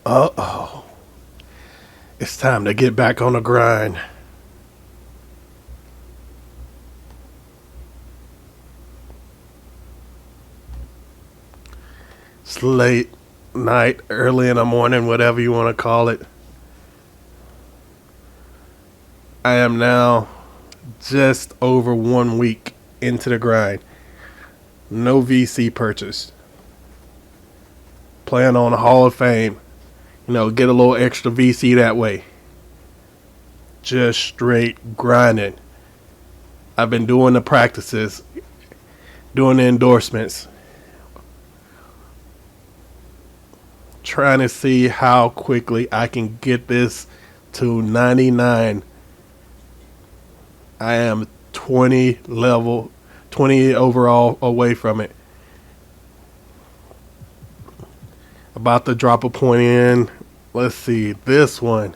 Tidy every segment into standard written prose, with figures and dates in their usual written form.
Uh-oh. It's time to get back on the grind. It's late night, early in the morning, whatever you want to call it. I am now just over 1 week into the grind. No VC purchase. Plan on a Hall of Fame. Get a little extra VC that way. Just straight grinding. I've been doing the practices, doing the endorsements, trying to see how quickly I can get this to 99. I am 20 overall away from it. About to drop a point in. Let's see, this one.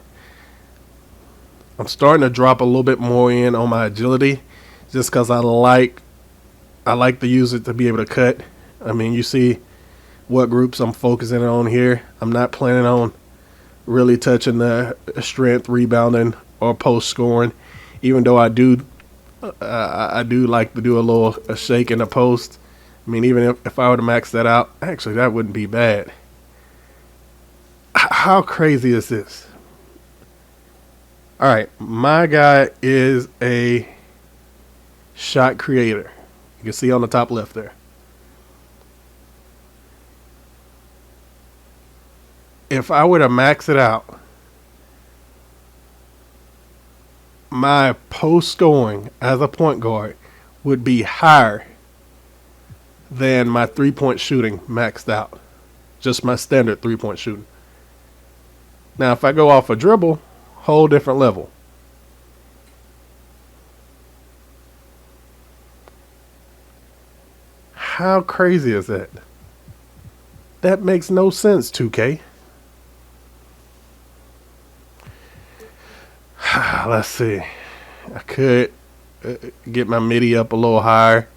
I'm starting to drop a little bit more in on my agility just because I like to use it to be able to cut. I mean, you see what groups I'm focusing on here. I'm not planning on really touching the strength, rebounding, or post scoring, even though I do like to do a shake in the post. I mean, even if I were to max that out, actually that wouldn't be bad. How crazy is this? All right, my guy is a shot creator. You can see on the top left there. If I were to max it out, my post scoring as a point guard would be higher than my 3-point shooting maxed out. Just my standard 3-point shooting. Now, if I go off a dribble, whole different level. How crazy is that? That makes no sense, 2K. Let's see. I could get my MIDI up a little higher.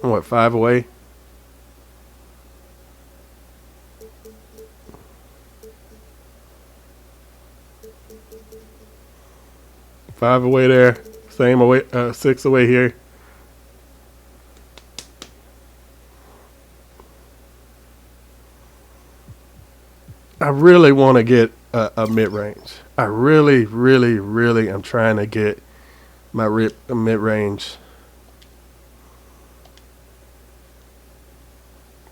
I'm what, 5 away? Five away there. Same away. 6 away here. I really want to get a mid-range. I really, really, really am trying to get my mid-range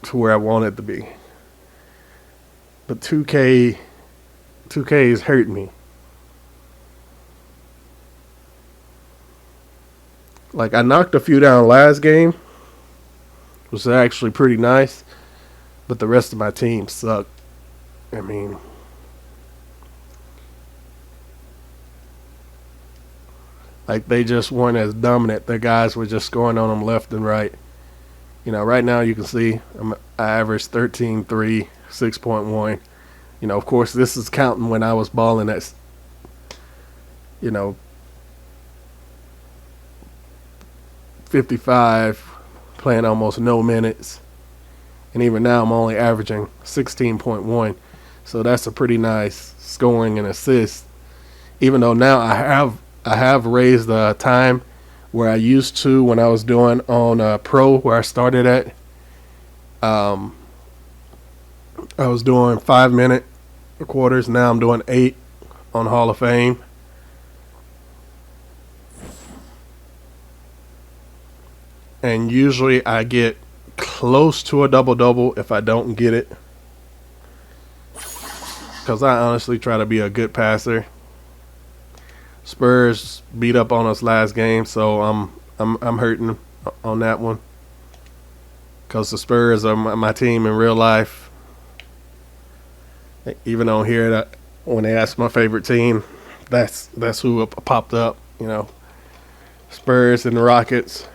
to where I want it to be. But 2K is hurting me. Like, I knocked a few down last game, which was actually pretty nice, but the rest of my team sucked. I mean, like, they just weren't as dominant. Their guys were just scoring on them left and right. Right now you can see I averaged 13-3, 6.1. Of course, this is counting when I was balling at, 55, playing almost no minutes. And even now I'm only averaging 16.1. So that's a pretty nice scoring and assist. Even though now I have raised the time where I used to when I was doing on Pro, where I started at. I was doing 5-minute quarters. Now I'm doing 8 on Hall of Fame. And usually I get close to a double-double if I don't get it. Because I honestly try to be a good passer. Spurs beat up on us last game, so I'm hurting on that one. Because the Spurs are my team in real life. Even on here, when they ask my favorite team, that's who popped up. Spurs and the Rockets.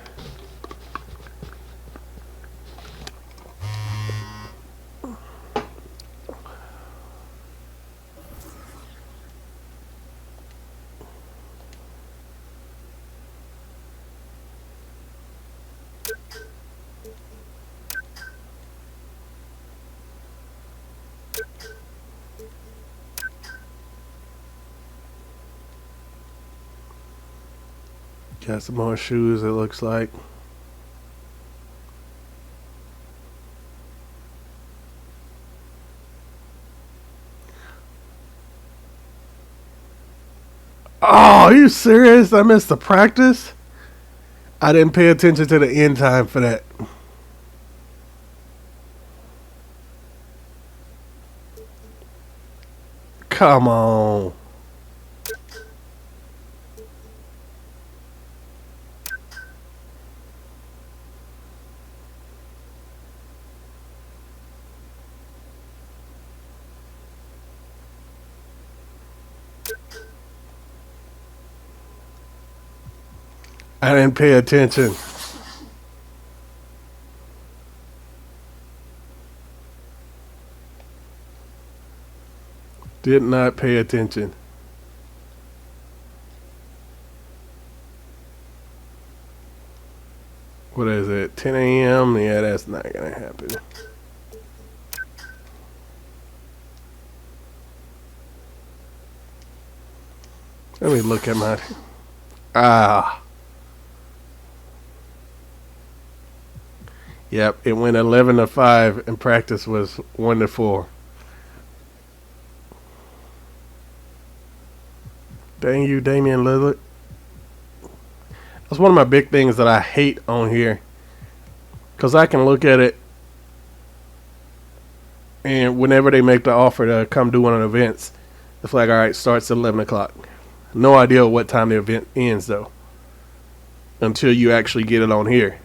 Got some more shoes, it looks like. Oh, are you serious? I missed the practice? I didn't pay attention to the end time for that. Come on. I didn't pay attention. Did not pay attention. What is it? 10 a.m.? Yeah, that's not going to happen. Let me look at my... Yep, it went 11-5 and practice was 1-4. Dang you, Damian Lillard. That's one of my big things that I hate on here. Because I can look at it and whenever they make the offer to come do one of the events, it's like, all right, starts at 11 o'clock. No idea what time the event ends, though. Until you actually get it on here.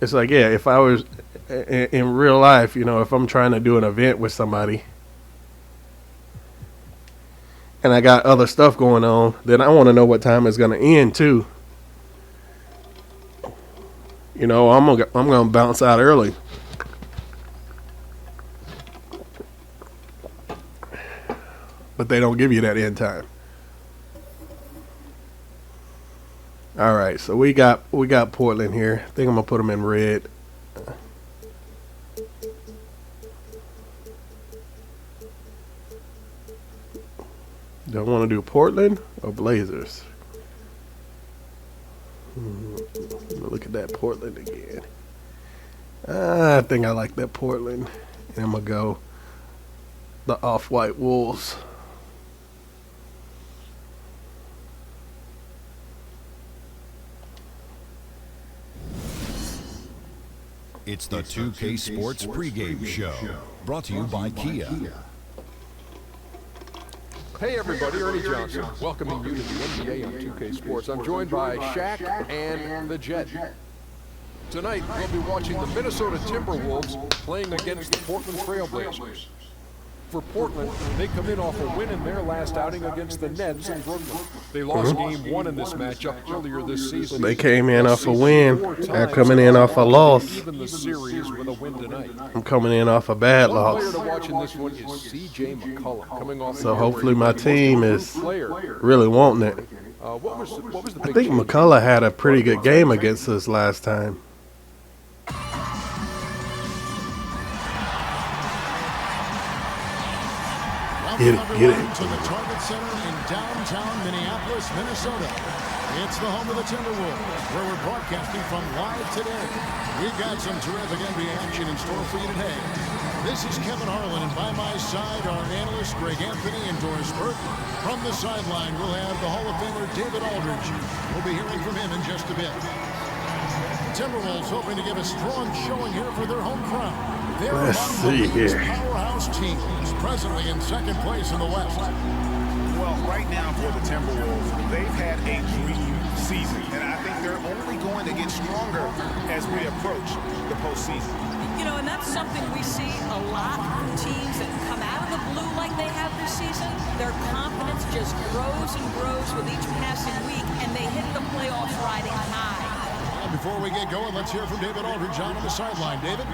It's like, yeah, if I was in real life, you know, if I'm trying to do an event with somebody and I got other stuff going on, then I want to know what time it's going to end too. You know, I'm going to bounce out early. But they don't give you that end time. All right, so we got Portland here. I think I'm gonna put them in red. Do I want to do Portland or Blazers? Look at that Portland again. I think I like that Portland. And I'm gonna go the off-white Wolves. It's the 2K Sports pregame show, brought to you by Kia. Hey everybody, Ernie Johnson, welcoming you to the NBA on 2K Sports. I'm joined by Shaq and the Jet. Tonight, we'll be watching the Minnesota Timberwolves playing against the Portland Trailblazers. For Portland, they come in off a win in their last outing against the Nets in Brooklyn. They lost game 1 in this matchup earlier this season. They came in off a win. They're coming in off a loss. Even the series with a win tonight. I'm coming in off a bad loss. One player to watch in this one is CJ McCollum, coming off. So hopefully my team is really wanting it. What was the big I think McCullough had a pretty good game against us last time. Get it. To the Target Center in downtown Minneapolis, Minnesota. It's the home of the Timberwolves, where we're broadcasting from live today. We've got some terrific NBA action in store for you today. This is Kevin Harlan, and by my side, our analyst Greg Anthony and Doris Burke. From the sideline, we'll have the Hall of Famer David Aldridge. We'll be hearing from him in just a bit. The Timberwolves hoping to give a strong showing here for their home crowd. They're Let's among the see league's here. powerhouse teams, presently in second place in the West. Well, right now for the Timberwolves, they've had a dream season, and I think they're only going to get stronger as we approach the postseason. You know, and that's something we see a lot from teams that come out of the blue like they have this season. Their confidence just grows and grows with each passing week, and they hit the playoffs riding high. And before we get going, let's hear from David Aldridge on the sideline. David?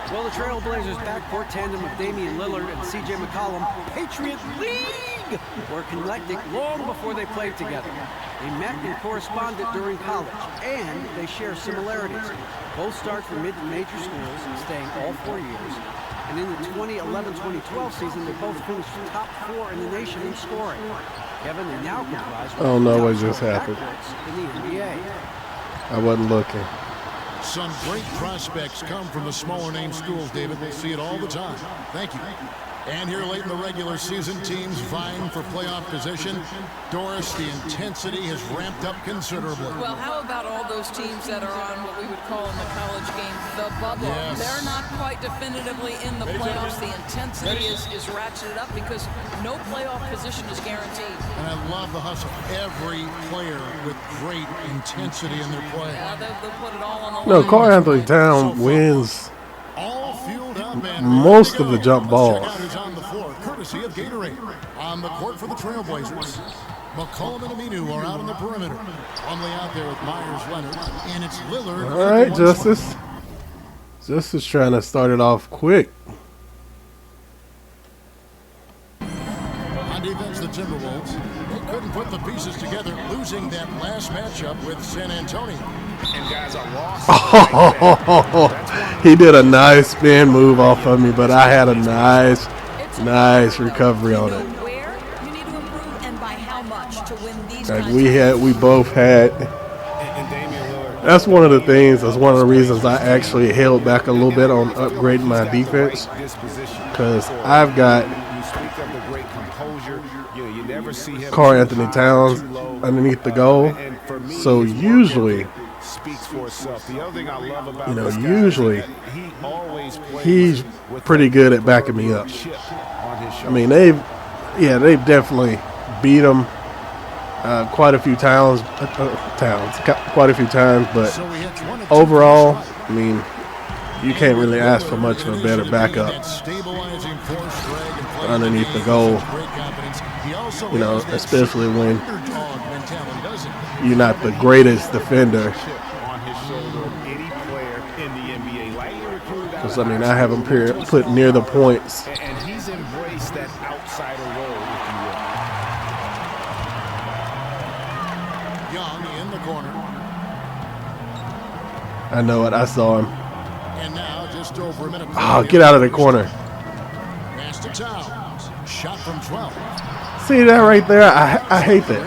Well, the Trailblazers backcourt tandem of Damian Lillard and CJ McCollum, Patriot League, were connected long before they played together. They met and corresponded during college, and they share similarities. Both start from mid to major schools, staying all 4 years. And in the 2011-2012 season, they both finished top 4 in the nation in scoring. Kevin, they now comprise I don't know what just happened. in the NBA. I wasn't looking. Some great prospects come from the smaller name schools, David. We'll see it all the time. Thank you. And here late in the regular season, teams vying for playoff position. Doris, the intensity has ramped up considerably. Well, how about all those teams that are on what we would call in the college game the bubble? Yes. They're not quite definitively in the playoffs. The intensity is ratcheted up because no playoff position is guaranteed. And I love the hustle. Every player with great intensity in their play. Yeah, they'll put it all on the line. No, Carl Anthony Towns wins All fueled up and most ready to of the go. jump Let's balls. check out who's on the floor, courtesy of Gatorade. On the court for the Trailblazers, McCollum and Aminu are out on the perimeter. Plumlee out there with Myers Leonard, and it's Lillard. All right, Justice. Justice trying to start it off quick. On defense, the Timberwolves, they couldn't put the pieces together, losing that last matchup with San Antonio. And guys, a loss. He did a nice spin move off of me, but I had a nice recovery on it. Where you need to improve and by how much to win these Like kinds we both had. And Damian Lillard. That's one of the things. That's one of the reasons I actually held back a little bit on upgrading my defense, because I've got You speak of the great composure. You never see him. Carl Anthony Towns underneath the goal. So usually, Speaks for itself. The other thing I love about you know, this guy usually is that he always plays he's with pretty good at backing me up. chip on his I shoulder. mean, they've definitely beat him quite a few times. Quite a few times, but So we hit one of two overall, first I mean, you can't really ask for much of a better backup That stabilizing force drag and play underneath the game goal. gives us great confidence. He also You know, has that especially when underdog mentality, doesn't he? you're not the greatest defender. Chip on his shoulder of any player in the NBA. Lightly recruited out Because, of I mean, high I have him school, put near the points. and he's embraced that outsider role, if you will. Young in the corner. I know it. I saw him. And now just over a minute. Oh, get out of the corner. Pass to Towns. Shot from 12. See that right there? I hate that.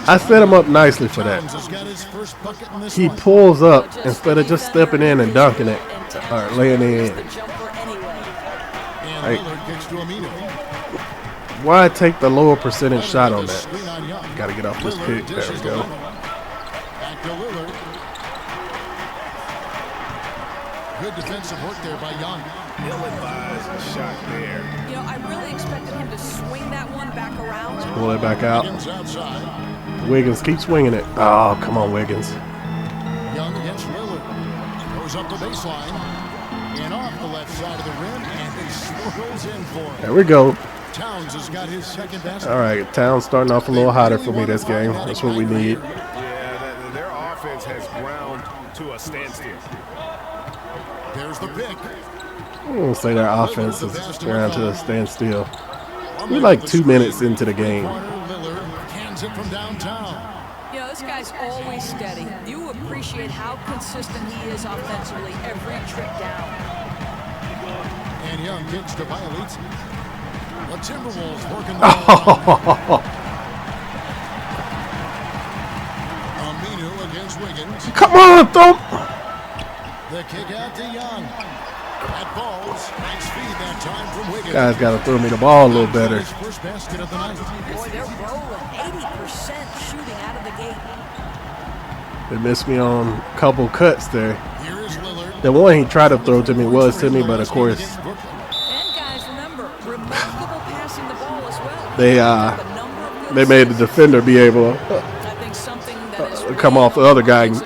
I set him up nicely for that. Towns has got his first bucket in this He one. pulls up instead of just stepping in and dunking it or laying it in. the jumper anyway. And Hey. Lillard kicks to Aminu. Why take the lower percentage shot on that? Screen on Young. Got to get off this Lillard kick. There dishes we to go. Leonard. Back to Lillard. Good defensive work there by Young. Ill-advised shot there. You know, I really expected him to swing that one back around. Pull it back out. Wiggins outside. Wiggins, keep swinging it. Oh, come on, Wiggins. Young against Lillard. Goes up the baseline. And off the left side of the rim. And he swirls in for it. There we go. Towns has got his second basket. All right, Town's starting off a little hotter for me this game. That's what we need. Yeah, their offense has ground to a standstill. There's the pick. I'm going to say their offense is down to a standstill. We're like 2 minutes into the game. Lillard cans it from downtown. You know, this guy's always steady. You appreciate how consistent he is offensively every trip down. And Young kicks to violates. The Timberwolves working the ball. Aminu against Wiggins. Come on, throw. The kick out to Young. That falls. Nice feed that time from Wiggins. Guys got to throw me the ball a little better. His first basket of the night. Boy, they're rolling 80% shooting out of the gate. They missed me on a couple cuts there. Here is Lillard. The one he tried to throw to me was to me, but of course And guys, remember, remarkable passing the ball as well. they made the defender be able to I think something that is come off the other guy and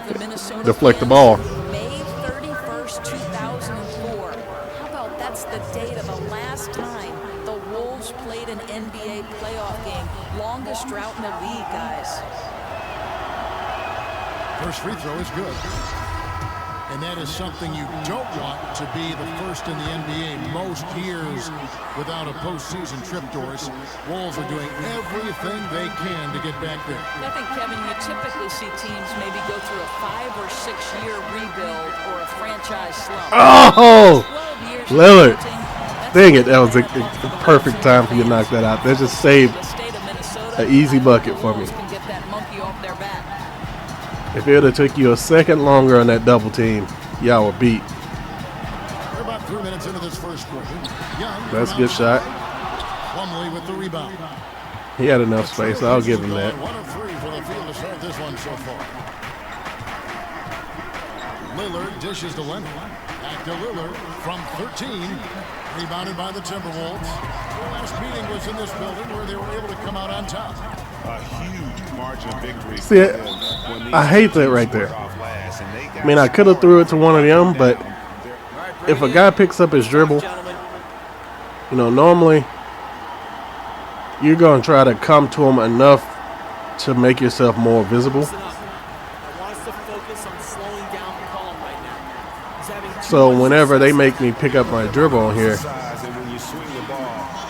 deflect the ball. May 31st, 2004. How about that's the date of the last time the Wolves played an NBA playoff game. Longest drought in the league, guys. First free throw is good. And that is something you don't want to be the first in the NBA most years without a postseason trip, Doris. Wolves are doing everything they can to get back there. I think, Kevin, you typically see teams maybe go through a 5 or 6 year rebuild or a franchise slump. Oh, 12 years Lillard. counting, Dang it, that was a perfect time for you to knock that out. That just saved an easy bucket for me. If it would have took you a second longer on that double team, y'all were beat. We're about 3 minutes into this first quarter. Young, That's a good shot. Plumlee with the rebound. He had enough space. I'll give him that. 1 of 3 for the field to start this one so far. Lillard dishes to Leonard. Back to Lillard from 13. Rebounded by the Timberwolves. The last meeting was in this building where they were able to come out on top. A huge margin of victory. See, I hate that right there. I mean, I could have threw it to one of them, but if a guy picks up his dribble, you know, normally you're going to try to come to him enough to make yourself more visible. So whenever they make me pick up my dribble on here,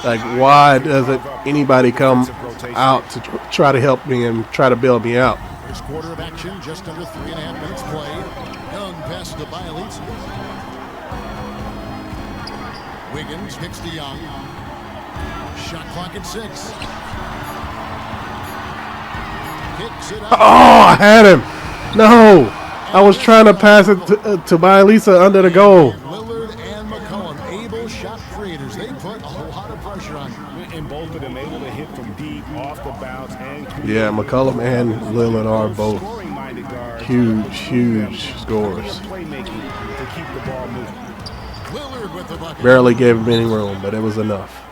like, why doesn't anybody come out to try to help me and try to bail me out? First quarter of action, just under 3.5 minutes played. Young passes to Bielitz. Wiggins kicks to Young. Shot clock at 6. Kicks it up. Oh, I had him. No. I was trying to pass it to Bielitz under the goal. Lillard and McCollum, able shot creators. They put a whole lot of pressure on you. And both of them able to hit from deep, off the bounce, and Yeah, McCollum and Lillard are both huge scorers. playmaking to keep the ball moving. Lillard with the bucket. Barely gave him any room, but it was enough.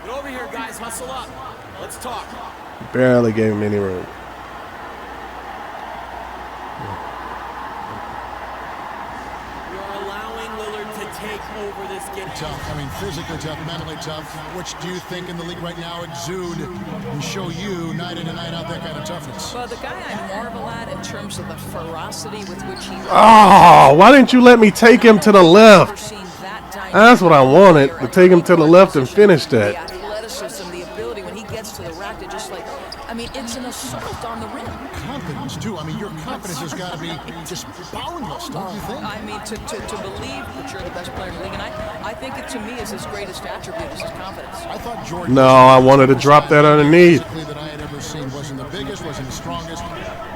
Get over here, guys. Hustle up. Let's talk. Barely gave him any room. You're allowing Lillard to take over this game. Tough. I mean, physically tough, mentally tough. Which do you think in the league right now exude and show you night in and night out that kind of toughness? Well, the guy I marvel at in terms of the ferocity with which he... Oh, why didn't you let me take him to the left? That's what I wanted, to take him to the left and finish that. The athleticism, the ability when he gets to the rack to just like, I mean, it's an assault on the rim. Confidence, too. I mean, your confidence has got to be just boundless, don't you think? I mean, to believe that you're the best player in the league, and I think it to me is his greatest attribute is his confidence. I thought Jordan... No, I wanted to drop that underneath. ...that I had ever seen wasn't the biggest, wasn't the strongest,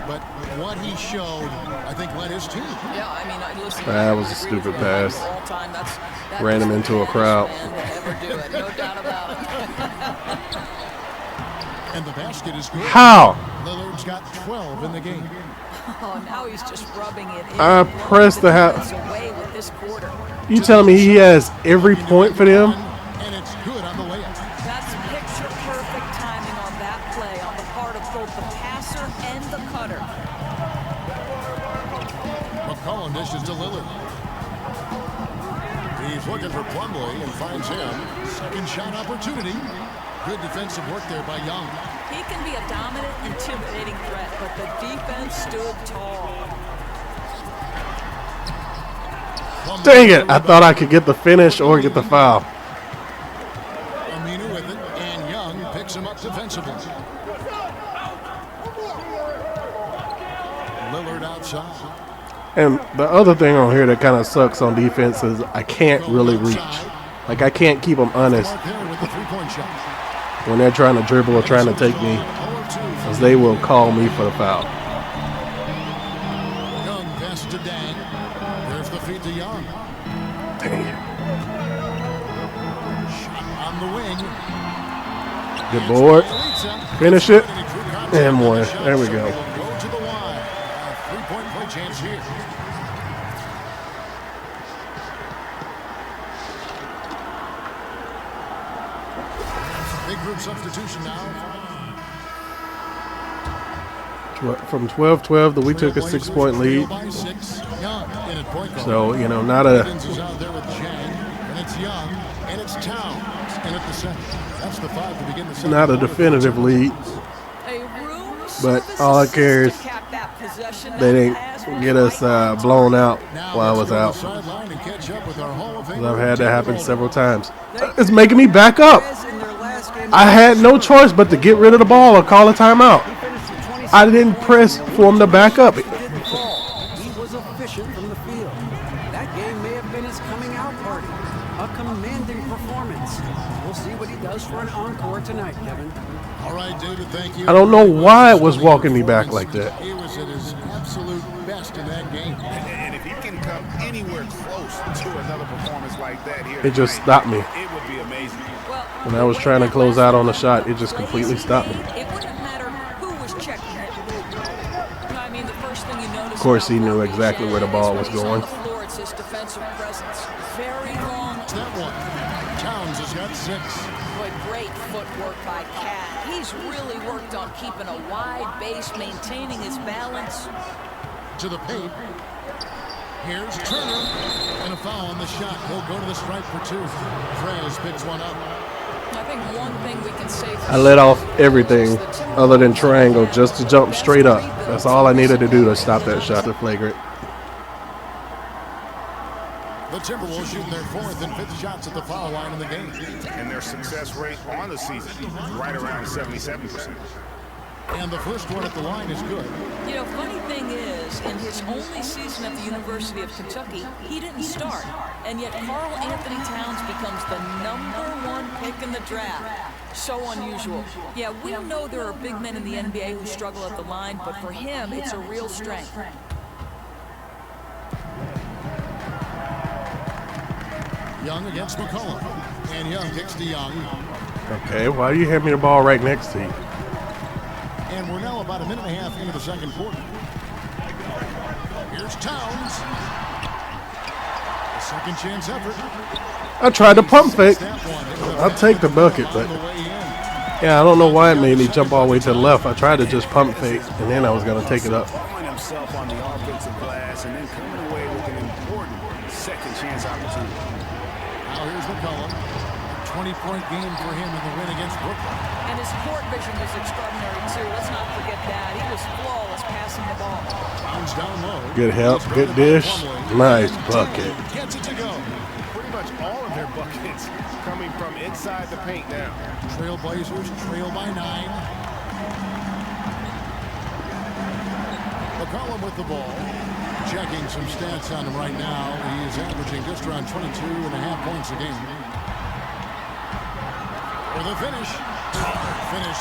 but what he showed, I think, led his team. Yeah, I mean, listen, That was a stupid pass. Ran him into a crowd. No doubt about it. And the basket is good. How? Lillard's got 12 in the game. Oh, now he's just rubbing it in. I pressed the away with this quarter. You telling me he has every point for them? And it's good on the layup. That's picture perfect timing on that play on the part of both the passer and the cutter. McCollum dishes to Lillard. He's looking for Plumlee and finds him. Second shot opportunity. Good defensive work there by Young. He can be a dominant, intimidating threat, but the defense stood tall. Dang it, I thought I could get the finish or get the foul. Aminu with it, and Young picks him up defensively. Lillard outside. And the other thing on here that kind of sucks on defense is I can't really reach. Like, I can't keep them honest Mark there with the three-point shot. when they're trying to dribble or trying to take me, because they will call me for the foul. Young pass to Dan. There's the feed to Young. Dang it. Shot on the wing. Good board. Finish it. And one. There we go. Go to the line. A three-point play chance here. Big group substitution now. From 12-12, we took a 6-point lead. By 6. Young in at point guard. So, you know, not a Wiggins is out there with Chang, and it's Young, and it's Towns, and at the center. That's the 5 to begin the second. not a definitive lead. But all I care is they didn't get us blown out while I was out. I've had that happen several times. It's making me back up. I had no choice but to get rid of the ball or call a timeout. I didn't press for him to back up. He was efficient from the field. That game may have been his coming out party. A commanding performance. you. I don't know why it was walking me back like that. He was at his absolute best in that game. And if he can come anywhere close to another performance like that here It just tonight, stopped me. it would be amazing. Well, When I was trying to close out on the shot, it just completely stopped me. It wouldn't matter who was checking it. I mean, the first thing you notice. Of course, he about knew Bobby exactly where the Jen ball is was when he's going. on the floor, it's his defensive presence. Very long. That one. Towns has got 6. Boy, great footwork by Cat. He's really worked on keeping a wide base, maintaining his balance. To the paint. Here's Turner. And a foul on the shot. He'll go to the stripe for 2. Trez picks one up. I think one thing we can say for I let off everything other than triangle just to jump straight up. That's all I needed to do to stop that shot. The flagrant. The Timberwolves shooting their 4th and 5th shots at the foul line in the game. And their success rate on the season right around 77%. And the first one at the line is good. You know, funny thing is, in his only season at the University of Kentucky, he didn't start. And yet Karl Anthony Towns becomes the #1 pick in the draft. So unusual. Yeah, we know there are big men in the NBA who struggle at the line, but for him, it's a real strength. Young against McCollum. And Young kicks to Young. Okay, why you hand me the ball right next to you? And we're now about a minute and a half into the second quarter. Here's Towns. A second chance effort. I tried to pump fake. I'll take the bucket, but yeah, I don't know why it made me jump all the way to the left. I tried to just pump fake, and then I was going to take it up. Throwing himself on the offensive glass and then coming away with an important second chance opportunity. Now here's McCollum. 20-point game for him in the win against Brooklyn. And his court vision was extraordinary, too. Let's not forget that. He was flawless passing the ball. Towns down low. Good help, good dish. Nice bucket. Gets it to go. Pretty much all of their buckets coming from inside the paint now. Trailblazers trail by 9. McCollum with the ball. Checking some stats on him right now. He is averaging just around 22.5 points a game. For the finish.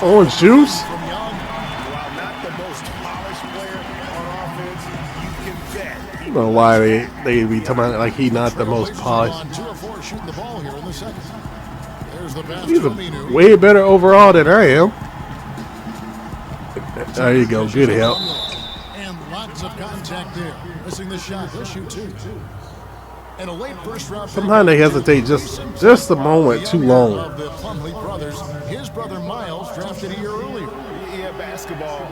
Orange juice? From Young. While not the most polished player on offense, you can bet. I don't know why they be talking about it like he not the most polished. On 2 of 4 shooting the ball here in the second. There's the pass He's to Aminu. way better overall than I am. There you go, good help. And lots of contact there. Missing the shot. He'll shoot 2. And a late first round. Sometimes they hesitate just a moment too long. Of the Plumlee brothers, his brother Miles drafted a year earlier. Yeah, basketball,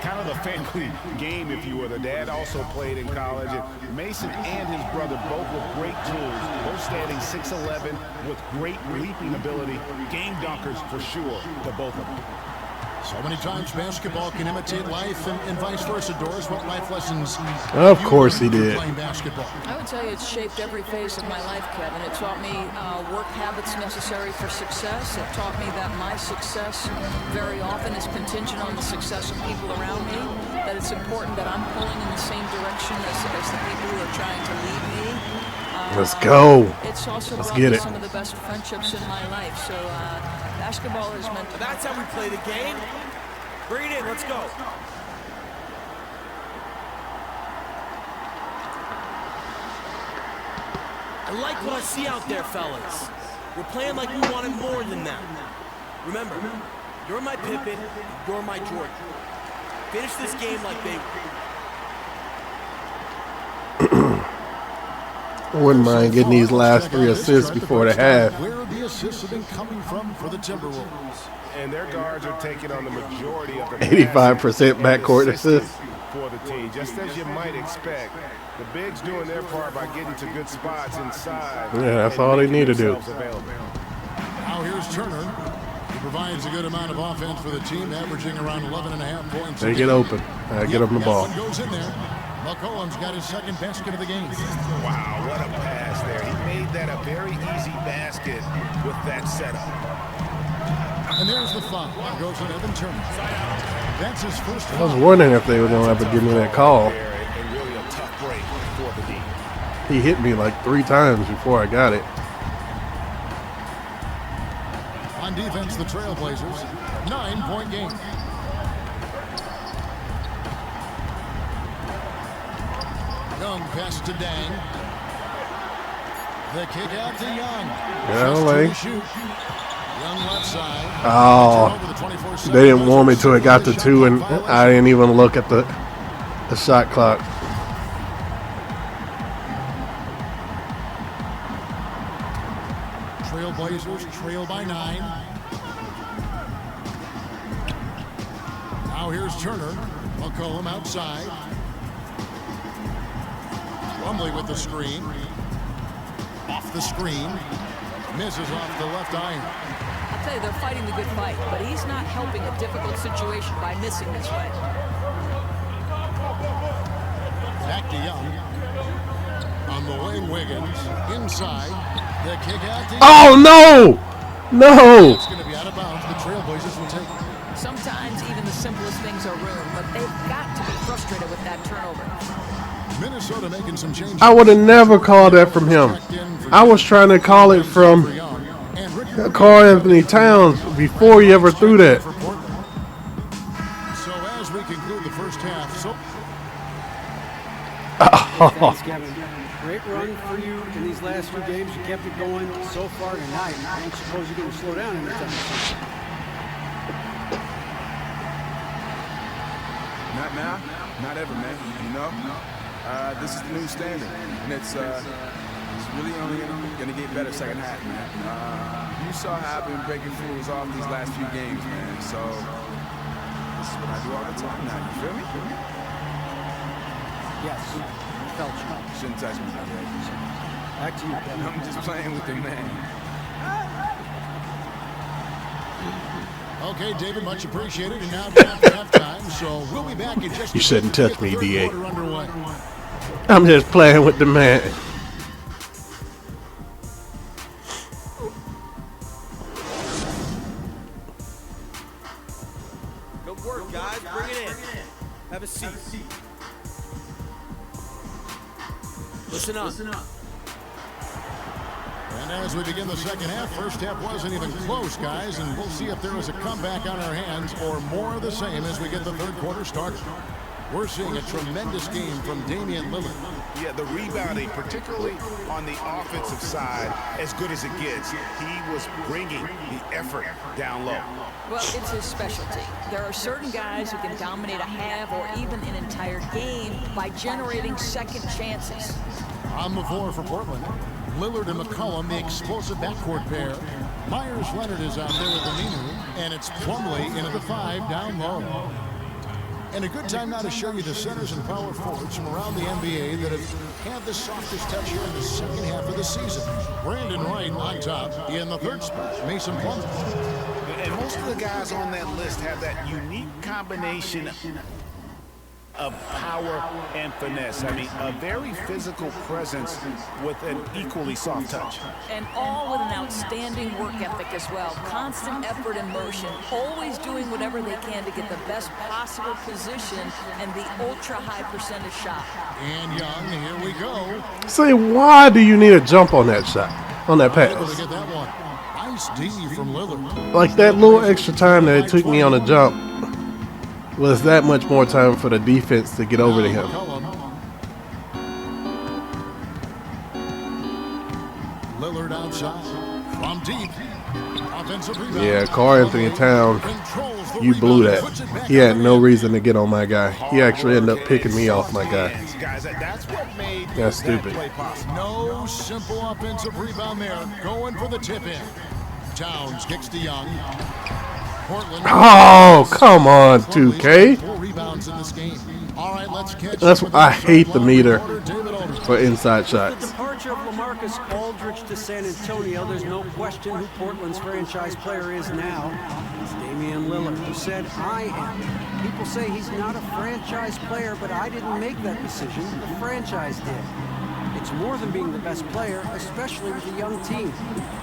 kind of the family game, if you will. The dad also played in college. And Mason and his brother both with great tools, both standing 6'11", with great leaping ability. Game dunkers for sure, the both of them. So many times basketball can imitate life and vice versa. Doris, what life lessons? Of course he did. Playing basketball. I would tell you it's shaped every phase of my life, Kevin. It taught me work habits necessary for success. It taught me that my success very often is contingent on the success of people around me, that it's important that I'm pulling in the same direction as the people who are trying to lead me. Let's go. It's also Let's brought get me it. some of the best friendships in my life. So basketball has meant. That's how we play the game. Bring it in, let's go. I like what I see out there, fellas. We're playing like we wanted more than that. Remember, you're my Pippen, you're my Jordan. Finish this game like they... I wouldn't mind getting these last 3 assists before the half. Where the assists have been coming from for the Timberwolves. And their guards are taking on the majority of the 85% backcourt assists. for the team, just as you might expect. The bigs doing their part by getting to good spots inside. Yeah, that's all they need to do. Now here's Turner. He provides a good amount of offense for the team, averaging around 11.5 points. They get open. I get them the ball. That one goes in there. McCollum's got his second basket of the game. Wow, what a pass there. He made that a very easy basket with that setup. And there's the foul. It goes on Evan Turner. That's his first I was foul. wondering if they were going to ever give me that call. And really a tough break for the D. He hit me like 3 times before I got it. On defense, the Trailblazers, 9-point game. Young pass to Dang. The kick out to Young. LA. Young left side. Oh, they didn't warn me till it got to 2, and I didn't even look at the shot clock. Trailblazers trail by 9. Now here's Turner. McCollum outside. Plumlee with the screen. Off the screen. Misses off the left iron. I'll tell you, they're fighting the good fight, but he's not helping a difficult situation by missing this way. Back to Young. On the wing, Wiggins. Inside. The kick out to Young. Oh, no! No! It's going to be out of bounds. The Trailblazers will take it. Sometimes even the simplest things are ruined, but they've got to be frustrated with that turnover. Minnesota making some changes. I would have never called that from him. I was trying to call it from Karl Anthony Towns before he ever threw that. So as we conclude the first half, Thanks, Kevin. Great run for you in these last few games. You kept it going so far tonight. I don't suppose you're going to slow down anytime soon. Not now, not ever, man. You know, this is the new standard, and it's really only gonna get better second half, man. You saw how I've been breaking fools off these last few games, man. So this is what I do all the time now. You feel me? Yes. Felt you. Shouldn't touch me, man. Back to you, Kevin. I'm just playing with the man. okay, David, much appreciated. And now down to halftime, so we'll be back in just. You shouldn't touch me, DA. Underway. I'm just playing with the man. Good work, guys. Bring it in. Have a seat. Listen up. And as we begin the second half, first half wasn't even close, guys, and we'll see if there is a comeback on our hands or more of the same as we get the third quarter started. We're seeing a tremendous game from Damian Lillard. Yeah, the rebounding, particularly on the offensive side, as good as it gets. He was bringing the effort down low. Well, it's his specialty. There are certain guys who can dominate a half or even an entire game by generating second chances. On the floor for Portland, Lillard and McCollum, the explosive backcourt pair. Myers-Leonard is out there with Aminu, and it's Plumlee into the 5 down low. And a good time now to show you the centers and power forwards from around the NBA that have had the softest touch here in the second half of the season. Brandon Wright on top in the third spot. Mason Plumlee. And most of the guys on that list have that unique combination of power and finesse. I mean, a very physical presence with an equally soft touch. And all with an outstanding work ethic as well. Constant effort and motion. Always doing whatever they can to get the best possible position and the ultra-high percentage shot. And Young, here we go. Say, why do you need a jump on that shot, on that Able to pass? get that one. Nice D from Lillard. Like that little extra time that it took me on the jump was that much more time for the defense to get over to him. Lillard outside from deep. Offensive rebound. Yeah, Karl Anthony Towns, you blew that. He had no reason to get on my guy. He actually ended up picking me off my guy. That's stupid. No simple offensive rebound there. Going for the tip in. Towns kicks to Young. Portland. Oh, come on, 2K. 4 rebounds in this game. All right, let's catch That's up with I the hate the meter David Aldridge. for inside The shots. departure of LaMarcus Aldridge to San Antonio, there's no question who Portland's franchise player is now. It's Damian Lillard, who said, I am. People say he's not a franchise player, but I didn't make that decision. The franchise did. It's more than being the best player, especially with a young team.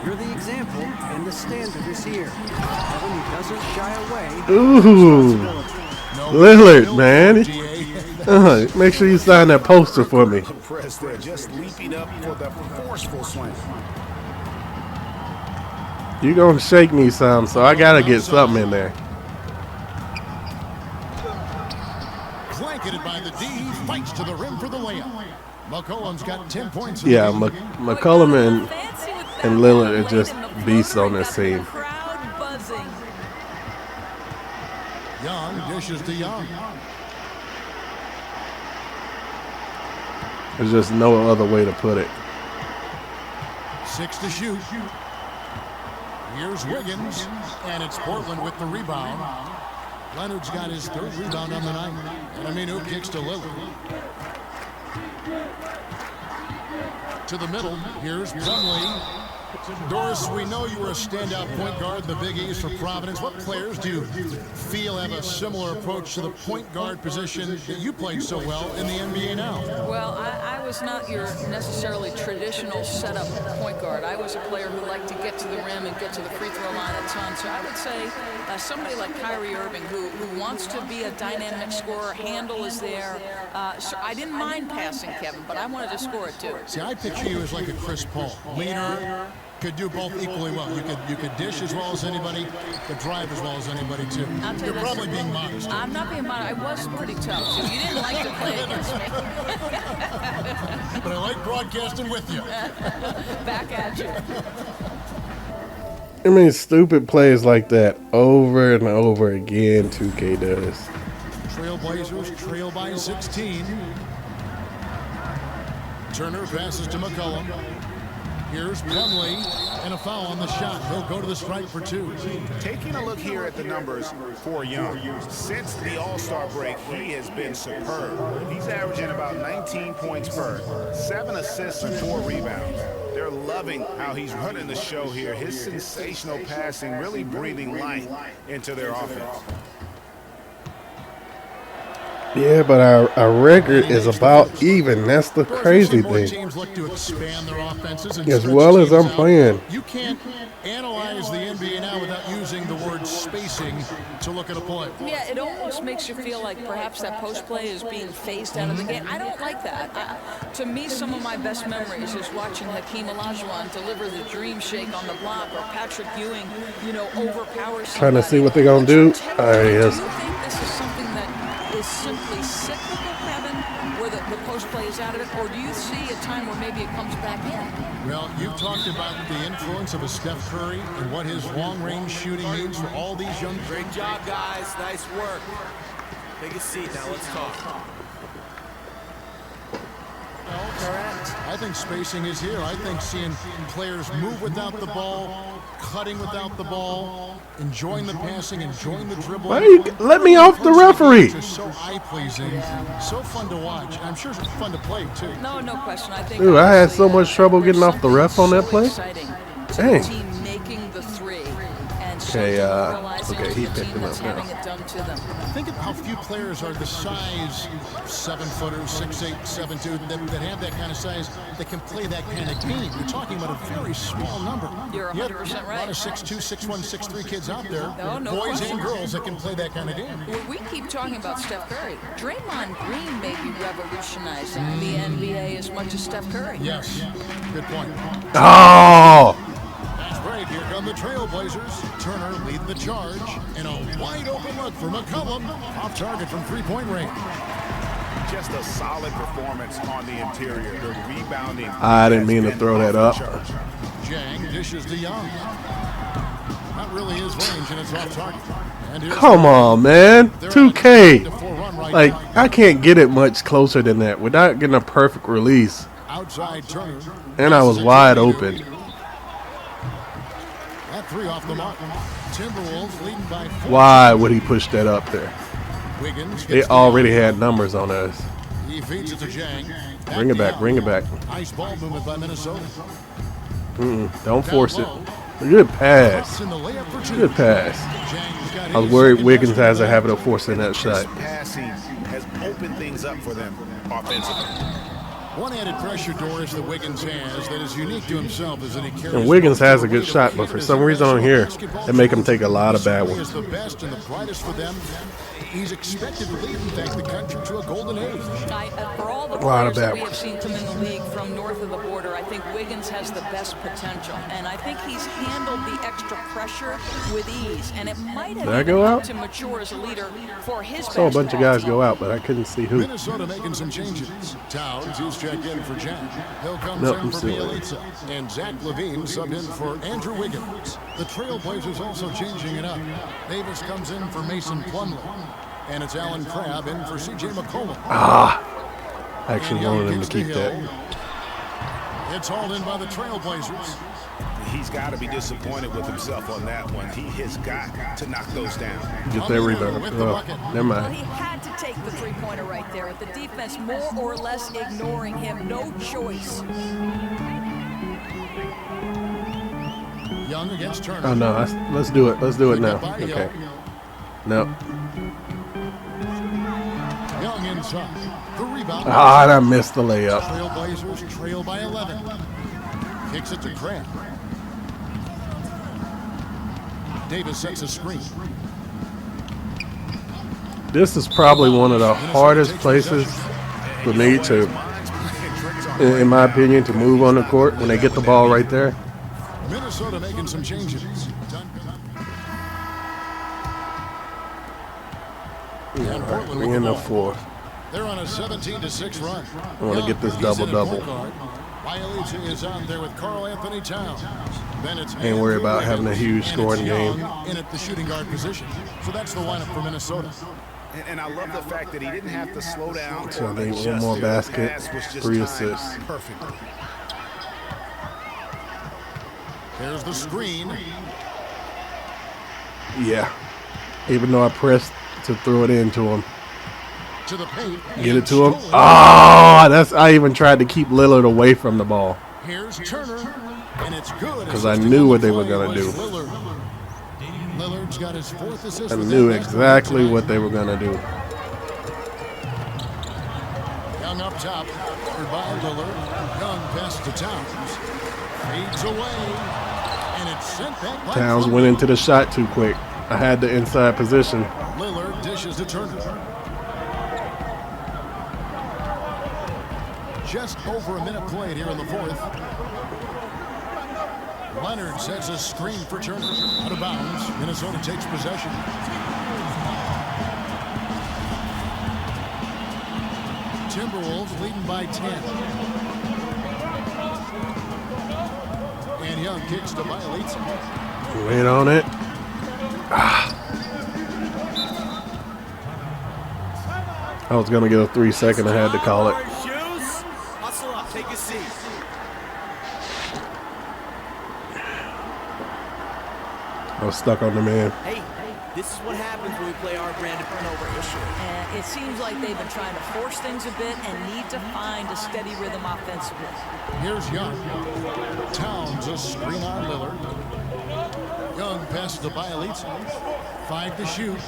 You're the example, and the standard is here. Kevin, he doesn't shy away. Ooh, Lillard, man. Make sure you sign that poster for me. Press there, just leaping up for the forceful slam. You gonna shake me some, so I gotta get something in there. Blanketed by the D, fights to the rim for the layup. McCollum's got 10 points. Yeah, McCollum and Lillard are just beasts on this team. Crowd buzzing. Young dishes to Young. There's just no other way to put it. 6 to shoot. Here's Wiggins, and it's Portland with the rebound. Leonard's got his 3rd rebound on the night. And Aminu kicks to Lillard. To the middle, here's Plumlee. Doris, we know you were a standout point guard in the Big East for Providence. What players do you feel have a similar approach to the point guard position that you played so well in the NBA now? Well, I was not your necessarily traditional setup point guard. I was a player who liked to get to the rim and get to the free throw line a ton. So I would say somebody like Kyrie Irving who wants to be a dynamic scorer, handle is there. So I didn't mind passing, Kevin, but I wanted to score it too. See, I picture you as like a Chris Paul. Leader, could do both equally well. You could dish as well as anybody, could drive as well as anybody too. You're probably being modest. I'm not being modest. I was pretty tough, so you didn't like to play against me. But I like broadcasting with you. Back at you. I mean, stupid plays like that over and over again 2K does. Trailblazers trail by 16. Turner passes to McCollum. Here's Plumlee, and a foul on the shot. He'll go to the strike for 2. Taking a look here at the numbers for Young. Since the All-Star break, he has been superb. He's averaging about 19 points per, 7 assists and 4 rebounds. They're loving how he's running the show here. His sensational passing really breathing life into their offense. Yeah, but our record is about even. That's the crazy thing. Teams look to expand their offenses and as well as I'm playing. You can't analyze the NBA now without using the word spacing to look at a play. Yeah, it almost makes you feel like perhaps that post play is being phased out of the game. I don't like that. To me, some of my best memories is watching Hakeem Olajuwon deliver the dream shake on the block, or Patrick Ewing, overpower somebody. Trying to see what they're gonna do. Yes. Do you think this is something that is simply cyclical, Kevin, where the post play is out of it, or do you see a time where maybe it comes back in? Well, you've talked about the influence of a Steph Curry and what his long-range shooting means for all these young. Great job, guys. Nice work. Take a seat now. Let's talk. Correct. I think spacing is here. I think seeing players move without the ball, cutting without the ball, enjoying the passing, enjoying the dribble. Why you let me off the referee? It's so eye-pleasing, so fun to watch. I'm sure it's fun to play too. No question. I think. Dude, I had so much trouble getting off the ref on that play. Dang. Team making the three. Okay, he picked him up now. Think of how few players are the size 7-footers, 6'8", 7'2", that have that kind of size that can play that kind of game. You're talking about a very small number. You're 100% right. A lot of 6'2", 6'1", 6'3" kids out there, no boys question. and girls that can play that kind of game. Well, we keep talking about Steph Curry. Draymond Green may be revolutionizing the NBA as much as Steph Curry. Yes, good point. Oh! Break. Here come the Trailblazers. Turner leading the charge. And a wide open look for McCollum. Off target from three-point range. Just a solid performance on the interior. The rebounding. I didn't mean to throw that up. Jang dishes to Young. Not really his range, and it's off target. Come on, man. 2K. Like, I can't get it much closer than that without getting a perfect release. Outside Turner. And I was wide open. That 3 off the mark. Timberwolves leading by 4. Why would he push that up there? Wiggins they already had numbers on us. He feeds it to Jang. Bring it back, bring it back. Nice ball movement by Minnesota. Don't force it. Good pass. Good pass. I was worried Wiggins has a habit of forcing that shot. Passing has opened things up for them offensively. One added pressure, Doris, that Wiggins has that is unique to himself is that he carries. And Wiggins has a good shot, but for some reason on here, they make him take a lot of bad ones. He is the best and the brightest for them. He's expected to lead, in fact, the country to a golden age. For all the players that we have seen come in the league from north of the border, I think Wiggins has the best potential. And I think he's handled the extra pressure with ease. And it might have helped to mature as a leader for his I saw a bunch of guys go out, but I couldn't see who. Minnesota making some changes. Towns is check in for Jack. Hill comes Nope, in I'm for still Bielitsa. And Zach Levine subbed in for Andrew Wiggins. The Trailblazers also changing it up. Davis comes in for Mason Plumlee. And it's Alan Crabb in for C.J. McCollum. I actually wanted him to keep that. It's hauled in by the Trailblazers. He's got to be disappointed with himself on that one. He has got to knock those down. Get that rebound. Never Well, mind. he had to take the three-pointer right there with the defense more or less ignoring him. No choice. Young against Turner. Oh, no. Let's do it. Let's do it now. Okay. No. Young inside. The rebound. And I missed the layup. Trailblazers trail by 11. Kicks it to Crabb. Davis sets a screen. This is probably one of the hardest places for me to, in my opinion, to move on the court when they get the ball right there. Minnesota making some changes. We in the fourth. They're on a 17-6 run. I want to get this double-double. Bielitsa is out there with Karl Anthony Towns. Then it's Ain't worried about having a huge scoring game. In at the shooting guard position. So that's the lineup for Minnesota. And I love the fact that he didn't have to slow down. So they need one more basket, 3 assists. Perfectly. There's the screen. Yeah. Even though I pressed to throw it into him. To the paint. Get it to him. I even tried to keep Lillard away from the ball. Here's Turner. And it's good. Because I knew what they were going to do. Lillard's got his 4th assist. I knew exactly what they were going to do. Young up top. Covered by Lillard. Young pass to Towns. Fades away. And it's sent back by Towns went into the shot too quick. I had the inside position. Lillard dishes to Turner. Just over a minute played here in the 4th. Leonard sets a screen for Turner. Out of bounds. Minnesota takes possession. Timberwolves leading by 10. And Young kicks to Bielitsa. Wait on it. I was going to get a 3-second. I had to call it. Hustle up, take a seat. I was stuck on the man. Hey, this is what happens when we play our brand of turnover issue. And it seems like they've been trying to force things a bit and need to find a steady rhythm offensively. Here's Young. Towns a screen on Lillard. Young passes to Bielitsa. 5 to shoot.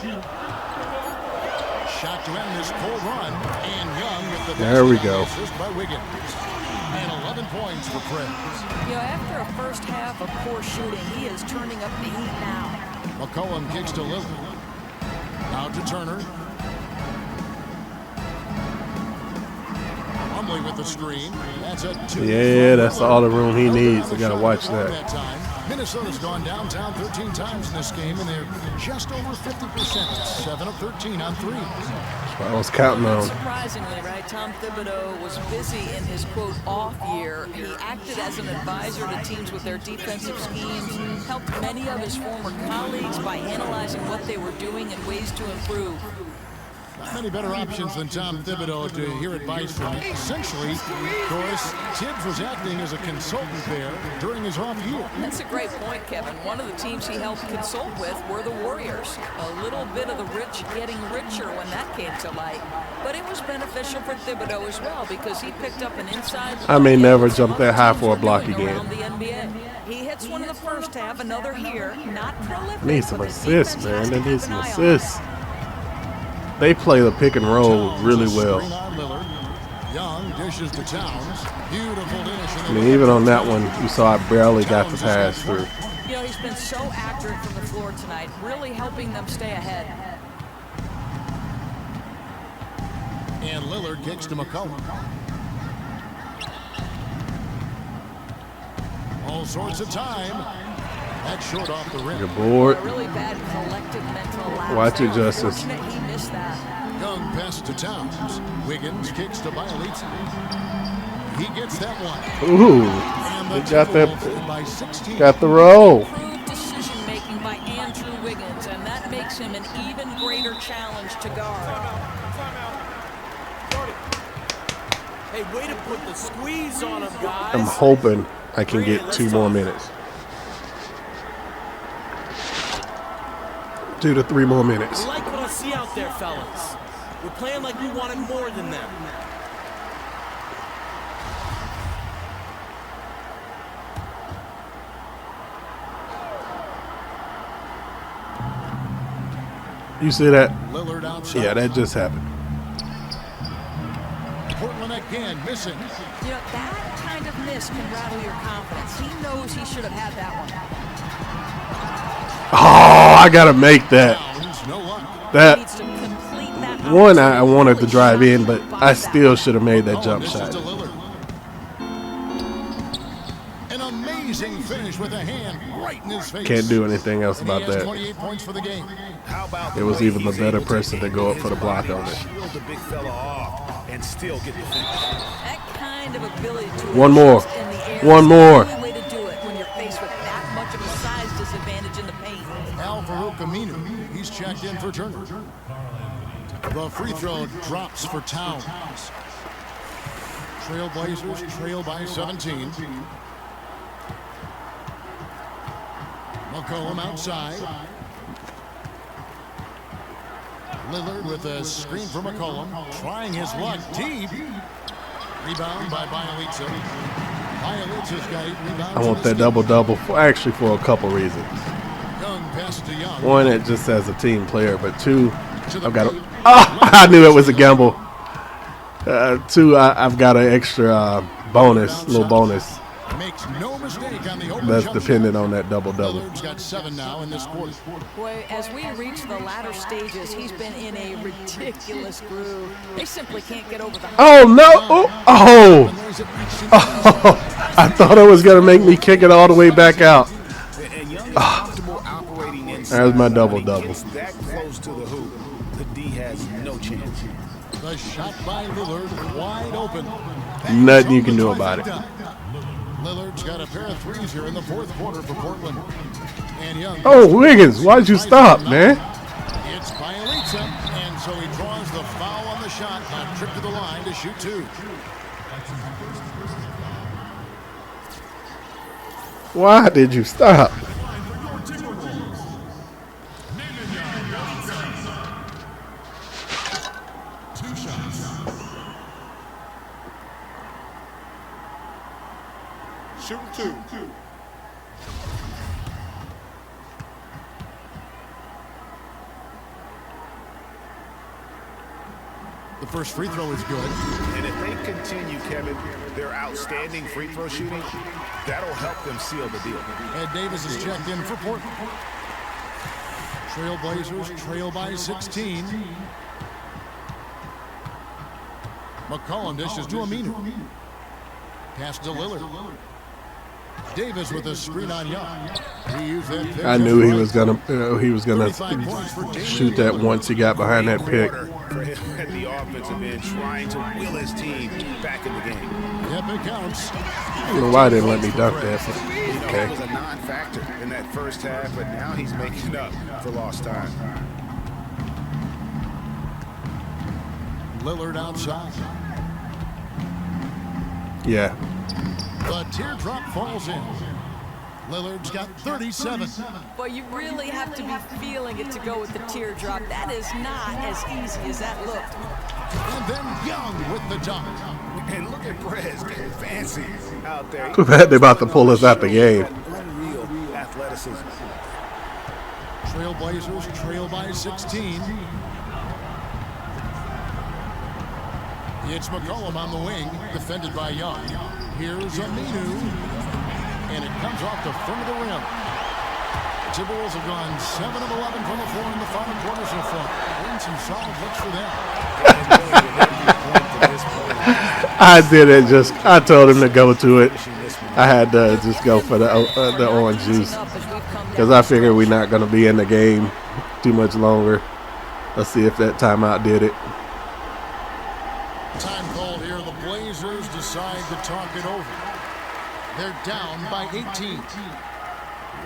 Shot to end this full run. And Young with the there we go. Assist by Wiggins. And 11 points for Krebs. You know, after a first half of poor shooting, he is turning up the heat now. McCollum kicks to Lillard. Out to Turner. Plumlee with the screen. That's a 2. Yeah, that's all the room he needs. We got to watch that. Minnesota's gone downtown 13 times in this game, and they're just over 50%. 7 of 13 on 3. I was counting on. Surprisingly, right, Tom Thibodeau was busy in his, quote, off year. He acted as an advisor to teams with their defensive schemes, helped many of his former colleagues by analyzing what they were doing and ways to improve. Not many better options than Tom Thibodeau to hear advice from. Essentially, of course, Tibbs was acting as a consultant there during his off year. That's a great point, Kevin. One of the teams he helped consult with were the Warriors. A little bit of the rich getting richer when that came to light. But it was beneficial for Thibodeau as well because he picked up an inside. I may never jump that high for a block again. The NBA. He hits one in the first half, another here. Not prolific. Need some assists, man. They need some assists. They play the pick and roll really well. Young dishes to Towns. Beautiful dish. I mean, even on that one, you saw I barely got the pass through. You know, he's been so accurate from the floor tonight, really helping them stay ahead. And Lillard kicks to McCollum. All sorts of time. That's short off the rim. You're bored. Really bad collective mental lapse. Watch it, Justice. He missed that. Young pass to Towns. Wiggins kicks to Bielitsa. He gets that one. Ooh, And he the got Timberwolves lead that. by 16. Got the roll. Improved decision-making by Andrew Wiggins, and that makes him an even greater challenge to guard. Hey, way to put the squeeze on him, guys. I'm hoping I can get 2 more minutes. 2 to 3 more minutes. I like what I see out there, fellas. We're playing like we wanted more than them. You see that? Lillard outside. Yeah, that just happened. Portland again missing. You know, that kind of miss can rattle your confidence. He knows he should have had that one. Oh, I gotta make that. Downs, no luck. He That needs to complete that one I wanted to opportunity. drive in, but Find I that. still should have made that jump Misses shot. to Lillard. An amazing finish with a hand right in his face. Can't do anything else And he about has that. 28 points for the game. How about It was way even the he's better able to person to go up for the angle his block on body it. and shield the big fella off and still get the finish. That kind of ability to One more. adjust in the air One is more. the only way to do it when you're faced with that much of a size disadvantage in the paint. Al-Farouq Aminu, he's checked in for Turner. The free throw drops for Towns. Trailblazers trail by 17. McCollum outside. Lillard with a screen for McCollum. Trying his luck deep. Rebound by Bielitsa. Bielitsa's got 8 rebounds. I want that double-double, actually for a couple reasons. Young pass to Young. One, it just as a team player, but 2, I've got a. Oh, I knew it was a gamble. 2, I've got an extra bonus, little bonus. Makes no mistake on the open That's jump dependent shot. on that double-double. Lillard's got 7 now in this quarter. Boy, as we reach the latter stages, he's been in a ridiculous groove. They simply can't get over the hump. Oh no! Oh, I thought it was gonna make me kick it all the way back out. And Young is comfortable operating inside. There's my When he double-double. gets that close to the hoop, the D has no chance. The shot by Lillard wide open. Nothing you can do about it. Lillard's got a pair of threes here in the 4th quarter for Portland. And Young. Oh, Wiggins, why'd you stop, man? It's Bielitsa, and so he draws the foul on the shot. A trip to the line to shoot 2. Why did you stop? Shoot 2. The first free throw is good. And if they continue, Kevin, their outstanding free throw shooting, that'll help them seal the deal. Ed Davis is checked in for Portland. Trailblazers trail by 16. McCollum dishes to Aminu. Pass to Lillard. Davis with a screen on Young. He used that pick I to knew he strike. was gonna 35 points for Damian shoot that Lillard. once he got behind that pick. For him at the offensive end, trying to will his team back in the game. Yep, it counts. I don't know why they didn't let me dunk that. You know, Okay. it was a non-factor in that first half, but now he's making up for lost time. Lillard outside. Yeah. The teardrop falls in. Lillard's got 37. But you really have to be feeling it to go with the teardrop. That is not as easy as that looked. And then Young with the dunk. And look at Perez getting fancy out there. Too bad they about to pull us out the game. Unreal athleticism. Trailblazers trail by 16. It's McCollum on the wing, defended by Young. Here's Aminu, and it comes off the front of the rim. Timberwolves have gone 7 of 11 from the floor in the final quarter so far. And some solid looks for them. I did it. I told him to go to it. I had to just go for the orange juice because I figured we're not going to be in the game too much longer. Let's see if that timeout did it. Time called here. The Blazers decide to talk it over. They're down by 18.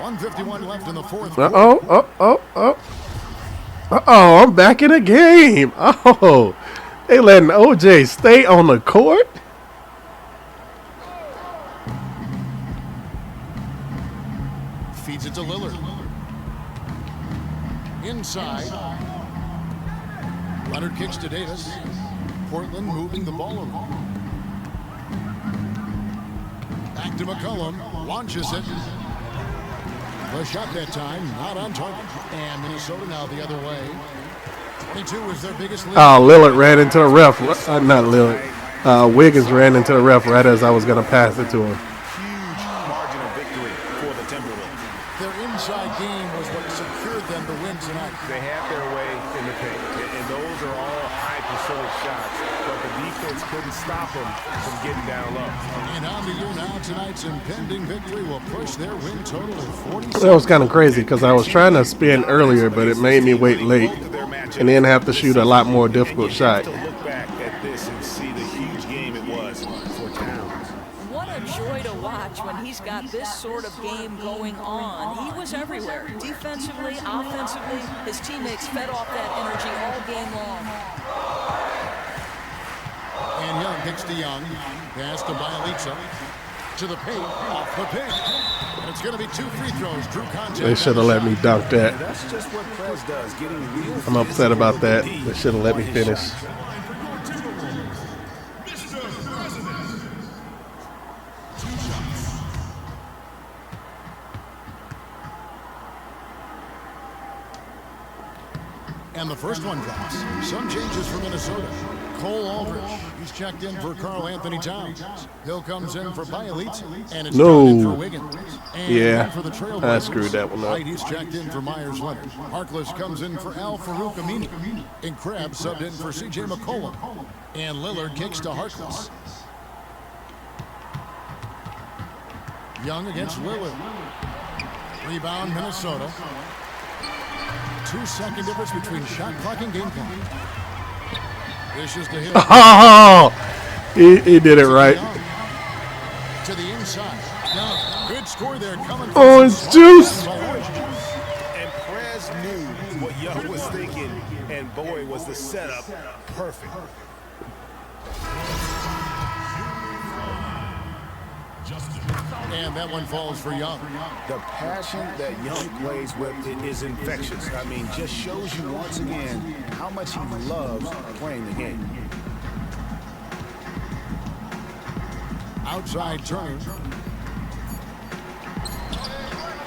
1:51 left in the fourth quarter. I'm back in the game. Oh, they letting OJ stay on the court? Feeds it to Lillard. Inside. Leonard kicks to Davis. Portland moving the ball around. Back to McCollum. Launches it. The shot that time, not on target. And Minnesota now the other way. 22 is their biggest lead. Oh, Lillard ran into the ref. Not Lillard. Wiggins ran into the ref right as I was going to pass it to him. Huge margin of victory for the Timberwolves. Their inside game was what secured them to win tonight. They had their way in the paint, and those are all high percentage shots, but the defense couldn't stop them from getting down low. And on to you now. Tonight's impending victory will push their win total to 46. That was kind of crazy because I was trying to spin earlier, but it made me wait late and then have to shoot a lot more difficult shot. To look back at this and see the huge game it was for Towns. What a joy to watch when he's got this sort of game going on. He was everywhere. Defensively, offensively, his teammates fed off that energy all game long. And Young kicks to Young. Pass to Bielitsa. To the paint. Off the pick. And it's going to be 2 free throws. Drew contact. They should have let me dunk that. That's just what Prez does, getting real. I'm upset about that. They should have let me finish. And the first one drops. Some changes for Minnesota. Cole Aldridge. He's checked in for Karl Anthony Towns. Hill comes in for Bielitsa. And it's No. in for Wiggins. And Yeah, for the I screwed that one up. White, he's checked in for Myers Leonard. Harkless comes in for Al Farouk Amini. And Krabs subbed in for CJ McCollum. And Lillard kicks to Harkless. Young against Lillard. Rebound Minnesota. 2-second difference between shot clock and game clock. Vicious to hit. Oh, he did it right. To the inside. Young, good score there coming. Oh, it's juice. And Prez knew what Young was thinking, and boy, was the setup perfect. And that one falls for Young. The passion that Young plays with is infectious. I mean, just shows you once again how much he loves playing the game. Outside Turner.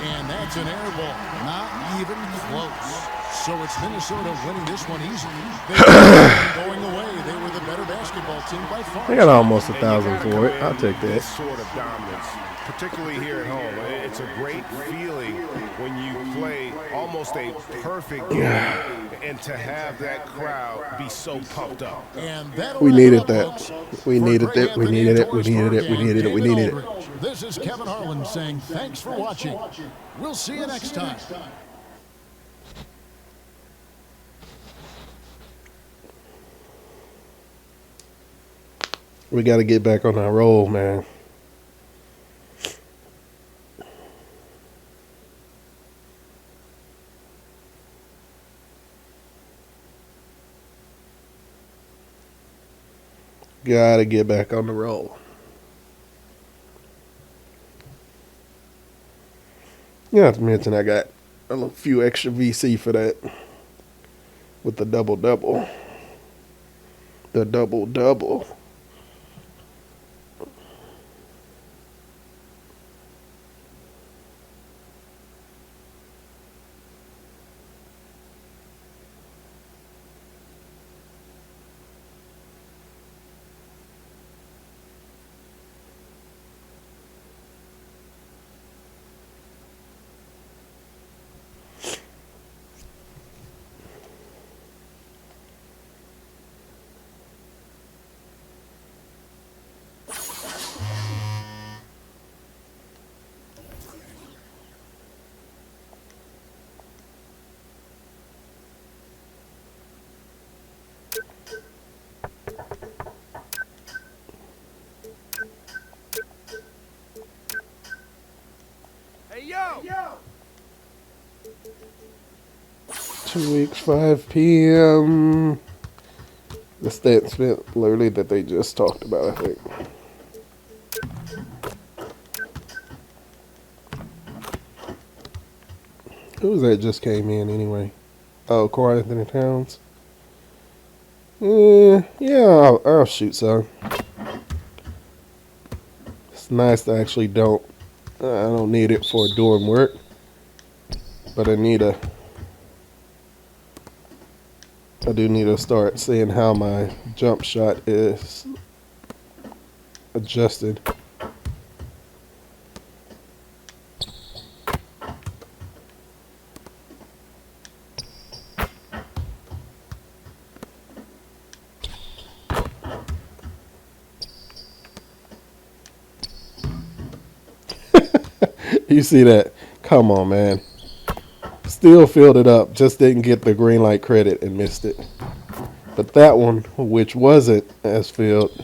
And that's an air ball. Not even close. So it's Minnesota winning this one easily. They were going away. They were the better basketball team by far. I got almost 1,000 for it. I'll take that. This sort of dominance, particularly here at home. It's a great feeling when you play almost a perfect game and to have that crowd be so pumped up. And We needed that. We needed it. We needed it. We needed it. We needed it. We needed it. This is Kevin Harlan saying thanks for watching. We'll see you next time. We got to get back on our roll, man. Got to get back on the roll. Yeah, not to mention I got a few extra VC for that with the double-double. The double-double. 2 weeks, 5 p.m. The stat spent literally that they just talked about, I think. Who was that just came in anyway? Oh, Corey Anthony Towns. Yeah, I'll shoot some. It's nice to actually I don't need it for doing work, but I do need to start seeing how my jump shot is adjusted. You see that? Come on, man. Still filled it up. Just didn't get the green light credit and missed it. But that one, which wasn't as filled,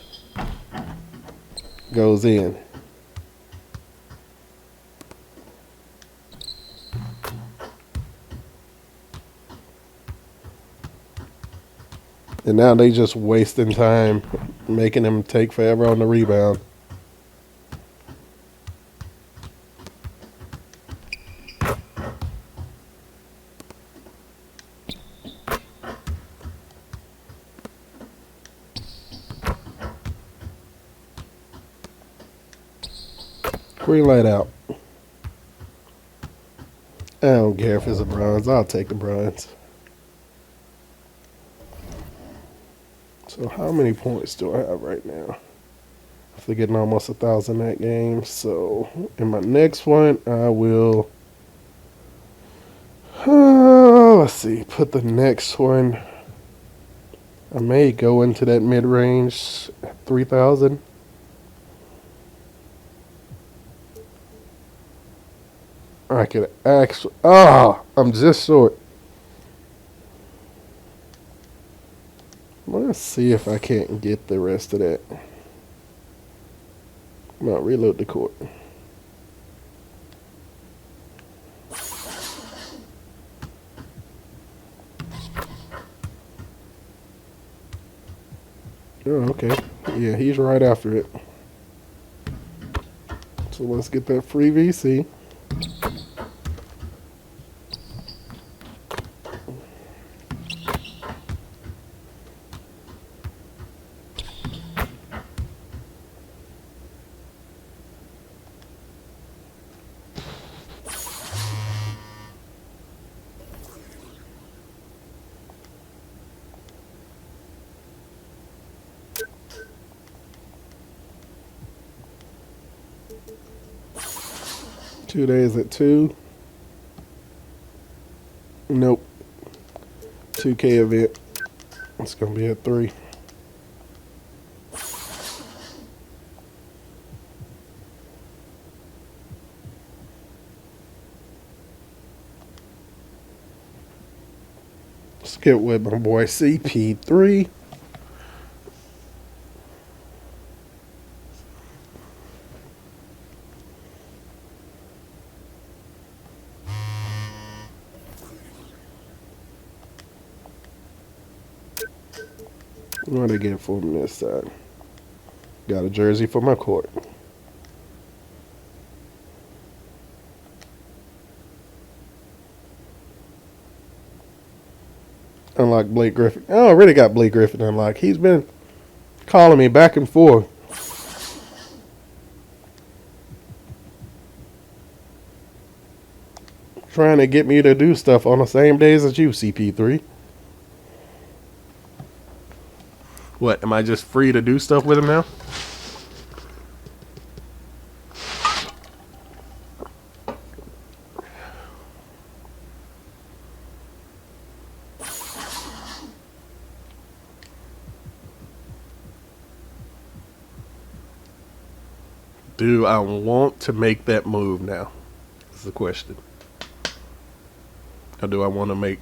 goes in. And now they just wasting time, making them take forever on the rebound. Green light out. I don't care if it's a bronze. I'll take the bronze. So how many points do I have right now? After getting almost 1,000 that game. So in my next one, I will... let's see. Put the next one... I may go into that mid-range at 3,000. I could actually... I'm just short. Let's see if I can't get the rest of that. Come on, reload the court. Oh, okay. Yeah, he's right after it. So let's get that free VC. Two days at 2. Nope. 2K event. It's going to be at 3. Let's get with my boy CP3. What do I get for him this side? Got a jersey for my court. Unlock Blake Griffin. I already got Blake Griffin unlocked. He's been calling me back and forth. Trying to get me to do stuff on the same days as you, CP3. What, am I just free to do stuff with him now? Do I want to make that move now? That's the question. Or do I want to make...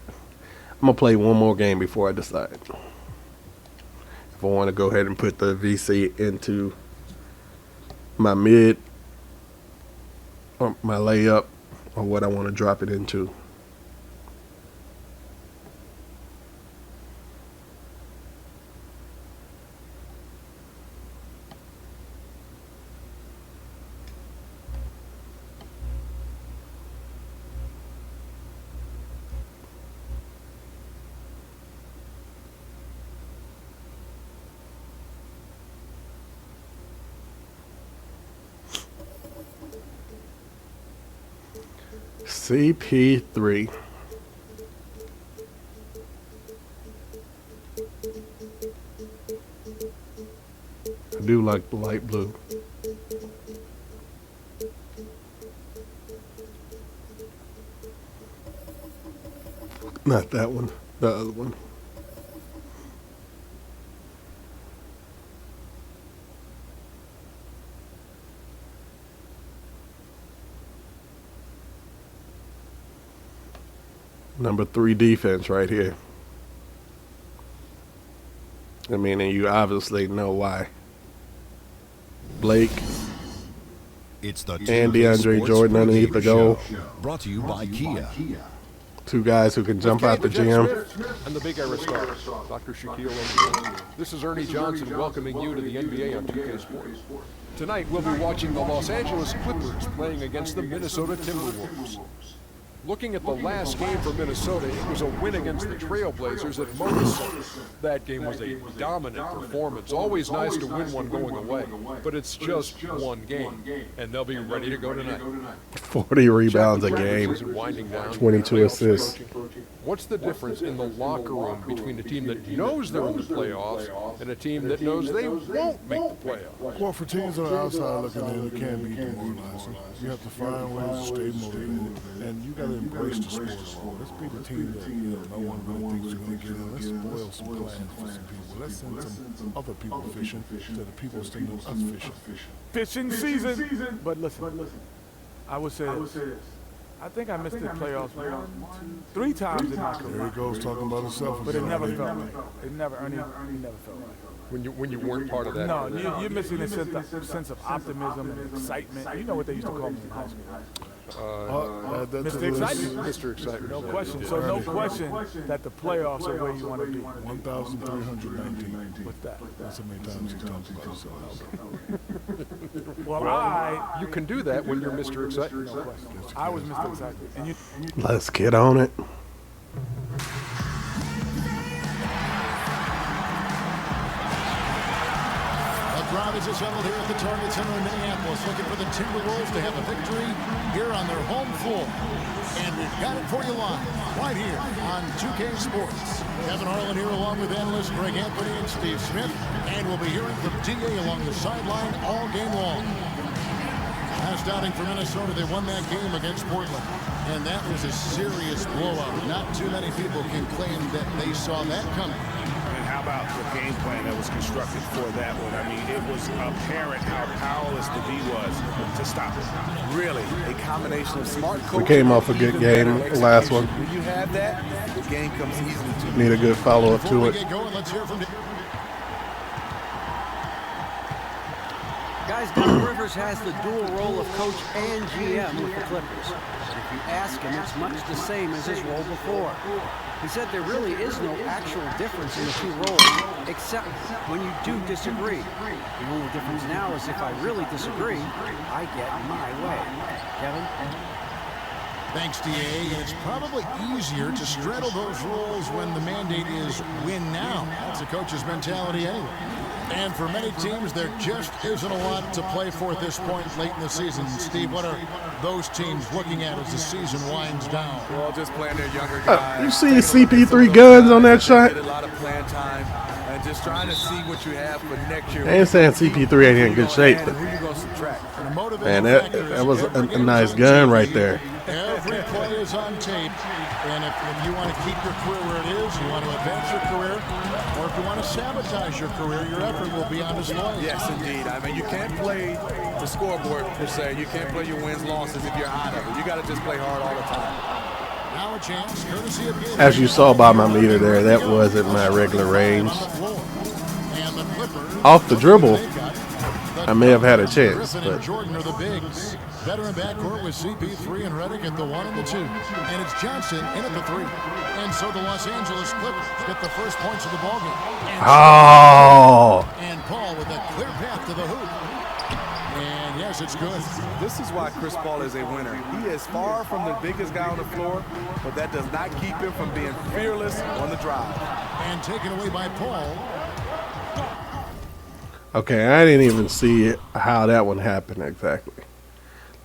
I'm going to play one more game before I decide. If I want to go ahead and put the VC into my mid, or my layup, or what I want to drop it into. CP3. I do like the light blue. Not that one, the other one. Number 3 defense right here. I mean, and you obviously know why. Blake It's the and 2K DeAndre Sports Jordan pregame underneath the goal. show, brought to you by Kia. 2 guys who can jump out the gym. And the Big Irish Star, Dr. Shaquille O'Neal. This is Ernie Johnson welcoming you to the NBA on 2K Sports. Tonight we'll be watching the Los Angeles Clippers playing against the Minnesota Timberwolves. Looking at the last game for Minnesota, it was a win against the Trailblazers at Marcus. That game was a dominant performance. Always nice to win one going away, but it's just one game, and they'll be ready to go tonight. 40 rebounds a game, Winding down, 22 assists. What's the difference in the locker room between a team that knows they're in the playoffs and a team that knows they won't make the playoffs? Well, for teams on the outside looking in, it can be demoralizing. You have to find ways to stay motivated, and you got to embrace the sport. Let's be the team that no one really thinks is going to get in. Let's spoil some plans for some people. Let's send some other people fishing instead of people sending us fishing. Fishing season. But listen, I would say this. I think I missed the playoffs 3 times in my career. There he goes talking about himself. But it never felt right. It never felt right. When you weren't part of that. No, you're missing a sense of optimism and excitement. You know what they used to call me in high school. Mr. Excitement. Mr. Excitement. No question. So no question that the playoffs are where you want to be. 1,319. What's that? That's how many times he talks about himself. Well, you can do that when you're Mr. Excitement. No question. I was Mr. Excitement. And you. Let's get on it. The crowd is assembled here at the Target Center in Minneapolis, looking for the Timberwolves to have a victory here on their home floor. And we've got it for you live, right here on 2K Sports. Kevin Harlan here along with analysts Greg Anthony and Steve Smith. And we'll be hearing from DA along the sideline all game long. Last outing for Minnesota, they won that game against Portland. And that was a serious blowout. Not too many people can claim that they saw that coming. And how about the game plan that was constructed for that one? I mean, it was apparent how powerless the D was to stop it. Really, a combination of smart We coaching. came off a good game last one. When you have that, the game comes easily to you. Need a good follow-up Before to we it. get going, let's hear from Guys, Doc Rivers has the dual role of coach and GM with the Clippers. But if you ask him, it's much the same as his role before. He said there really is no actual difference in the 2 roles, except when you do disagree. The only difference now is if I really disagree, I get my way. Kevin? Thanks, DA. And it's probably easier to straddle those roles when the mandate is win now. That's the coach's mentality anyway. And for many teams, there just isn't a lot to play for at this point late in the season. Steve, what are those teams looking at as the season winds down? Well, just playing their younger guys. You see CP3 guns on that shot? Get a lot of playing time and just trying to see what you have for next year. I ain't saying CP3 ain't in good shape, but Who you gonna subtract? man, that was a nice gun right there. Every play is on tape, and if you want to keep your career where it is, you want to advance your career, or if you want to sabotage your career, your effort will be on display. Yes, indeed. I mean, you can't play the scoreboard, per se. You can't play your wins, losses if you're out of it. You got to just play hard all the time. Now a chance, courtesy of Gabe. As you saw by my meter there, that wasn't my regular range. And the Clippers, Off the dribble, they've got I may have had a chance, Griffin but and Jordan are the bigs. Veteran backcourt with CP3 and Redick at the 1 and the 2. And it's Johnson in at the 3. And so the Los Angeles Clippers get the first points of the ballgame. And Paul with a clear path to the hoop. And yes, it's good. This is why Chris Paul is a winner. He is far from the biggest guy on the floor, but that does not keep him from being fearless on the drive. And taken away by Paul. okay, I didn't even see how that one happened exactly.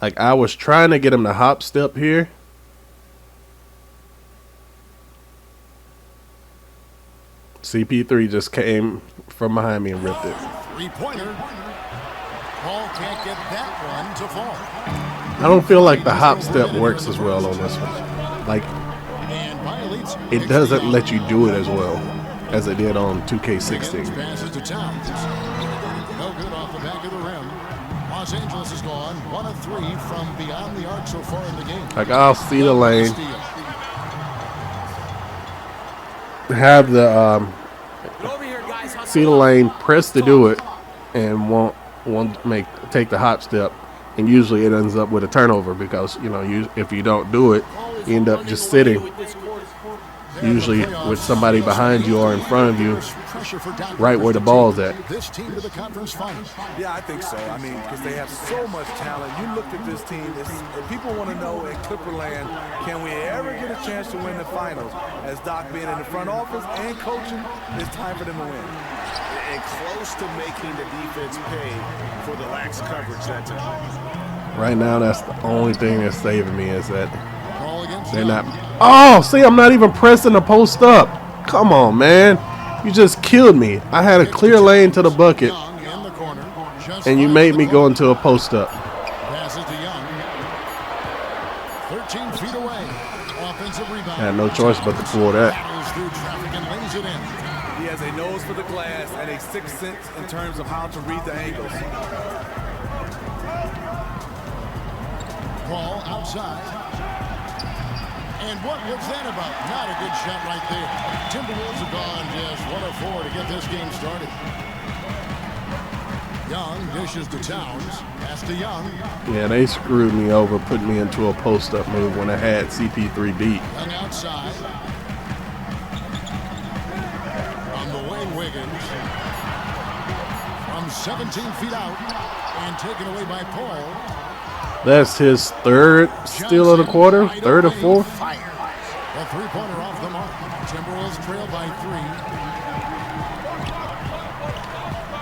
Like, I was trying to get him to hop step here, CP3 just came from behind me and ripped it. Three-pointer. Paul can't get that one to fall. I don't feel like the hop step works as well on this one. Like, it doesn't let you do it as well as it did on 2K16. Passes to Towns. No good off the back of the rim. Los Angeles is gone 1 of 3 from beyond the arc so far in the game. Like, I'll see the lane, have the see the lane, press to do it, and won't take the hop step, and usually it ends up with a turnover because if you don't do it, you end up just sitting. Usually with somebody behind you or in front of you, right where the ball's at. This team to the conference finals. Yeah, I think so. I mean, because they have so much talent. You looked at this team, people want to know in Clipperland, can we ever get a chance to win the finals? As Doc being in the front office and coaching, it's time for them to win. And close to making the defense pay for the lax coverage that time. Right now, that's the only thing that's saving me is that they're not. Oh, see, I'm not even pressing the post up. Come on, man. You just killed me. I had a clear lane to the bucket, and you made me go into a post up. Passes to Young. 13 feet away. Offensive rebound. I had no choice but to pull that. He has a nose for the glass and a sixth sense in terms of how to read the angles. Ball outside. And what was that about? Not a good shot right there. Timberwolves have gone just 1 of 4 to get this game started. Young dishes to Towns. Pass to Young. Yeah, they screwed me over, putting me into a post-up move when I had CP3 beat. Young outside. On the wing, Wiggins. From 17 feet out. And taken away by Paul. That's his third steal of the quarter, third or fourth. A three-pointer off the mark. Timberwolves trail by 3.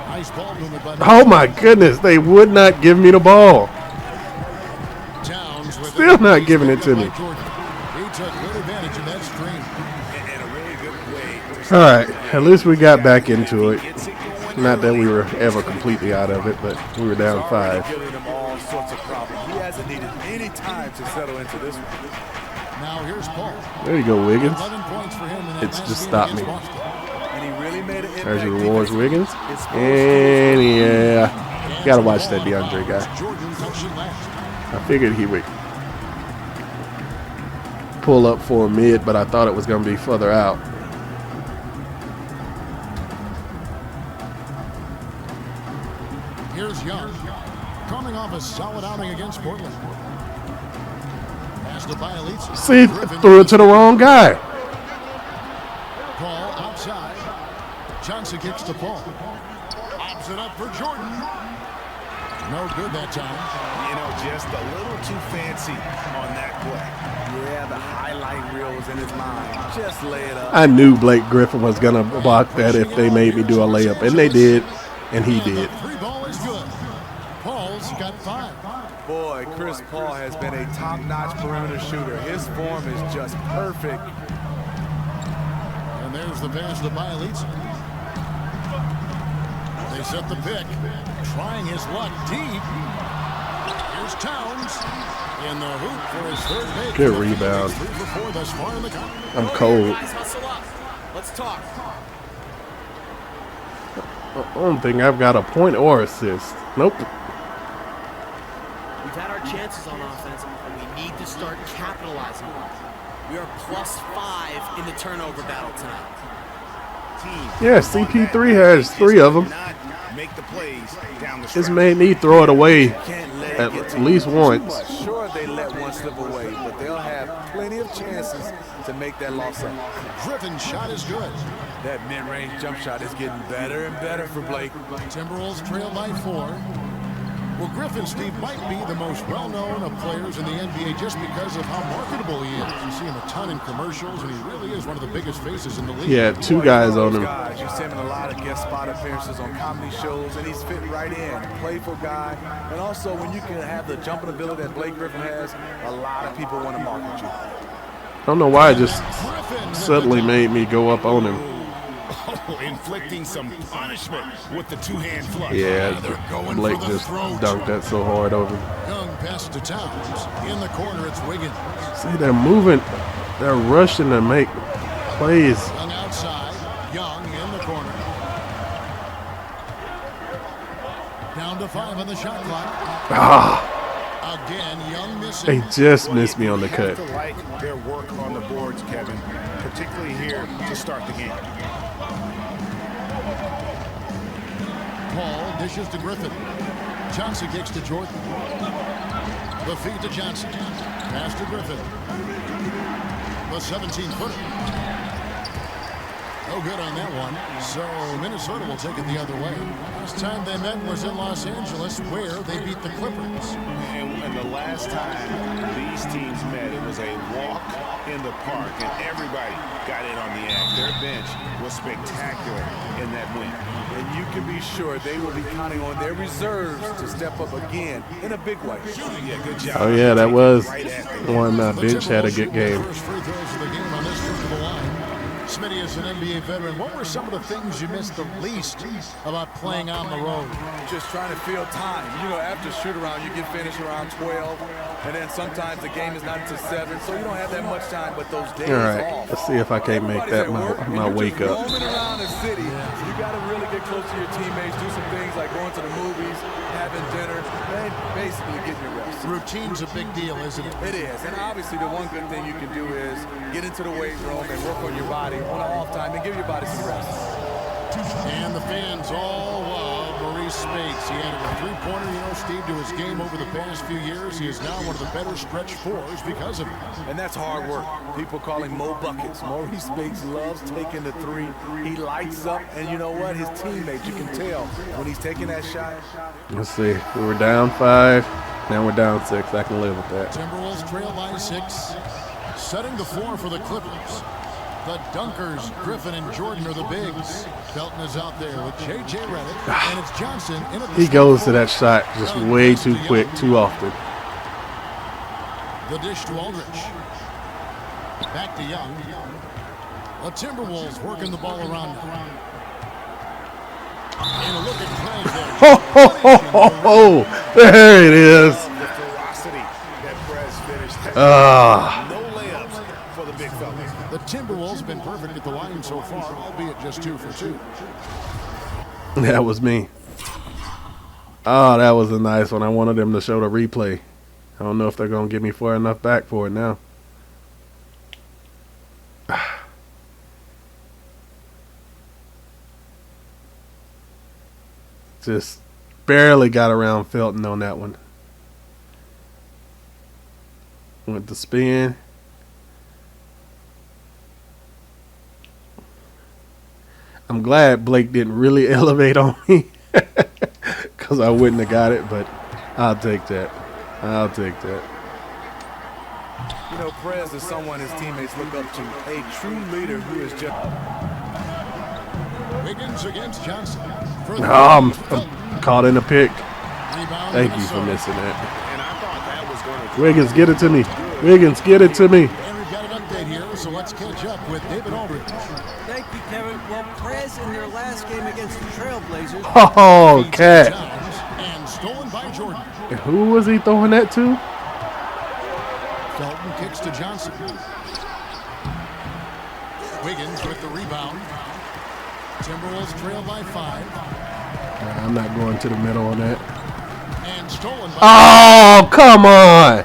Nice ball movement by Oh my goodness, they would not give me the ball. Towns with Still not giving it to me. He took good advantage of that screen. And a really good way. All right, at least we got back into it. Not that we were ever completely out of it, but we were down 5. Giving them all sorts of problems. He hasn't needed any time to settle into this one. Now here's Paul. There you go, Wiggins. 11 points for him in that It's last just game stopped me. And against Boston. he really made an impact. There's your rewards, Wiggins. And yeah, gotta watch that DeAndre guy. Jordan comes in last. I figured he would pull up for a mid, but I thought it was gonna be further out. Here's Young, coming off a solid outing against Portland. Pass to Bielitsa. See, threw it to the wrong guy. Paul outside. Johnson kicks to Paul. Lobs it up for Jordan. No good that time. You know, just a little too fancy on that play. Yeah, the highlight reel was in his mind. Just lay it up. I knew Blake Griffin was gonna block that if they made me do a layup, and they did, and he did. Three ball is good. Paul's got 5. Boy, Chris Paul has been a top-notch perimeter shooter. His form is just perfect. And there's the pass to Bielitsa. They set the pick. Trying his luck deep. Here's Towns. In the hoop for his third make. Good rebound. 3 for 4 thus far in the cup. I'm cold. Guys, hustle up. Let's talk. I don't think I've got a point or assist. Nope. We've had our chances on offense, and we need to start capitalizing on it. We are +5 in the turnover battle tonight. Yeah, CP3 has 3 of them. Make the plays down the It's stretch. made me throw it away Can't let it at get to least you once. too much. Sure, they let one slip away, but they'll have plenty of chances to make that loss up. Griffin's shot is good. That mid-range jump shot is getting better and better for Blake. Timberwolves trail by 4. Well, Griffin, Steve, might be the most well-known of players in the NBA just because of how marketable he is. You see him a ton in commercials, and he really is one of the biggest faces in the league. He had 2 guys on him. You see him in a lot of guest spot appearances on comedy shows, and he's fit right in. Playful guy. And also, when you can have the jumping ability that Blake Griffin has, a lot of people want to market you. I don't know why it just suddenly made me go up on him. Oh, inflicting some punishment with the two-hand flush. Yeah, They're going Blake for the just throat. dunked that so hard over. Young passes to Towns. In the corner, it's Wiggins. See, they're moving. They're rushing to make plays. Young outside. Young in the corner. Down to 5 on the shot clock. Ah, Again, Young missing. they just missed me on the You cut. have to like their work on the boards, Kevin, particularly here to start the game. Paul dishes to Griffin. Johnson kicks to Jordan. The feed to Johnson. Pass to Griffin. The 17-footer. No good on that one. So Minnesota will take it the other way. Last time they met was in Los Angeles, where they beat the Clippers. And the last time these teams met, it was a walk in the park, and everybody got in on the act. Their bench was spectacular in that win. And you can be sure they will be counting on their reserves to step up again in a big way. Yeah, good job. Oh yeah, that was one bench had a good game. First free throws of the game on this trip to the line. Smitty is an NBA veteran. What were some of the things you missed the least about playing on the road? Just trying to fill time. You know, after shoot around, you get finished around 12, and then sometimes the game is not until 7, so you don't have that much time. But those days All right, off. let's see if I can't make that my wake up. Roaming around the city, you got to really get close to your teammates. Do some things like going to the movies, having dinner, and basically getting your rest. Routine's a big deal, isn't it? It is, and obviously the one good thing you can do is get into the weight room and work on your body on an off time and give your body some rest. And the fans all love Maurice Spates. He added a three-pointer, Steve, to his game over the past few years. He is now one of the better stretch fours because of it. And that's hard work. People call him Mo Buckets. Maurice Spates loves taking the three. He lights up, and you know what? His teammates, you can tell when he's taking that shot. Let's see. We were down 5. Now we're down 6. I can live with that. Timberwolves trail by 6. Setting the floor for the Clippers. The Dunkers, Griffin and Jordan are the bigs. Felton is out there with J.J. Redick, and it's Johnson in at the He goes to that shot just way too quick, too often. The dish to Aldridge. Back to Young. The Timberwolves working the ball around now. And a look at Ho, ho, ho, ho, ho. There it is. The ferocity that Perez finished. Ah. No layups for the big fella. The Timberwolves have been perfect at the line so far, albeit just 2 for 2. That was me. Oh, that was a nice one. I wanted them to show the replay. I don't know if they're going to give me far enough back for it now. Just barely got around Felton on that one. Went to spin. I'm glad Blake didn't really elevate on me because I wouldn't have got it, but I'll take that. I'll take that. You know, Perez is someone his teammates look up to. A true leader who is just... Wiggins against Johnson. I'm caught in a pick. Thank you for missing that. Wiggins, get it to me. Wiggins, get it to me. And we've got an update here, so let's catch up with David Aldridge. Thank you, Kevin. Well, Perez in their last game against the Trailblazers. Oh, cat. And stolen by Jordan. Who was he throwing that to? Felton kicks to Johnson. Wiggins with the rebound. Timberwolves trail by 5. I'm not going to the middle on that. And stolen by... Oh, come on.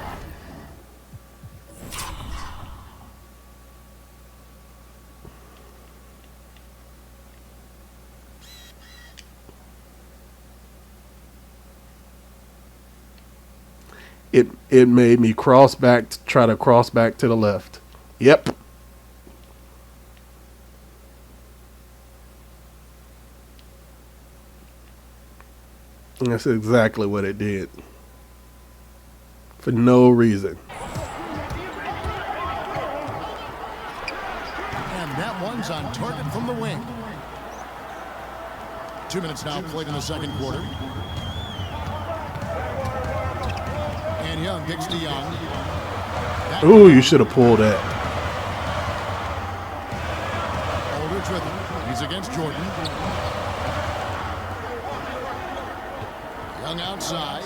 It made me try to cross back to the left. Yep. And that's exactly what it did. For no reason. And that one's on target from the wing. 2 minutes now played in the second quarter. And Young kicks to Young. Ooh, you should have pulled that. Aldridge with him. He's against Jordan. Young outside.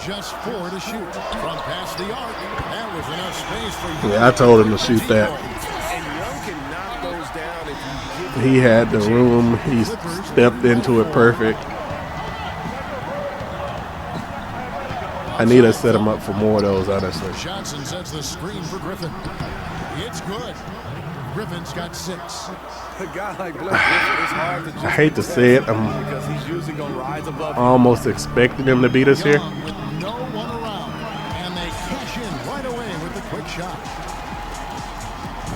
Just 4 to shoot. From past the arc. That was enough space for Young. Yeah, I told him to shoot that. And Young can knock those down if you give He had the room. He stepped into it perfect. I need to set him up for more of those, honestly. Johnson sets the screen for Griffin. It's good. Griffin's got 6. A guy like Blake Griffin, it's hard to just I hate to say it. I'm because he's usually going to rise above you. almost expecting him to beat us here. Young with no one around. And they cash in right away with the quick shot.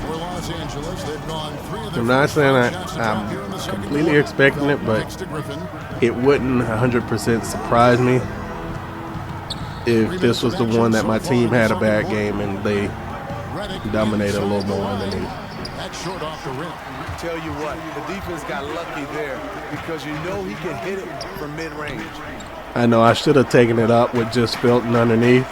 For Los Angeles, they've gone 3 of their I'm not saying shots to I'm here in the second completely quarter. expecting it, but Kicks to Griffin. it wouldn't 100% surprise me if this was the one that my team had a bad game and they dominated a little more underneath. That's short off the rim. Tell you what, the defense got lucky there because you know he can hit it from mid-range. I know I should have taken it up with just Felton underneath.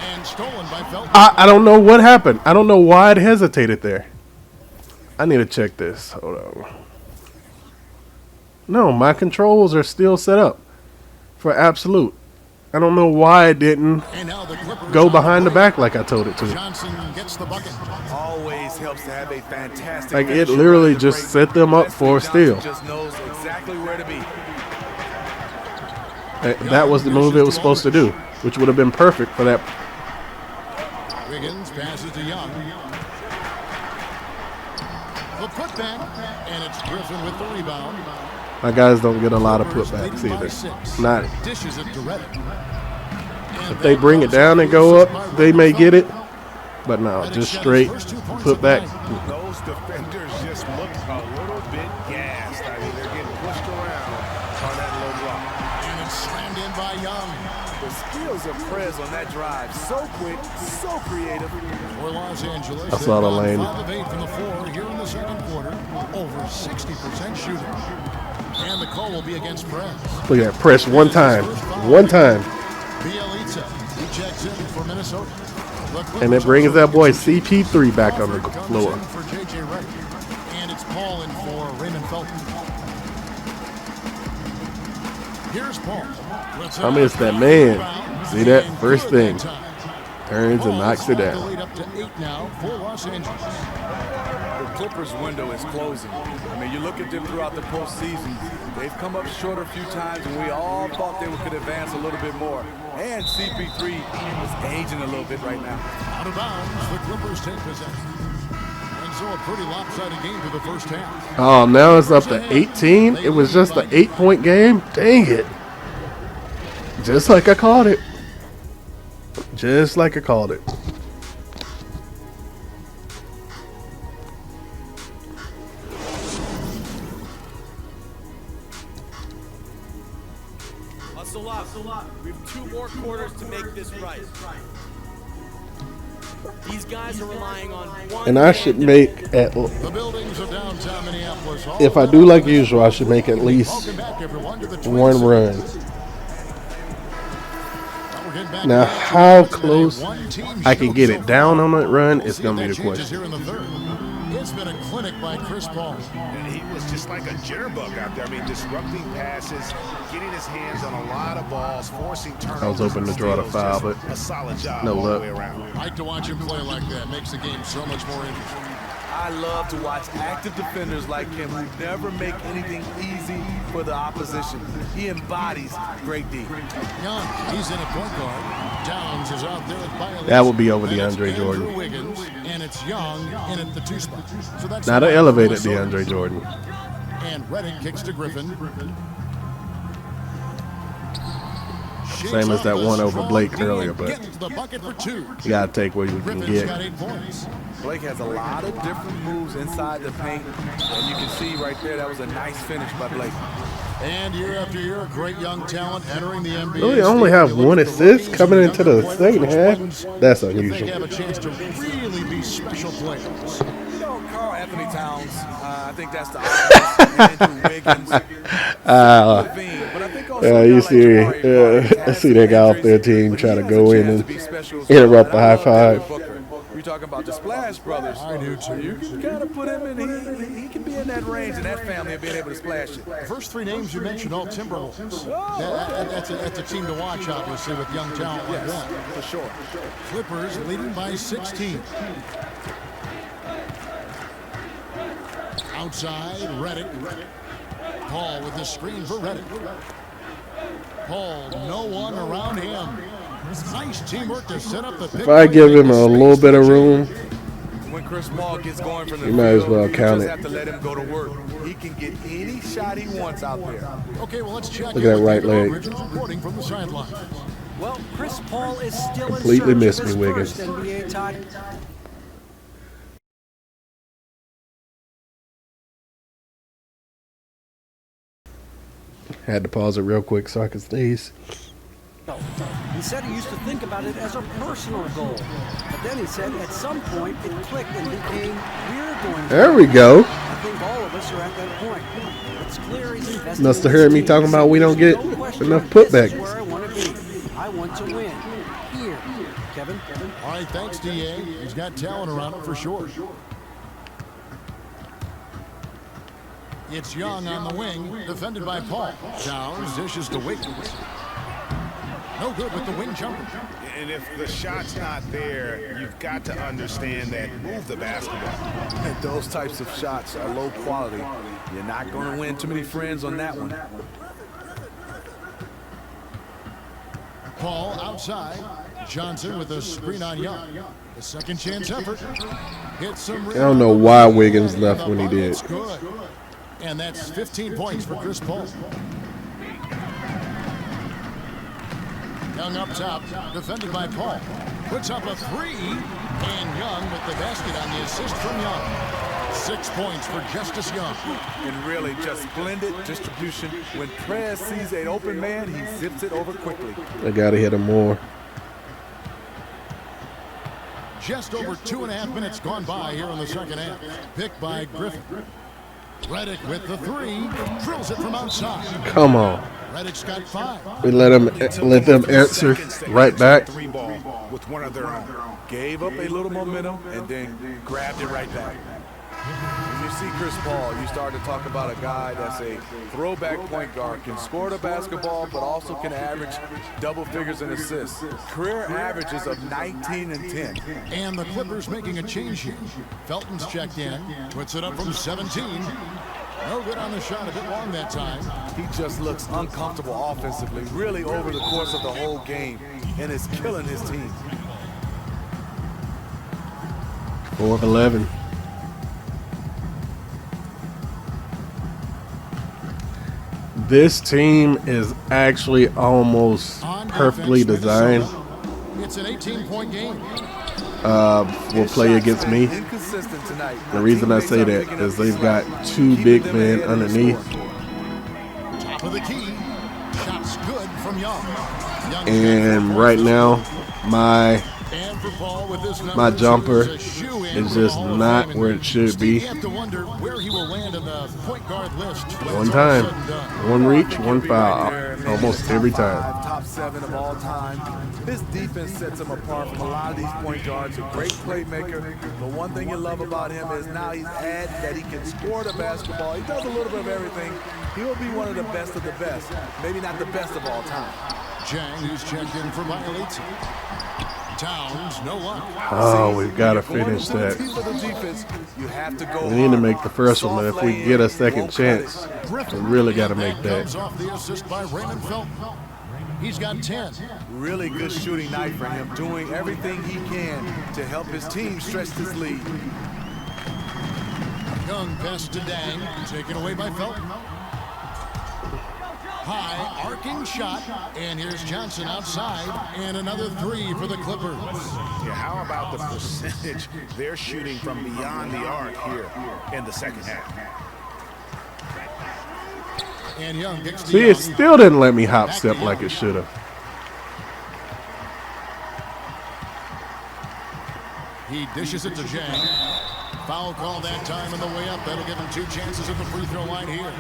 And stolen by Felton. I don't know what happened. I don't know why it hesitated there. I need to check this. Hold on. No, my controls are still set up for absolute. I don't know why it didn't And now the Clippers go on behind the break. back like I told it to. Johnson gets the bucket. Always helps to have a fantastic Like, it finisher literally ready to just break. set them up for a Wesley steal. Johnson just knows exactly where to be. That was the move it was supposed to do, which would have been perfect for that. Wiggins passes to Young. The putback, and it's Griffin with the rebound. My guys don't get a lot of Clippers putbacks leading by either. 6. Not Dishes it to Reddick. And if they bring it down and go up, they may get it. But no, just straight put back. those defenders just look a little bit gassed. I mean, they're getting pushed around on that low block. And it's slammed in by Young. The skills of Prez on that drive, so quick, so creative. For Los Angeles, I saw the they've lane. gone 5 of 8 from the floor here in the second quarter. Over 60% shooting. And the call will be against Prez. Look at that. Press one time. One time. Bielitsa, he checks in for Minnesota. And it brings that boy CP3 back on the floor. For JJ Redick. And it's Paul in for Raymond Felton. Here's Paul. I miss that man. See that? First thing. Turns and knocks it The down. lead up to 8 now for Los Angeles. The Clippers' window is closing. I mean, you look at them throughout the postseason. They've come up short a few times, and we all thought they could advance a little bit more. And CP3 is aging a little bit right now. Out of bounds, the Clippers take possession. And so a pretty lopsided game through the first half. Oh, now it's up to 18. It was just an 8-point game. Dang it. Just like I called it. Just like I called it. Hustle up. We have 2 more quarters to make this right. These guys are relying on one. And I should make at The buildings of downtown Minneapolis. all if I do like usual, I should make at least Welcome back, everyone, to the Twin one Cities. run. We're getting back Now, to action. how It's been a close one-team I can show get so it down far. on that run We'll is see going if to be that the changes question. here in the third. It's been a clinic by Chris Paul. And he was just like a jitterbug out there. I mean, disrupting passes, getting his hands on a lot of balls, forcing turnovers. I was hoping to draw the and foul, steals. but Just a solid job no all luck. the way around. I like to watch him play like that. Makes the game so much more interesting. I love to watch active defenders like him who never make anything easy for the opposition. He embodies great D. Young, he's in a point guard. Downs is out there at Bielitsa. That would be over Then it's DeAndre Jordan. Andrew Wiggins, and it's Young in at the 2 spot. So that's Not an elevated DeAndre Jordan. And Reddick kicks to Griffin. Same as that one over Blake earlier, but Gets the bucket for 2. you got to take what you can Griffin's got get. 8 points. Blake has a lot of different moves inside the paint, and you can see right there that was a nice finish by Blake. And year after year, great young talent entering the NBA. Really, I only have one assist coming into the second half. That's If they unusual. have a chance to really be special players. You know, Carl Anthony Towns, I think that's the obvious. Andrew Wiggins, Levine, but I think also Yeah, a guy you like see, Jabari Parker I has see some that guy off injuries, their team but try he to has a go in chance and to be special as well. interrupt the And I high love Devin five. Booker. We're talking about the Splash Brothers. I do too. You can kind of put him in. He can be in that range and that family of being able to splash it. The first three names you mentioned, all Timberwolves. That's a team to watch, obviously, with young talent like that. For sure. Clippers leading by 16. Outside, Reddick. Paul with the screen for Reddick. Paul, no one around him. Nice teamwork to set up the pick. If I give him a little bit of room, When Chris Paul gets going from the you might as well you count just it. have to let him go to work. He can get any shot he wants out there. Okay, well, let's check. Look at that right leg. Reporting from the sideline. Well, Chris Paul is still Completely in missed search of me, his Wiggins. first NBA title. Had to pause it real quick so I could sneeze. He said he used to think about it as a personal goal. But then he said at some point it clicked and became, we're going to. There we go. I think all of us are at that point. It's clear he's invested. Must have in heard his me team. talking about we don't get No question, enough this is putbacks. where I want to be. I want to win. Here. Kevin? All right, thanks, D.A. He's got talent around him for sure. It's Young on the wing, defended by Paul. Downs dishes to Wiggins. No good with the wing jumper. And if the shot's not there, you've got to understand that. Move the basketball. And those types of shots are low quality. You're not going to win too many friends on that one. Paul outside. Johnson with a screen on Young. The second chance effort. Hits some. I don't know why Wiggins left when he did. It's good. And that's 15 points for Chris Paul. Young up top, defended by Paul. Puts up a three, and Young with the basket on the assist from Young. 6 points for Justice Young. And really just splendid distribution. When Prez sees an open man, he zips it over quickly. I gotta hit him more. Just over 2.5 minutes gone by here in the second half. Picked by Griffin. Reddick with the three, drills it from outside. Come on. Reddick's got 5. We let them answer right back. Three ball with one of their own. Gave up a little momentum and then grabbed it right back. When you see Chris Paul, you start to talk about a guy that's a throwback point guard, can score the basketball, but also can average double figures in assists. Career averages of 19 and 10. And the Clippers making a change here. Felton's checked in, puts it up from 17. No good on the shot, a bit long that time. He just looks uncomfortable offensively, really over the course of the whole game, and is killing his team. 4 of 11. This team is actually almost perfectly designed. It's an 18-point game. Will play against me. Inconsistent tonight. The reason I say that is they've got 2 big men underneath. Top of the key. Shots good from Young. And right now, my jumper is just not where it should be. One time, one reach, one foul, almost every time. Top 7 of all time. His defense sets him apart from a lot of these point guards. A great playmaker. The one thing you love about him is now he's added that he can score the basketball. He does a little bit of everything. He'll be one of the best of the best. Maybe not the best of all time. Jang, who's checked in for violation. Towns, no luck. Oh, we've got to finish that. We need to make the first one, but if we get a second chance, we really got to make that. Off the assist by Raymond Felton. He's got 10. Really good shooting night for him, doing everything he can to help his team stretch this lead. Young pass to Dang, taken away by Felton. High, arcing shot, and here's Johnson outside, and another 3 for the Clippers. Yeah, how about the percentage they're shooting from beyond the arc here in the second half? And Young gets See, it still didn't let me hop step like it should have. He dishes it to Jang. Foul call that time on the way up. That'll give him 2 chances at the free throw line here.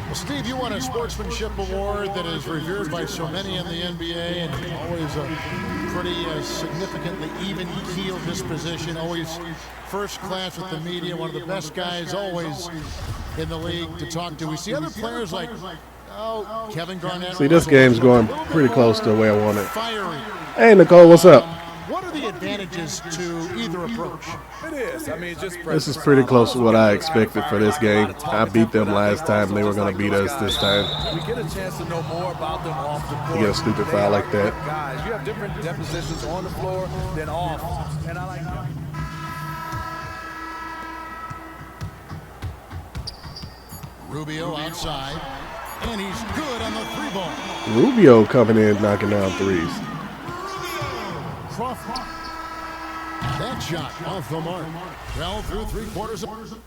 Well, Steve, you won a sportsmanship award that is revered by so many in the NBA, and always a pretty significantly even-keeled disposition, always first class with the media, one of the best guys always in the league to talk to. We see other players like Kevin Garnett. See, this game's going pretty close to the way I want it. Fiery. Hey, Nicole, what's up? What are the advantages to either approach? It is. I mean, just This is pretty close to what I expected for this game. I beat them last time. They were going to beat us this time. We get a chance to know more about them off the court. You get a stupid foul like that. Guys, you have different depositions on the floor than off. And I like that. Rubio outside, and he's good on the 3-ball. Rubio coming in, knocking down threes. Crawford. That shot off the mark. Fell through 3/4.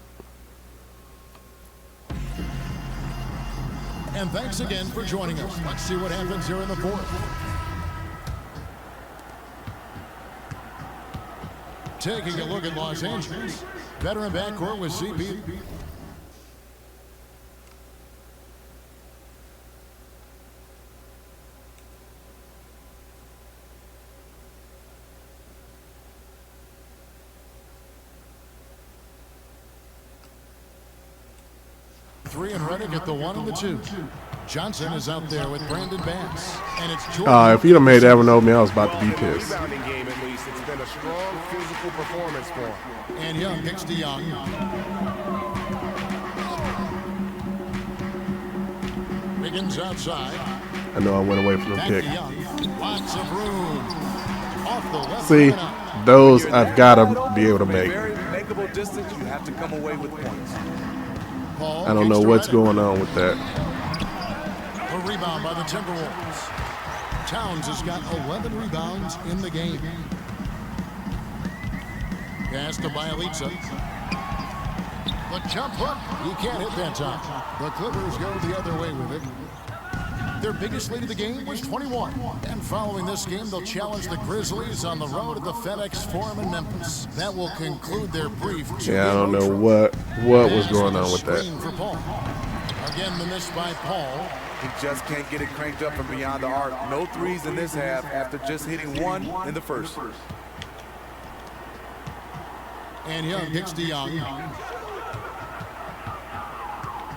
And thanks again for joining us. Let's see what happens here in the 4th. Taking a look at Los Angeles. Veteran backcourt with CP. And Reddick at the 1 and the 2. Johnson is out there with Brandon Bass. And it's Jordan. If you'd have made that one over me, I was about to be pissed. Game, at least. It's been a strong physical performance for him. And Young kicks to Young. Wiggins outside. I know I went away from the Back pick. to Young. Lots of room. Off the left. See, those I've got to be able to make. Very makeable distance. You have to come away with points. Paul I don't know what's going on with that. A rebound by the Timberwolves. Towns has got 11 rebounds in the game. Pass to Bialica. The jump hook. He can't hit that time. The Clippers go the other way with it. Their biggest lead of the game was 21. And following this game, they'll challenge the Grizzlies on the road at the FedEx Forum in Memphis. That will conclude their brief. Yeah, I don't know what was going on with that. For Paul. Again, the miss by Paul. He just can't get it cranked up from beyond the arc. No threes in this half after just hitting 1 in the first. And Young kicks to Young.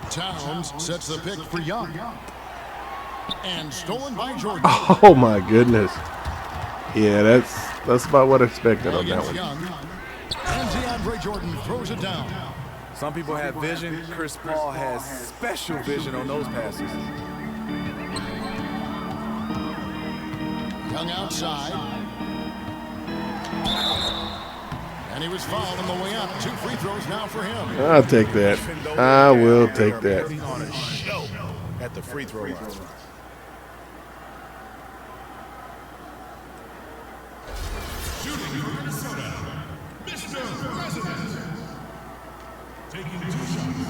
Towns sets the pick for Young. And stolen by Jordan. Oh my goodness. Yeah, that's about what I expected on that one. Young. And DeAndre Jordan throws it down. Some people have vision. Chris Paul has special vision on those passes. Young outside. And he was fouled on the way up. 2 free throws now for him. I'll take that. I will take that. On a show at the free throw line. Shooting for Minnesota, Mr. President. Taking 2 shots.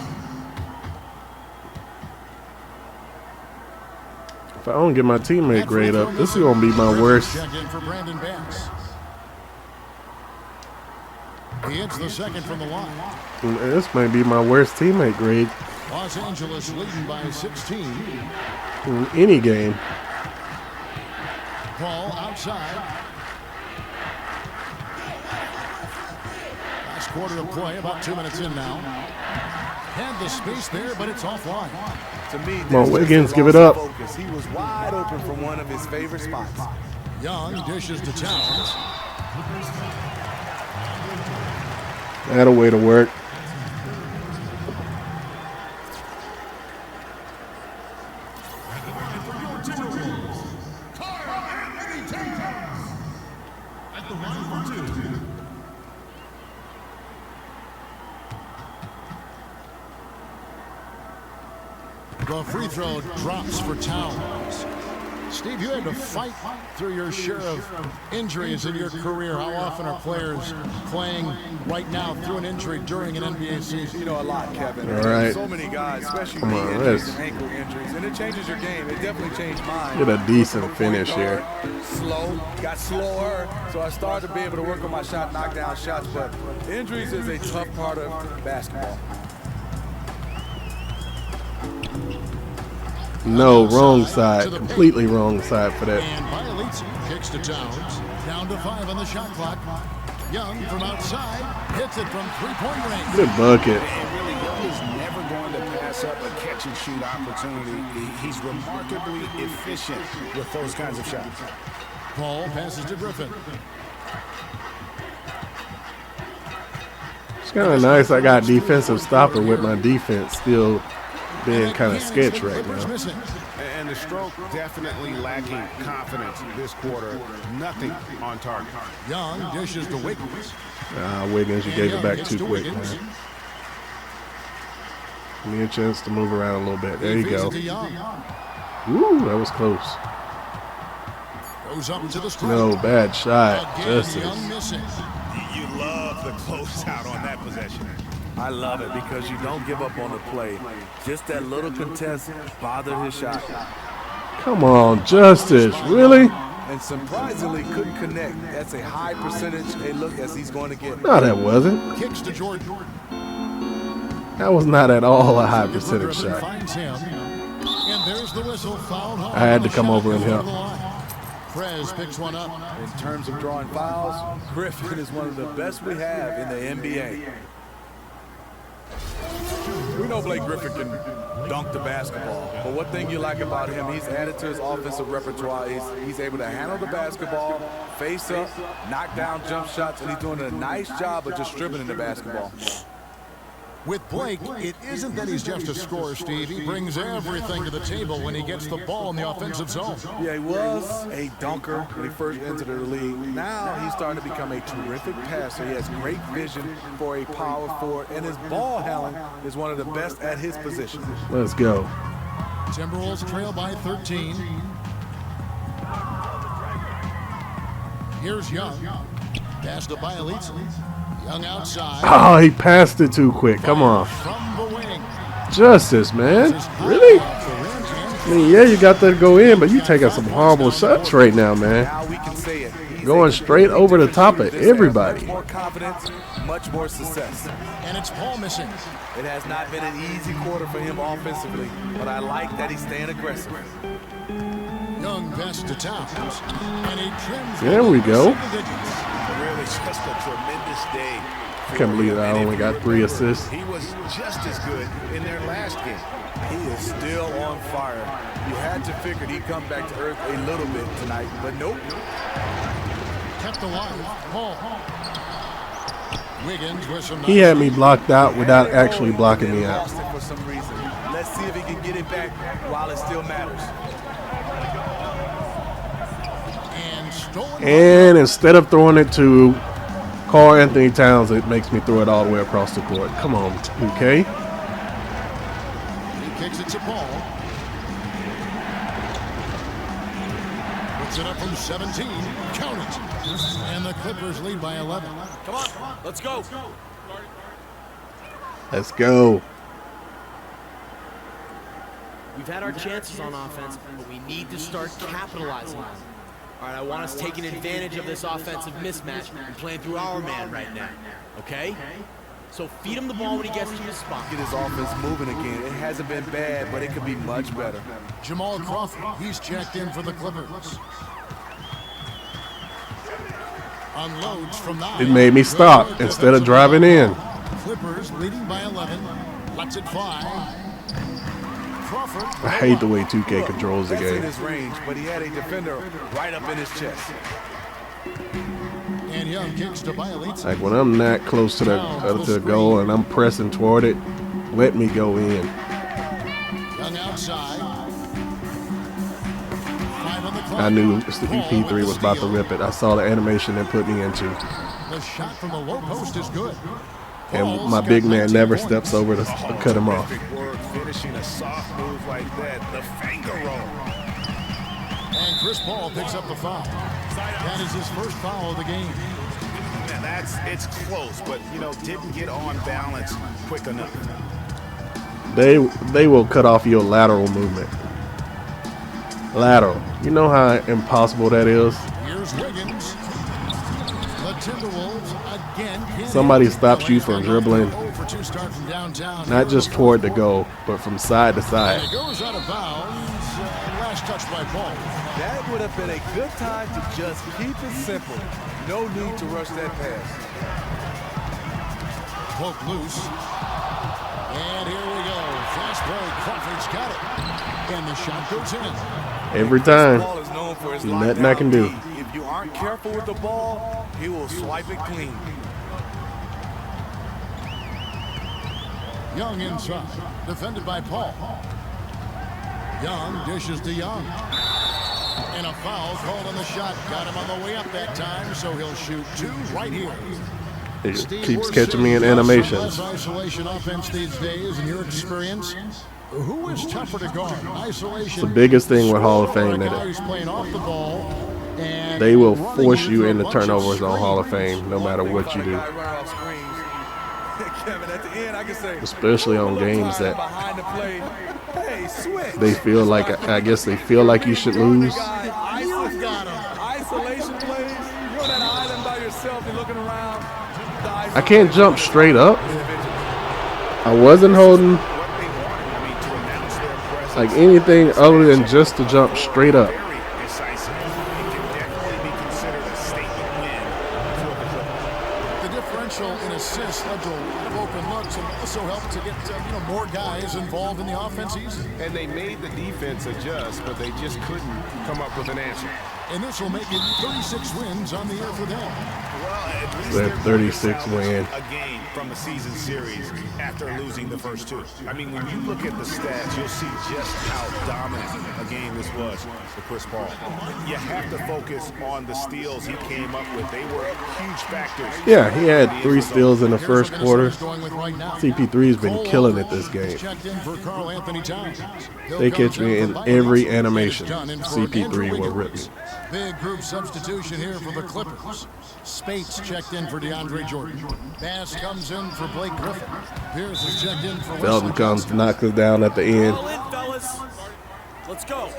If I don't get my teammate grade up, this is going to be my worst. Check in for Brandon Bass. He hits the second from the line. This might be my worst teammate grade Los Angeles leading by 16. in any game. Paul outside. Last quarter of play, about 2 minutes in now. Had the space there, but it's offline. To me, Come on, Wiggins, give it up. Focus. He was wide open from one of his favorite spots. Young dishes to Towns. That'll way to work. The free throw drops for Towns. Steve, you had to fight through your share of injuries in your career. How often are players playing right now through an injury during an NBA season? You know, a lot, Kevin. All right. So many guys, especially Come knee on, injuries and ankle injuries, and it changes your game. It definitely changed mine. Get a decent finish here. Slow, got slower, so I started to be able to work on my shot, knock down shots, but injuries is a tough part of basketball. No, wrong side. Completely wrong side for that. And Bielitz kicks to Towns. Down to 5 on the shot clock. Young from outside hits it from three-point range. Good bucket. And really, Young is never going to pass up a catch-and-shoot opportunity. He's remarkably efficient with those kinds of shots. Paul passes to Griffin. It's kind of nice. I got defensive stopper with my defense still being kind of sketch right now. And the stroke definitely lacking confidence this quarter. Nothing on target. Young dishes to Wiggins. Wiggins, you gave it back too quick, man. Give me a chance to move around a little bit. There you go. Ooh, that was close. Goes up to the stripe. No, bad shot. Justice. You love the closeout on that possession. I love it because you don't give up on the play. Just that little contest bothered his shot. Come on, Justice. Really? And surprisingly couldn't connect. That's a high percentage a look as he's going to get. No, that wasn't. Kicks to Jordan. That was not at all a high percentage shot. Finds him. And there's the whistle. Fouled home. I had to come over and help. Prez picks one up. In terms of drawing fouls, Griffin is one of the best we have in the NBA. We know Blake Griffin can dunk the basketball, but one thing you like about him, he's added to his offensive repertoire. He's able to handle the basketball, face up, knock down jump shots, and he's doing a nice job of distributing the basketball. With Blake, it isn't that he's just a scorer, Steve. He brings everything to the table when he gets the ball in the offensive zone. Yeah, he was a dunker when he first entered the league. Now he's starting to become a terrific passer. He has great vision for a power forward, and his ball handling is one of the best at his position. Let's go. Timberwolves trail by 13. Here's Young. Pass to Bielitz. Young outside. Oh, he passed it too quick. Come on. From the wing. Justice, man. Really? I mean, yeah, you got that to go in, but you taking some horrible shots right now, man. Now we can say it. Going straight over the top of everybody. Much more confidence, much more success. And it's Paul missing. It has not been an easy quarter for him offensively, but I like that he's staying aggressive. Young pass to Towns. And he trims. There we go. Really just a tremendous day. I can't believe I only got 3 assists. He was just as good in their last game. He is still on fire. You had to figure he'd come back to earth a little bit tonight, but nope. Kept alive. Paul. Wiggins with some. He had me blocked out without actually blocking me out. Lost it for some reason. Let's see if he can get it back while it still matters. And instead of throwing it to Karl Anthony Towns, it makes me throw it all the way across the court. Come on, okay? He kicks it to Paul. Puts it up from 17. Count it. And the Clippers lead by 11. Come on, let's go. Let's go. We've had our chances on offense, but we need to start capitalizing on them. All right, I want us taking advantage of this offensive mismatch and playing through our man right now, okay? So feed him the ball when he gets to his spot. Get his offense moving again. It hasn't been bad, but it could be much better. Jamal Crawford, he's checked in for the Clippers. Unloads from 9. It made me stop instead of driving in. Clippers leading by 11. Lets it fly. Crawford. I hate the way 2K controls the That's in game. his range, but he had a defender right up in his chest. And Young kicks to Bielitz. Like when I'm not close to the goal and I'm pressing toward it, let me go in. Young outside. 5 on the clock. I knew P3 was about to rip it. I saw the animation that put me into. The shot from the low post is good. And my big man never steps over to cut him off. Finishing a soft move like that, the finger roll. And Chris Paul picks up the foul. That is his first foul of the game. It's close, but, you know, didn't get on balance quick enough. They will cut off your lateral movement. Lateral. You know how impossible that is? Here's Wiggins. The Timberwolves again. Somebody stops you from dribbling, not just toward the goal, but from side to side. And it goes out of bounds. Last touch by Paul. That would have been a good time to just keep it simple. No need to rush that pass. Poke loose. And here we go. Fast break. Crawford's got it. And the shot goes in. Every time. Ball is known for his Nothing I can do. If you aren't careful with the ball, he will swipe it clean. Young inside. Defended by Paul. Young dishes to Young. And a foul called on the shot. Got him on the way up that time, so he'll shoot two right here. It keeps catching me in animations. Isolation offense these days, in your experience, who is tougher to guard? Isolation. It's the biggest thing with Hall of Fame that they will force you into turnovers on Hall of Fame, no matter what you do. Especially on games that they feel like, I guess they feel like you should lose. Isolation plays. You're on that island by yourself. You're looking around. I can't jump straight up. I wasn't holding like anything other than just to jump straight up. The differential in assists led to a lot of open looks and also helped to get more guys involved in the offense easy. And they made the defense adjust, but they just couldn't come up with an answer. And this will make it 36 wins on the year for them. Well, at least that 36 win. A game from the season series after losing the first two. I mean, when you look at the stats, you'll see just how dominant a game this was for Chris Paul. You have to focus on the steals he came up with. They were huge factors. Yeah, he had 3 steals in the first quarter. CP3's been killing it this game. They catch me in every animation. CP3 will rip me. Big group substitution here for the Clippers. Spates checked in for DeAndre Jordan. Bass comes in for Blake Griffin. Pierce is checked in for Felton comes, knocks us down at the end. All in, fellas. Let's go.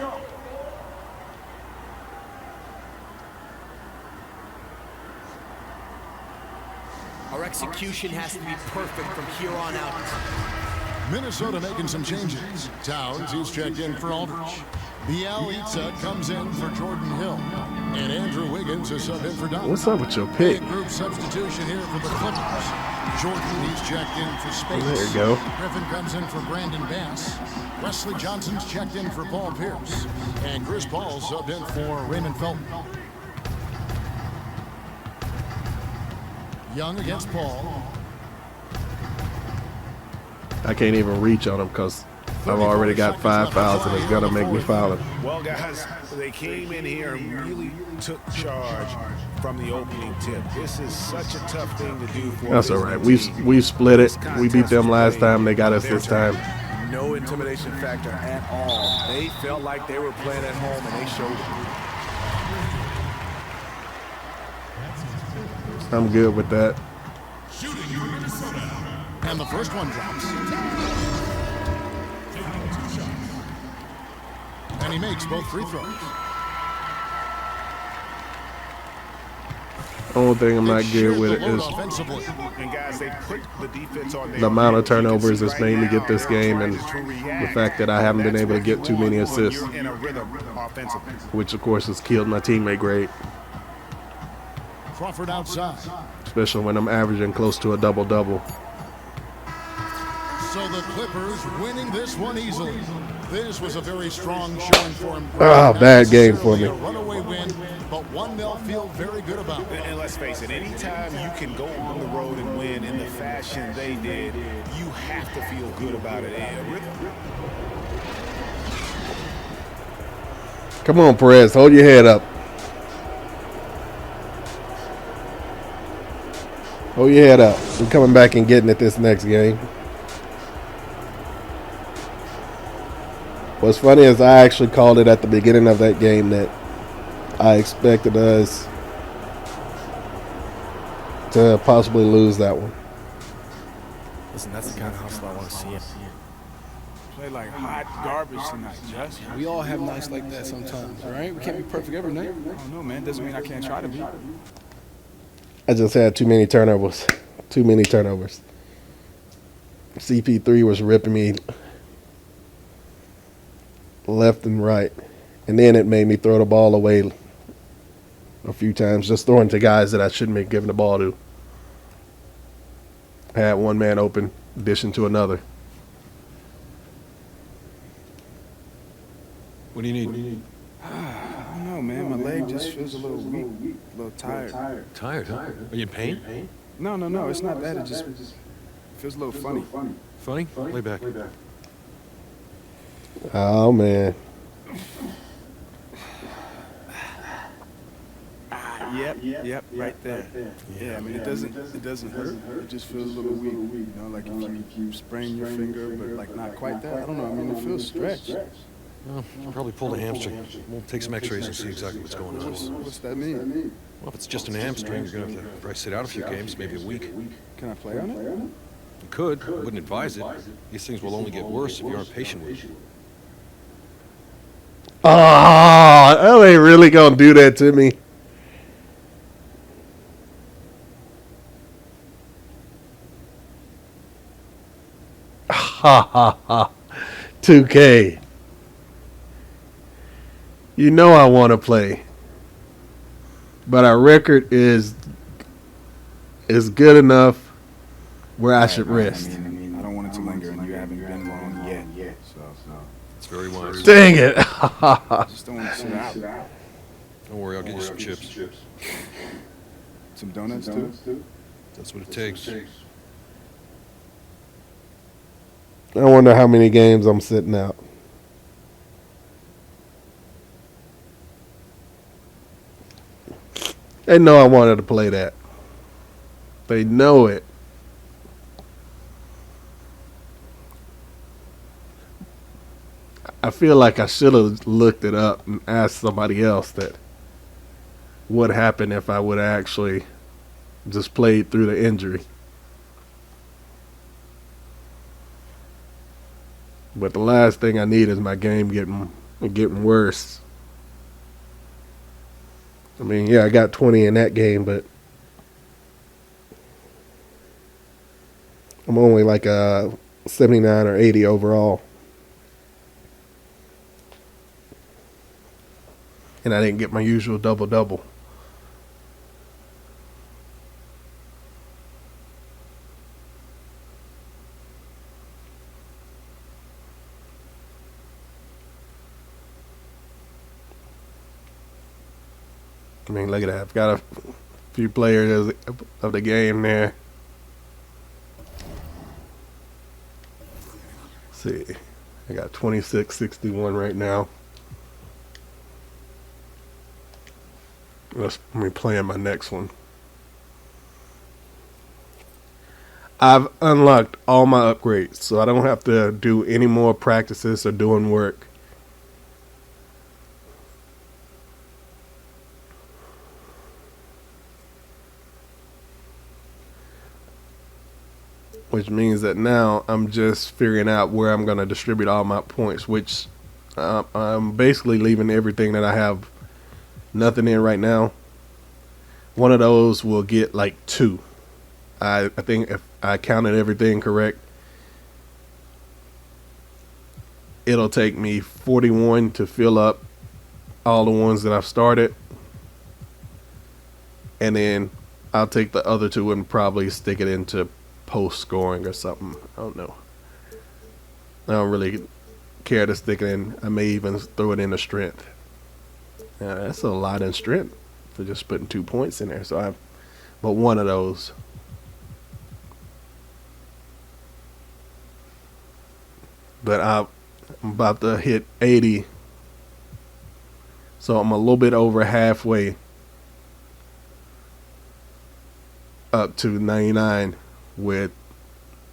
Our execution has to be perfect from here on out. Minnesota making some changes. Towns, he's checked in for Aldridge. Bielitsa comes in for Jordan Hill. And Andrew Wiggins is subbed in for Donovan. What's up with your pick? Big group substitution here for the Clippers. Jordan, he's checked in for Space. There you go. Griffin comes in for Brandon Bass. Wesley Johnson's checked in for Paul Pierce. And Chris Paul subbed in for Raymond Felton. Young against Paul. I can't even reach on him because I've already got 5 fouls and it's going to make me foul him. Well, guys, they came in here and really took charge from the opening tip. This is such a tough thing to do for That's all right. We've split it. We beat them last time. They got us this time. No intimidation factor at all. They felt like they were playing at home, and they showed it. I'm good with that. And the first one drops. And he makes both free throws. The only thing I'm not good with it is the amount of turnovers that's made me get this game and the fact that I haven't been able to get too many assists, which of course has killed my teammate grade. Crawford outside. Especially when I'm averaging close to a double-double. So the Clippers winning this one easily. This was a very strong showing for him. Bad game for me. A runaway win, but one they'll feel very good about. And let's face it, anytime you can go on the road and win in the fashion they did, you have to feel good about it. Come on, Perez, hold your head up. Hold your head up. We're coming back and getting it this next game. What's funny is I actually called it at the beginning of that game that I expected us to possibly lose that one. Listen, that's the kind of hustle I want to see. Play like hot garbage tonight, Jess. We all have nights like that sometimes, right? We can't be perfect every night. Oh, no, man. Doesn't mean I can't try to be. I just had too many turnovers. Too many turnovers. CP3 was ripping me left and right. And then it made me throw the ball away a few times, just throwing to guys that I shouldn't be giving the ball to. I had one man open, dishing to another. What do you need? I don't know, man. My leg just feels a little weak, a little tired. Tired, huh? Are you in pain? No. It's not that. It just feels a little funny. Funny? Lay back. Oh, man. Yep, right there. Yeah, I mean, it doesn't hurt. It just feels a little weak. You know, like if you sprain your finger, but like not quite that. I don't know. I mean, it feels stretched. Well, you probably pulled a hamstring. We'll take some x-rays and see exactly what's going on. What's that mean? Well, if it's just an hamstring, you're going to have to probably sit out a few games, maybe a week. Can I play on it? You could. I wouldn't advise it. These things will only get worse if you aren't patient with it. Oh, they really going to do that to me. Ha ha ha. 2K. You know I want to play. But our record is good enough where I should rest. I mean, I don't want it to linger, and you haven't been long yet. So. It's very wise. Dang it. I just don't want to sit out. Don't worry, I'll get you some chips. Some donuts, too? That's what it takes. I wonder how many games I'm sitting out. They know I wanted to play that. They know it. I feel like I should have looked it up and asked somebody else that what happened if I would have actually just played through the injury. But the last thing I need is my game getting worse. I mean, yeah, I got 20 in that game, but I'm only like a 79 or 80 overall. And I didn't get my usual double-double. I mean, look at that. I've got a few players of the game there. Let's see. I got 26-61 right now. Let me play in my next one. I've unlocked all my upgrades, so I don't have to do any more practices or doing work. Which means that now I'm just figuring out where I'm going to distribute all my points, which I'm basically leaving everything that I have nothing in right now. One of those will get like 2. I think if I counted everything correct, it'll take me 41 to fill up all the ones that I've started. And then I'll take the other 2 and probably stick it into post scoring or something. I don't know. I don't really care to stick it in. I may even throw it into strength. Yeah, that's a lot in strength for just putting 2 points in there. So I've but one of those. But I'm about to hit 80. So I'm a little bit over halfway up to 99 with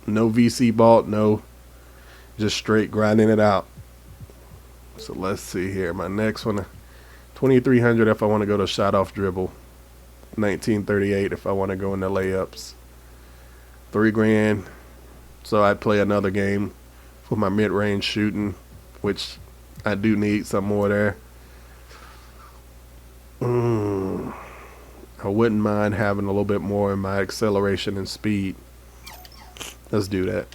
no VC vault, no, just straight grinding it out. So let's see here. My next one, 2,300 if I want to go to shot off dribble. 1938 if I want to go into layups. $3,000. So I'd play another game for my mid-range shooting, which I do need some more there. I wouldn't mind having a little bit more in my acceleration and speed. Let's do that.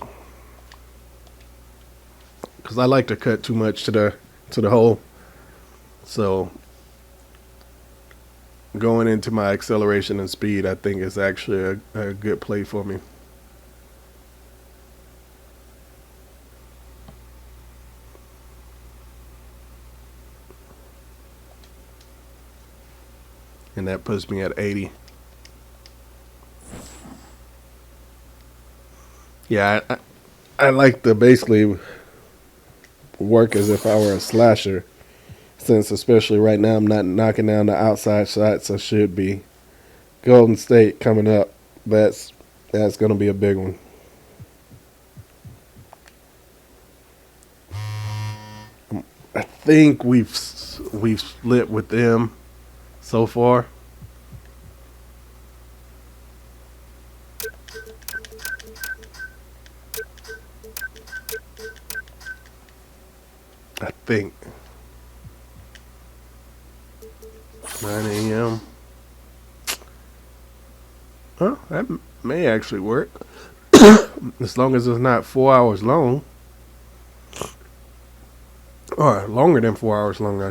Because I like to cut too much to the hole. So going into my acceleration and speed, I think is actually a good play for me. And that puts me at 80. Yeah, I like to basically work as if I were a slasher, since especially right now I'm not knocking down the outside shots I should be. Golden State coming up, that's going to be a big one. I think we've split with them so far. I think 9 a.m. Huh? That may actually work. As long as it's not 4 hours long. Or longer than 4 hours long, I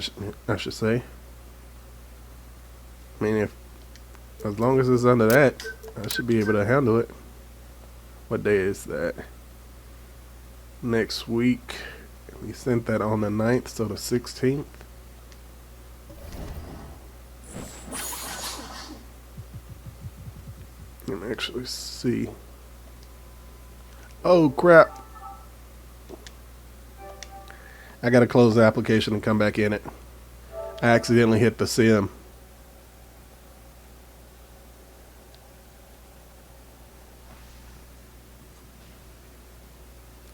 should say. I mean, as long as it's under that, I should be able to handle it. What day is that? Next week. We sent that on the 9th, so the 16th. Let me actually see. Oh, crap. I gotta close the application and come back in it. I accidentally hit the sim.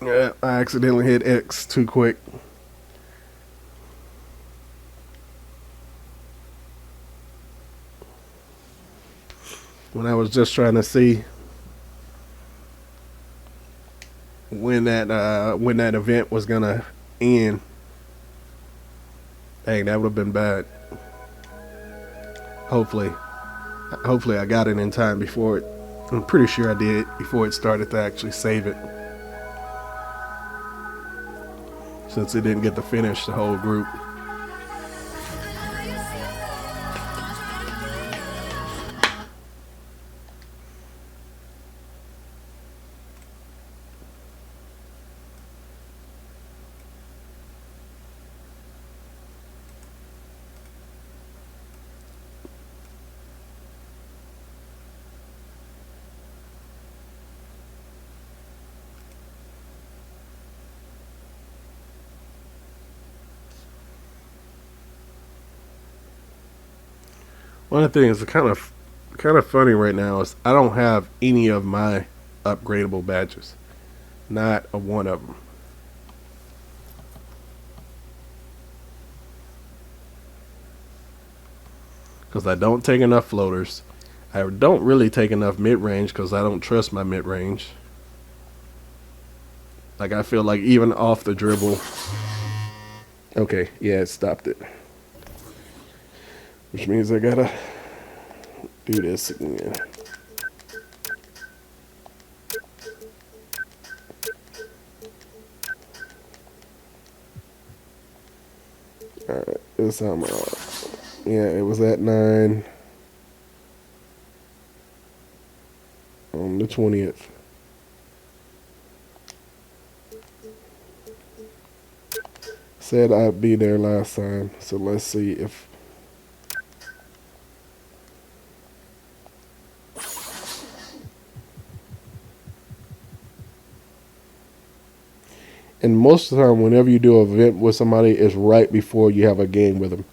Yeah, I accidentally hit X too quick. When I was just trying to see when that event was gonna end. Dang, that would have been bad. Hopefully I got it in time before it. I'm pretty sure I did before it started to actually save it. Since it didn't get to finish the whole group. One of the things that's kind of funny right now is I don't have any of my upgradable badges. Not a one of them. Because I don't take enough floaters. I don't really take enough mid-range because I don't trust my mid-range. Like, I feel like even off the dribble. Okay, yeah, it stopped it. Which means I gotta do this again. Alright, this time yeah, it was at 9 on the 20th. Said I'd be there last time, so let's see if and most of the time, whenever you do an event with somebody, it's right before you have a game with them,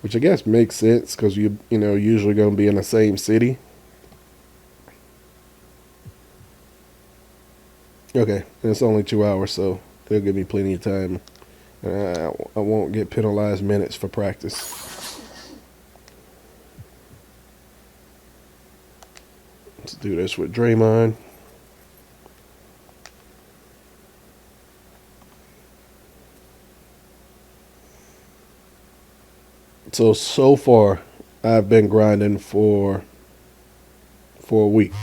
which I guess makes sense because you know usually going to be in the same city. Okay, and it's only 2 hours, so they'll give me plenty of time I won't get penalized minutes for practice. Let's do this with Draymond. So far, I've been grinding for a week.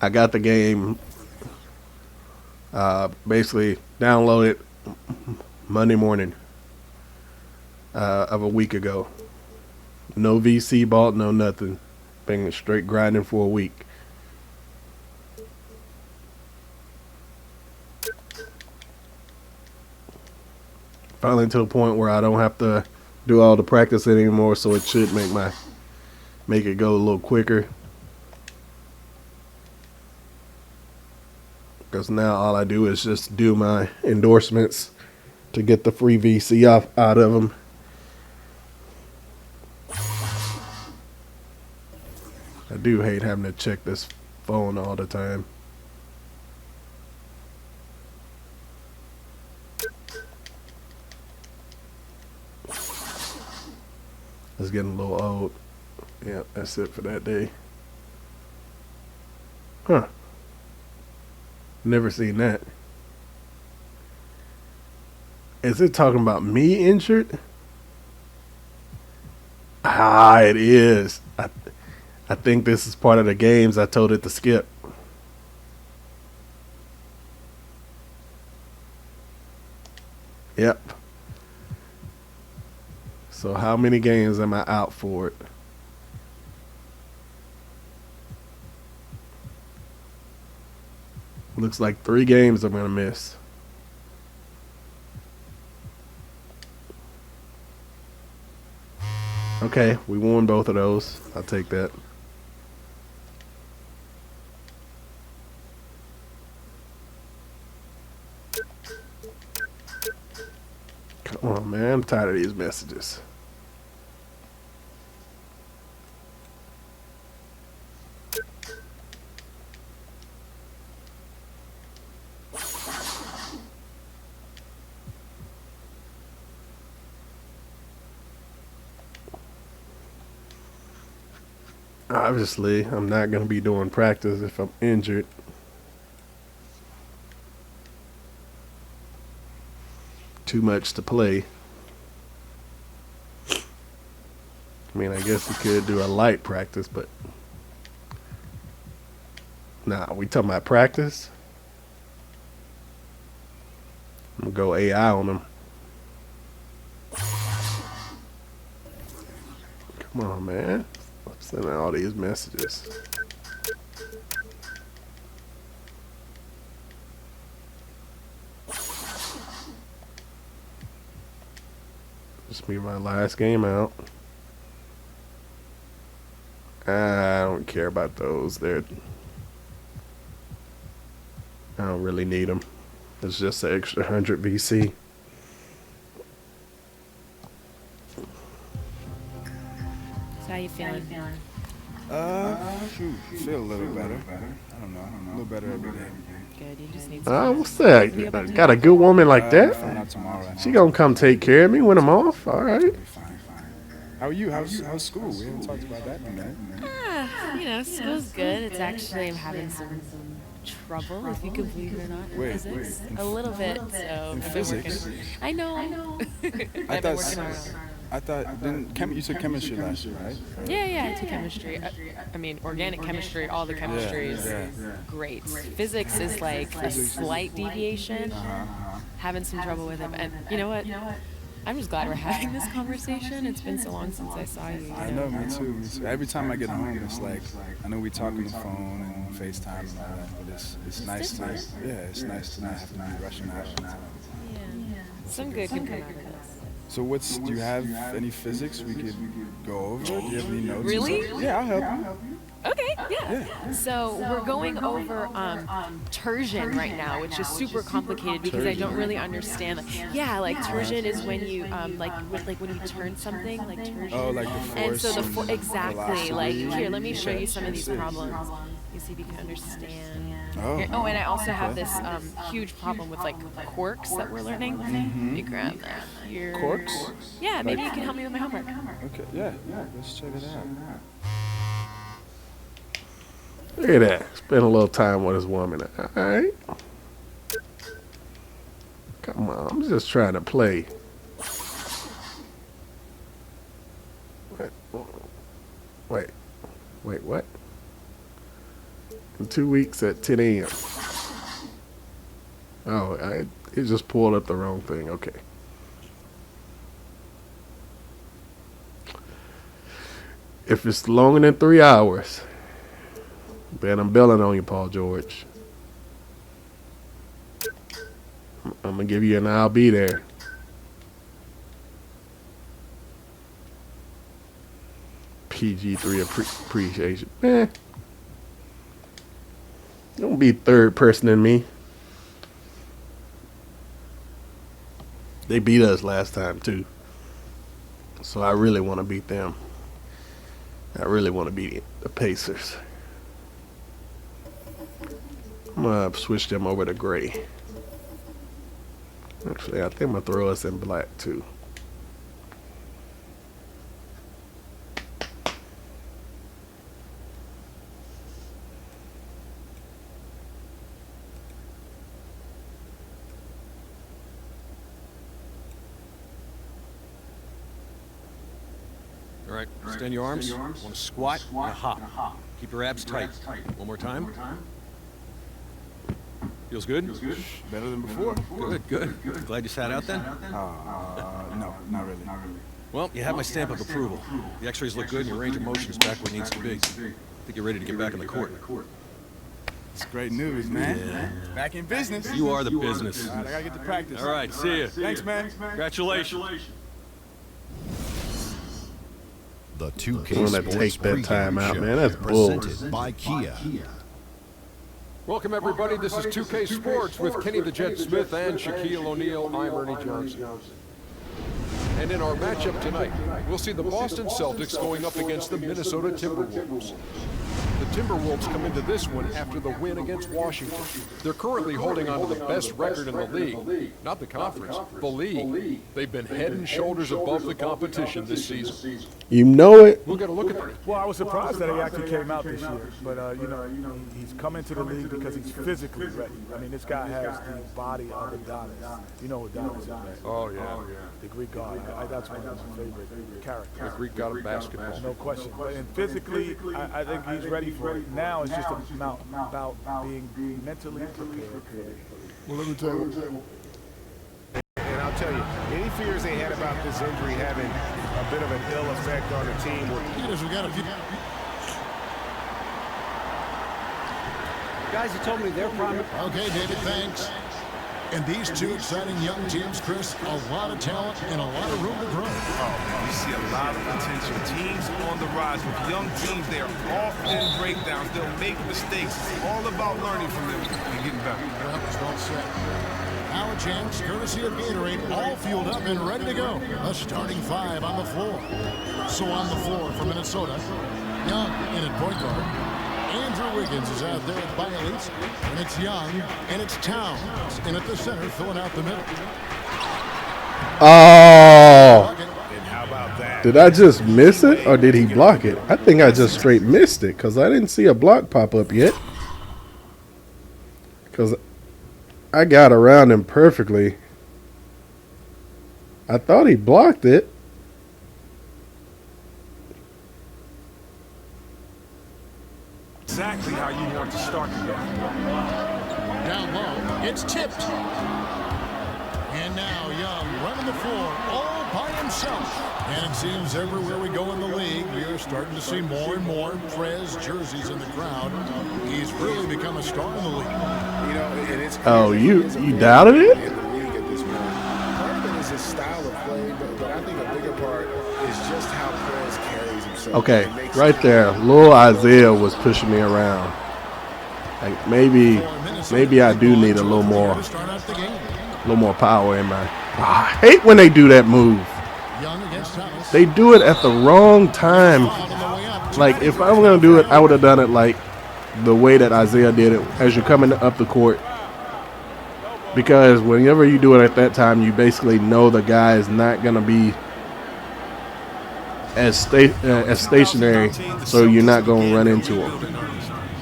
I got the game basically downloaded Monday morning of a week ago. No VC bought, no nothing. Been straight grinding for a week. Finally to a point where I don't have to do all the practice anymore, so it should make it go a little quicker. Because now all I do is just do my endorsements to get the free VC out of them. I do hate having to check this phone all the time. It's getting a little old. Yeah, that's it for that day. Huh. Never seen that. Is it talking about me injured? Ah, it is. I think this is part of the games I told it to skip. Yep. So how many games am I out for it? Looks like 3 games I'm going to miss. Okay, we won both of those. I'll take that. Come on, man. I'm tired of these messages. Obviously, I'm not going to be doing practice if I'm injured. Too much to play. I mean, I guess you could do a light practice, but nah, we talking about practice? I'm going to go AI on them. Come on, man. I'm sending all these messages. This will be my last game out. I don't care about those. I don't really need them. It's just an extra 100 VC. So how you feeling? Shoot, feel a little better. I don't know, a little better every day. Good, you just need some What's that? Got a good woman like that? She gonna come take care of me when I'm off? All right. How are you? How's school? We haven't talked about that in a minute. School's good. It's actually, I'm having some trouble, if you can believe it or not, in physics. A little bit, so I've been working. I know. I've been working hard on it. I thought, you took chemistry last year, right? Yeah, I took chemistry. I mean, organic chemistry, all the chemistry is great. Physics is like a slight deviation. Having some trouble with it. And you know what? I'm just glad we're having this conversation. It's been so long since I saw you. I know, me too. Every time I get home, it's like, I know we talk on the phone and FaceTime and all that, but it's nice to, it's nice to not have to be rushing out all the time. Yeah. Some good can come out of this. So do you have any physics we could go over? Do you have any notes? Really? Yeah, I'll help you. Okay, yeah. So we're going over torsion right now, which is super complicated because I don't really understand. Like torsion is when you when you turn something, like torsion. Oh, like the force. And so exactly. velocity. Like here, let me show you some of these problems. You see if you can understand. Here, and I also have this huge problem with like quirks that we're learning. Let me grab that here. Quirks? Yeah, maybe you can help me with my homework. Okay, yeah. Let's check it out. Look at that. Spend a little time with this woman. All right. Come on. I'm just trying to play. Wait, what? In 2 weeks at 10 a.m. Oh, it just pulled up the wrong thing. Okay. If it's longer than 3 hours, then I'm billing on you, Paul George. I'm gonna give you an I'll be there. PG-3 appreciation. Don't be third person in me. They beat us last time too. So I really want to beat them. I really want to beat the Pacers. I'm going to switch them over to gray. Actually, I think I'm going to throw us in black too. All right, extend your arms. Want to squat and a hop. Keep your abs tight. One more time. Feels good? Better than before. Good. Glad you sat out then? No, not really. Well, you have my stamp of approval. The x-rays look good and your range of motion is back where it needs to be. I think you're ready to get back on the court. It's great news, man. Yeah. Back in business. You are the business. All right, I gotta get to practice. All right, see ya. Thanks, man. Congratulations. The 2K I'm gonna Sports take that pregame time out, show, man. That's bull. presented by Kia. Welcome, everybody. This is 2K Sports with Kenny the Jet Smith and Shaquille O'Neal. I'm Ernie Johnson. And in our matchup tonight, we'll see the Boston Celtics going up against the Minnesota Timberwolves. The Timberwolves come into this one after the win against Washington. They're currently holding on to the best record in the league, not the conference, the league. They've been head and shoulders above the competition this season. You know it. We'll get a look at that. Well, I was surprised that he actually came out this year, but he's come into the league because he's physically ready. I mean, this guy has the body of Adonis. You know what Adonis is, right? Oh, yeah. The Greek god. That's one of my favorite characters. The Greek god of basketball. No question. And physically, I think he's ready for it. Now it's just about being mentally prepared for it. Well, let me tell you. And I'll tell you, any fears they had about this injury having a bit of an ill effect on the team were... We got a few. Guys, you told me they're prime. Okay, David, thanks. And these two exciting young teams, Chris, a lot of talent and a lot of room to grow. Oh, man, you see a lot of potential. Teams on the rise. With young teams, they are often breakdowns. They'll make mistakes. It's all about learning from them and getting better. Well, it's well said. Now a chance, courtesy of Gatorade, all fueled up and ready to go. A starting five on the floor. So on the floor for Minnesota, Young in at point guard. Andrew Wiggins is out there at Bialys, and it's Young, and it's Towns in at the center, filling out the middle. Oh. And how about that? Did I just miss it, or did he block it? I think I just straight missed it, because I didn't see a block pop up yet. Because I got around him perfectly. I thought he blocked it. Exactly how you want to start the game. Down low, it's tipped. And now Young running the floor all by himself. And it seems everywhere we go in the league, we are starting to see more and more Prez jerseys in the crowd. He's really become a star in the league. You know, and it's Oh, you doubted it? in the league at this point. Part of it is his style of play, but I think a bigger part is just how Prez carries himself. Okay, right there, little Isaiah was pushing me around. Like maybe I do need a little more power in my. I hate when they do that move. They do it at the wrong time. Like if I were gonna do it, I would have done it like the way that Isaiah did it as you're coming up the court. Because whenever you do it at that time, you basically know the guy is not gonna be as stationary, so you're not gonna run into him.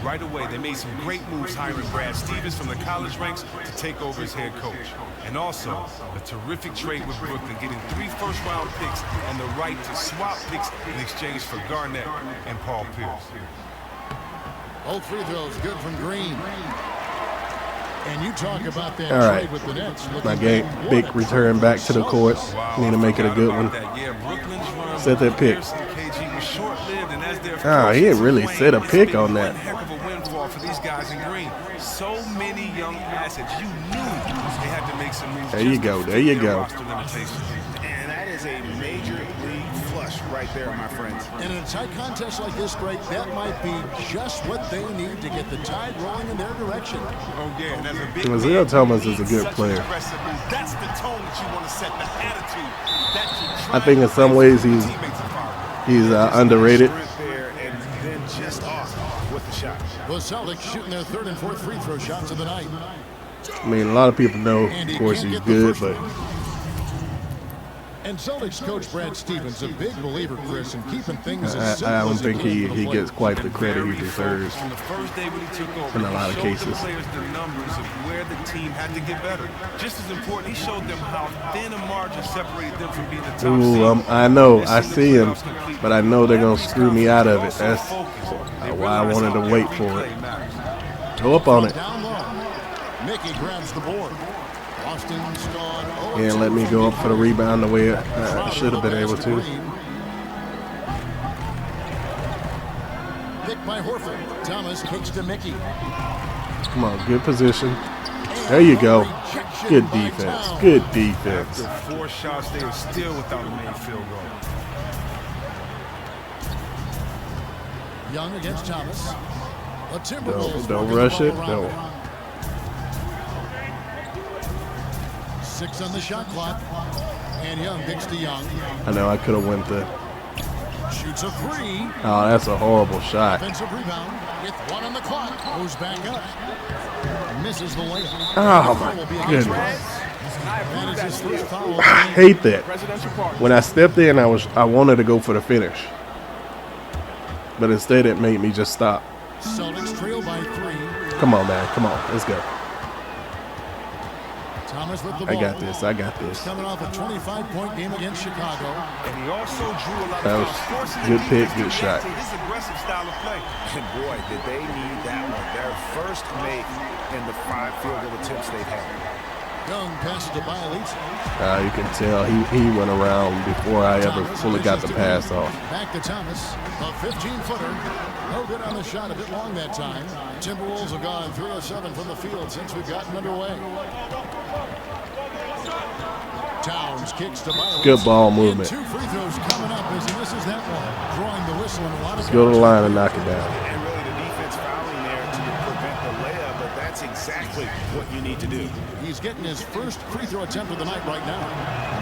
Right away, they made some great moves hiring Brad Stevens from the college ranks to take over as head coach. And also, a terrific trade with Brooklyn, getting 3 first-round picks and the right to swap picks in exchange for Garnett and Paul Pierce. Both free throws good from Green. And you talk about that trade with the Nets. My game, big return back to the court. Need to make it a good one. Set that pick. Oh, he didn't really set a pick on that. For these guys in green, so many young assets. You knew they had to make some moves. There you go. There you go. And that is a major league flush right there, my friends. And in a tight contest like this, Greg, that might be just what they need to get the tide rolling in their direction. Oh yeah, and as a big Isaiah Thomas is a good player. That's the tone that you want to set, the attitude. I think in some ways he's underrated. The Celtics shooting their 3rd and 4th free throw shots of the night. I mean, a lot of people know, of course, he's good, but. And Celtics coach Brad Stevens, a big believer, Chris, in keeping things I don't think he gets quite the credit he deserves in a lot of cases. Players the numbers of where the team had to get better. Just as important, he showed them how thin a margin separated them from being the top Ooh, I know, I see him, but I know they're gonna screw me out of it. That's why I wanted to wait for it. Go up on it. Mickey grabs the board. Austin's gone. And let me go up for the rebound the way I should have been able to. Picked by Horford. Thomas kicks to Mickey. Come on, good position. There you go. Good defense. Good defense. After 4 shots, they are still without a main field goal. Young against Thomas. Don't rush it. Don't. 6 on the shot clock. And Young kicks to Young. I know I could have went the. Shoots a 3. Oh, that's a horrible shot. Offensive rebound with 1 on the clock. Goes back up. Misses the layup. Oh my goodness. I hate that. When I stepped in, I wanted to go for the finish, but instead it made me just stop. Celtics trail by 3. Come on, man. Come on. Let's go. Thomas with the I ball. got this. I got this. Coming off a 25-point game against Chicago. And he also drew a lot that of was good pick, good shot. His aggressive style of play. And boy, did they need that one. Their first make in the 5 field goal attempts they've had. Young passes to Bialese. You can tell he went around before I ever fully got the pass off. Back to Thomas, a 15-footer. No good on the shot, a bit long that time. Timberwolves have gone 3 of 7 from the field since we've gotten underway. Towns kicks to Bialese. Good ball movement. 2 free throws coming up as he misses that one. Drawing the whistle and a lot of. Let's go to the line and knock it down. And really the defense fouling there to prevent the layup, but that's exactly what you need to do. He's getting his first free throw attempt of the night right now.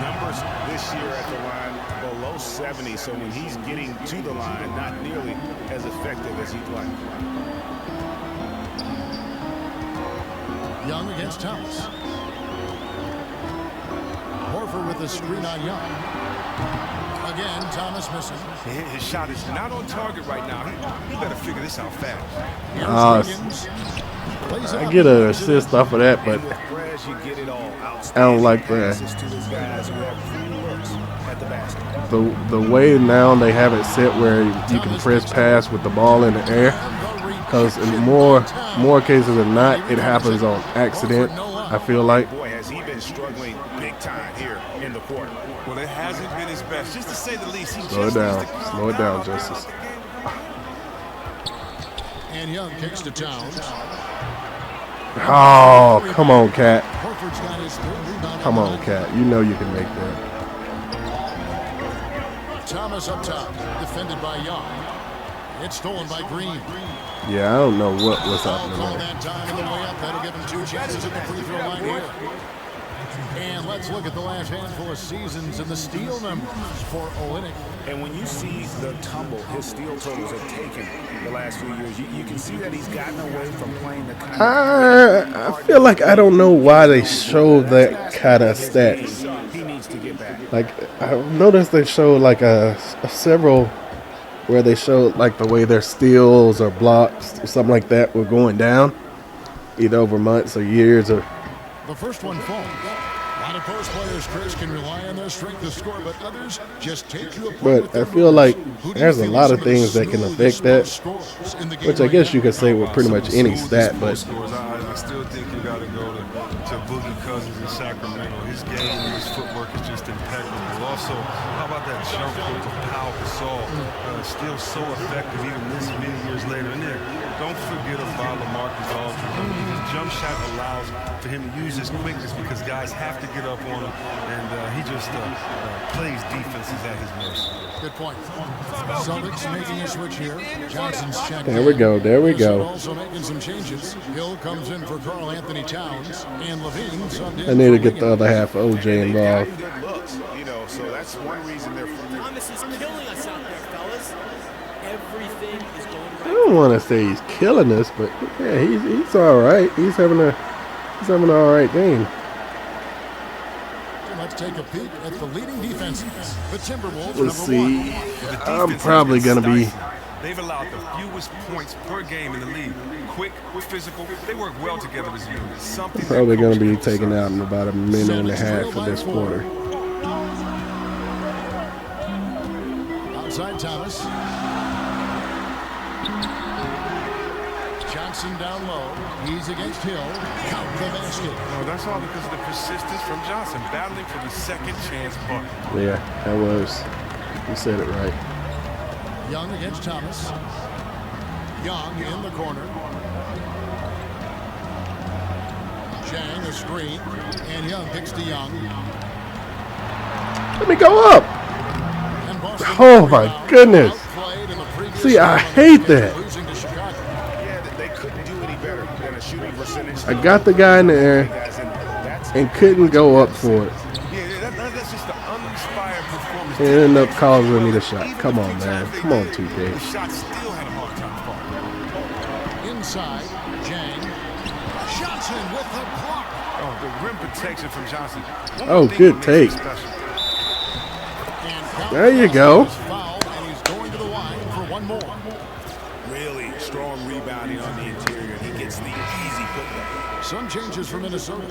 Numbers this year at the line below 70, so when he's getting to the line, not nearly as effective as he'd like. Young against Thomas. Horford with the screen on Young. Again, Thomas missing. His shot is not on target right now. He better figure this out fast. I get an assist off of that, but I don't like that. The way now they have it set where you can press pass with the ball in the air, because in more cases than not, it happens on accident. I feel like. Boy, has he been struggling big time here in the quarter. Well, it hasn't been his best, just to say the least. Slow it down, Justice. And Young kicks to Towns. Oh, come on, Cat. Come on, Cat. You know you can make that. Thomas up top, defended by Young. It's stolen by Green. Yeah, I don't know what was happening Call there. that time in the way up. That'll give him 2 chances at the free throw line here. And let's look at the last handful of seasons and the steal numbers for Olynyk. And when you see the tumble his steal totals have taken the last few years, you can see that he's gotten away from playing the kind I feel like I don't know why they show that kind of stats. he needs to get back. Like, I've noticed they show like a several where they showed like the way their steals or blocks or something like that were going down, either over months or years or. The first one falls. A lot of post players, Chris, can rely on their strength to score, but others just take you apart. But I feel like there's a lot of things that can affect that, which I guess you could say with pretty much any stat. But I still think you got to go to Boogie Cousins in Sacramento. His game and his footwork is just impeccable. Also, how about that jump hook of Pau Gasol? Still so effective even this many years later. And there, don't forget about LaMarcus Aldridge. His jump shot allows for him to use his quickness because guys have to get up on him, and he just plays defenses at his mercy. Good point. Celtics making a switch here. Johnson's checked. there we go. There we go. Also making some changes. Hill comes in for Karl Anthony Towns, and Levine subbed in. I need to get the other half of OJ involved. Good looks, so that's one reason they're from there. Thomas is killing us out there, fellas. Everything is going right. I don't want to say he's killing us, but yeah, he's all right. He's having an all right game. Let's take a peek at the leading defenses. The Timberwolves. Let's see. I'm probably gonna be. They've allowed the fewest points per game in the league. Quick, physical. They work well together as a unit. Something Probably going to be taken out in about a minute and a half for this quarter. Outside Thomas. Johnson down low. He's against Hill. Count the basket. Oh, that's all because of the persistence from Johnson, battling for the second chance bucket. Yeah, that was. You said it right. Young against Thomas. Young in the corner. Chang a screen, and Young picks to Young. Let me go up. Oh my goodness. See, I hate that. Yeah, they couldn't do any better than a shooting percentage. I got the guy in the air and couldn't go up for it. Yeah, that's just an uninspired performance. It ended up causing me the shot. Come on, man. Come on, 2K. The shot still had a hard time falling. Inside, Chang. Johnson with the block. Oh, the rim protection from Johnson. Oh, good take. There you go. And he's going to the line for one more. Really strong rebounding on the interior. He gets the easy putback. Some changes for Minnesota.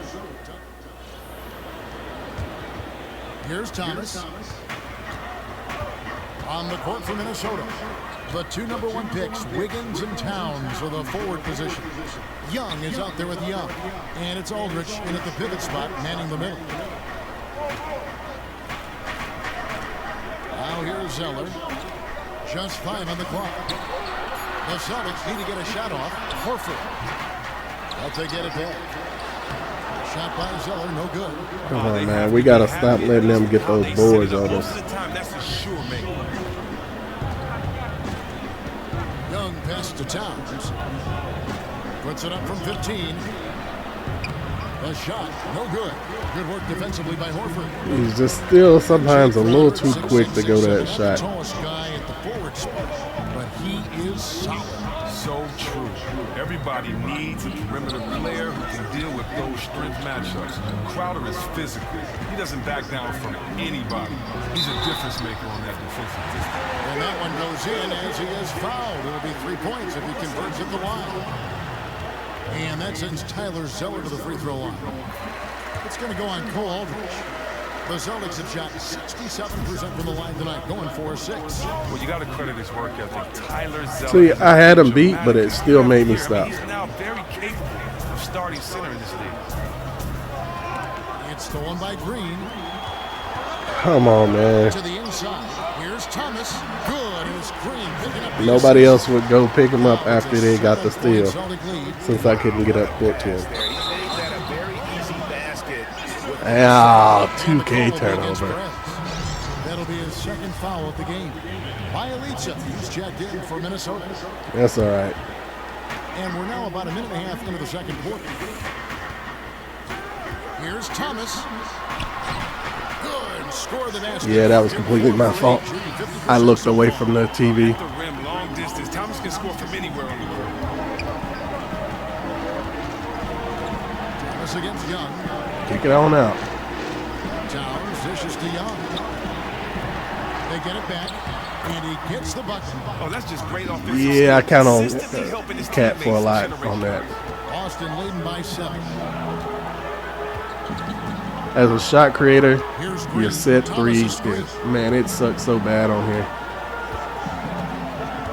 Here's Thomas. On the court for Minnesota. The 2 number 1 picks, Wiggins and Towns, are the forward positions. Young is out there with Young. And it's Aldridge in at the pivot spot, manning the middle. Now here's Zeller. Just 5 on the clock. The Celtics need to get a shot off. Horford. But they get it back. Shot by Zeller, no good. Come on, man. We got to stop letting them get those boards on us. That's a sure make. Young pass to Towns. Puts it up from 15. The shot, no good. Good work defensively by Horford. He's just still sometimes a little too quick to go to that shot. Tallest guy at the forward spot, but he is solid. So true. Everybody needs a perimeter player who can deal with those strength matchups. Crowder is physical. He doesn't back down from anybody. He's a difference maker on that defensive system. And that one goes in as he is fouled. It'll be 3 points if he converts at the line. And that sends Tyler Zeller to the free throw line. It's going to go on Cole Aldridge. The Celtics have shot 67% from the line tonight, going 4-6. Well, you got to credit his work ethic. Tyler Zeller. See, I had him beat, but it still made me stop. He's now very capable of starting center in this league. It's stolen by Green. Come on, man. To the inside. Here's Thomas. Good. It's Green picking up. Nobody else would go pick him up after they got the steal, since I couldn't get up court to him. Ah, 2K turnover. That'll be his second foul of the game. Bielitsa, he's checked in for Minnesota. That's all right. And we're now about a minute and a half into the second quarter. Here's Thomas. Good. Score the basket. Yeah, that was completely my fault. I looked away from the TV. At the rim, long distance. Thomas can score from anywhere on the court. Thomas against Young. Kick it on out. Towns dishes to Young. They get it back, and he gets the bucket. Oh, that's just great offensive. Yeah, I count on Cat for a lot on that. Boston leading by 7. As a shot creator, your set threes, man, it sucks so bad on here.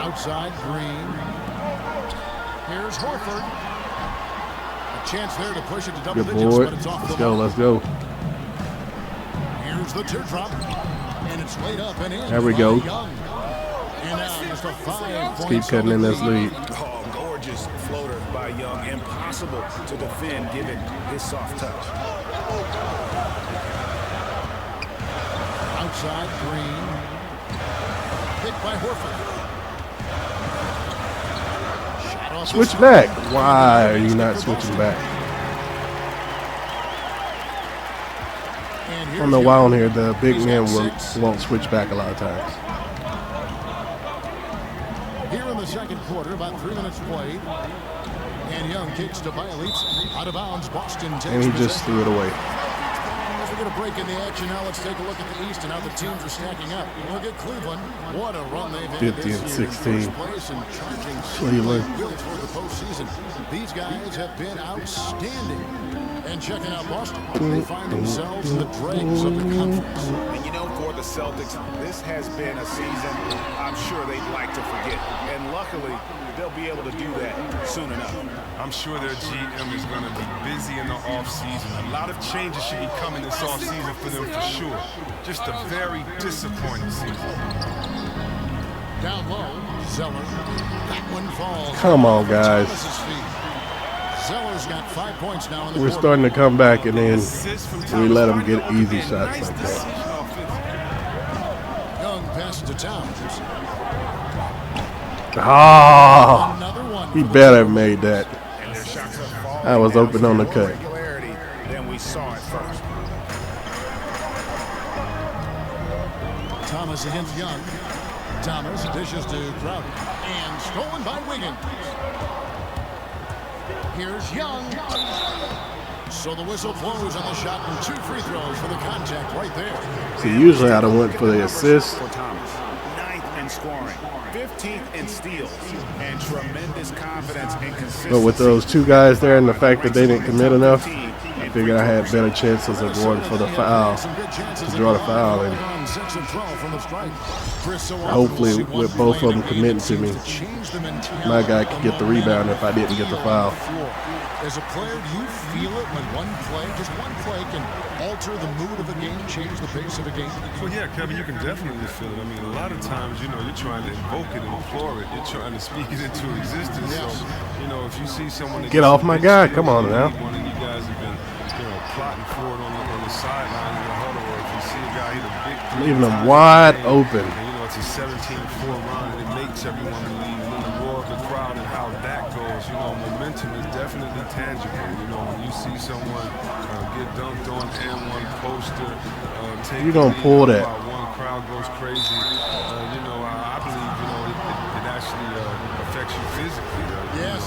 Outside Green. Here's Horford. A chance there to push it to double Good digits, board. but it's off Let's the go, mark. let's go. Here's the teardrop, and it's laid up and in. There we go. And now just a 5 Let's keep cutting in this lead. Oh, gorgeous floater by Young. Impossible to defend given his soft touch. Outside Green. Picked by Horford. Shot off Switch the back. Why are you not switching back? I don't know why on here the big man won't switch back a lot of times. Here in the second quarter, about 3 minutes played. And Young kicks to Bielitsa. Out of bounds, Boston takes And he just threw it away. As we get a break in the action now, let's take a look at the East and how the teams are stacking up. Look at Cleveland. What a run they've had 50 this and year. 16. First place and charging Cleveland. built for the postseason. These guys have been outstanding. And checking out Boston, they find themselves in the dregs of the conference. And you know, for the Celtics, this has been a season I'm sure they'd like to forget. And luckily, they'll be able to do that soon enough. I'm sure their GM is going to be busy in the offseason. A lot of changes should be coming this offseason for them for sure. Just a very disappointing season. Down low, Zeller. That one falls. Come on, guys. Zeller's got 5 points now in the We're quarter. starting to come back, and then we let them get easy shots like that. Young passes to Towns. Ah, he better have made that. I was open on the cut. Than we saw at first. Thomas against Young. Thomas dishes to Crowder. And stolen by Wiggins. Here's Young. So the whistle blows on the shot and 2 free throws for the contact right there. See, usually I don't went for the assist. For Thomas. 9th in scoring, 15th in steals, and tremendous confidence and consistency. But with those 2 guys there and the fact that they didn't commit enough, I figured I had better chances of going for the foul, to draw the foul. And hopefully with both of them committing to me, my guy could get the rebound if I didn't get the foul. As a player, do you feel it when just one play can alter the mood of a game, change the pace of a game? Well, yeah, Kevin, you can definitely feel it. I mean, a lot of times, you're trying to invoke it and implore it. You're trying to speak it into existence. So, if you see someone that Get off my guy. Come on now. One of you guys have been, plotting for it on the sideline in the huddle, or if you see a guy hit a big three, Leaving them wide open. And, it's a 17-4 run, and it makes everyone believe. And then the roar of the crowd and how that goes, momentum is definitely tangible. When you see someone get dunked on and one poster, You don't pull that. One crowd goes crazy. I believe, it actually affects you physically. Yes.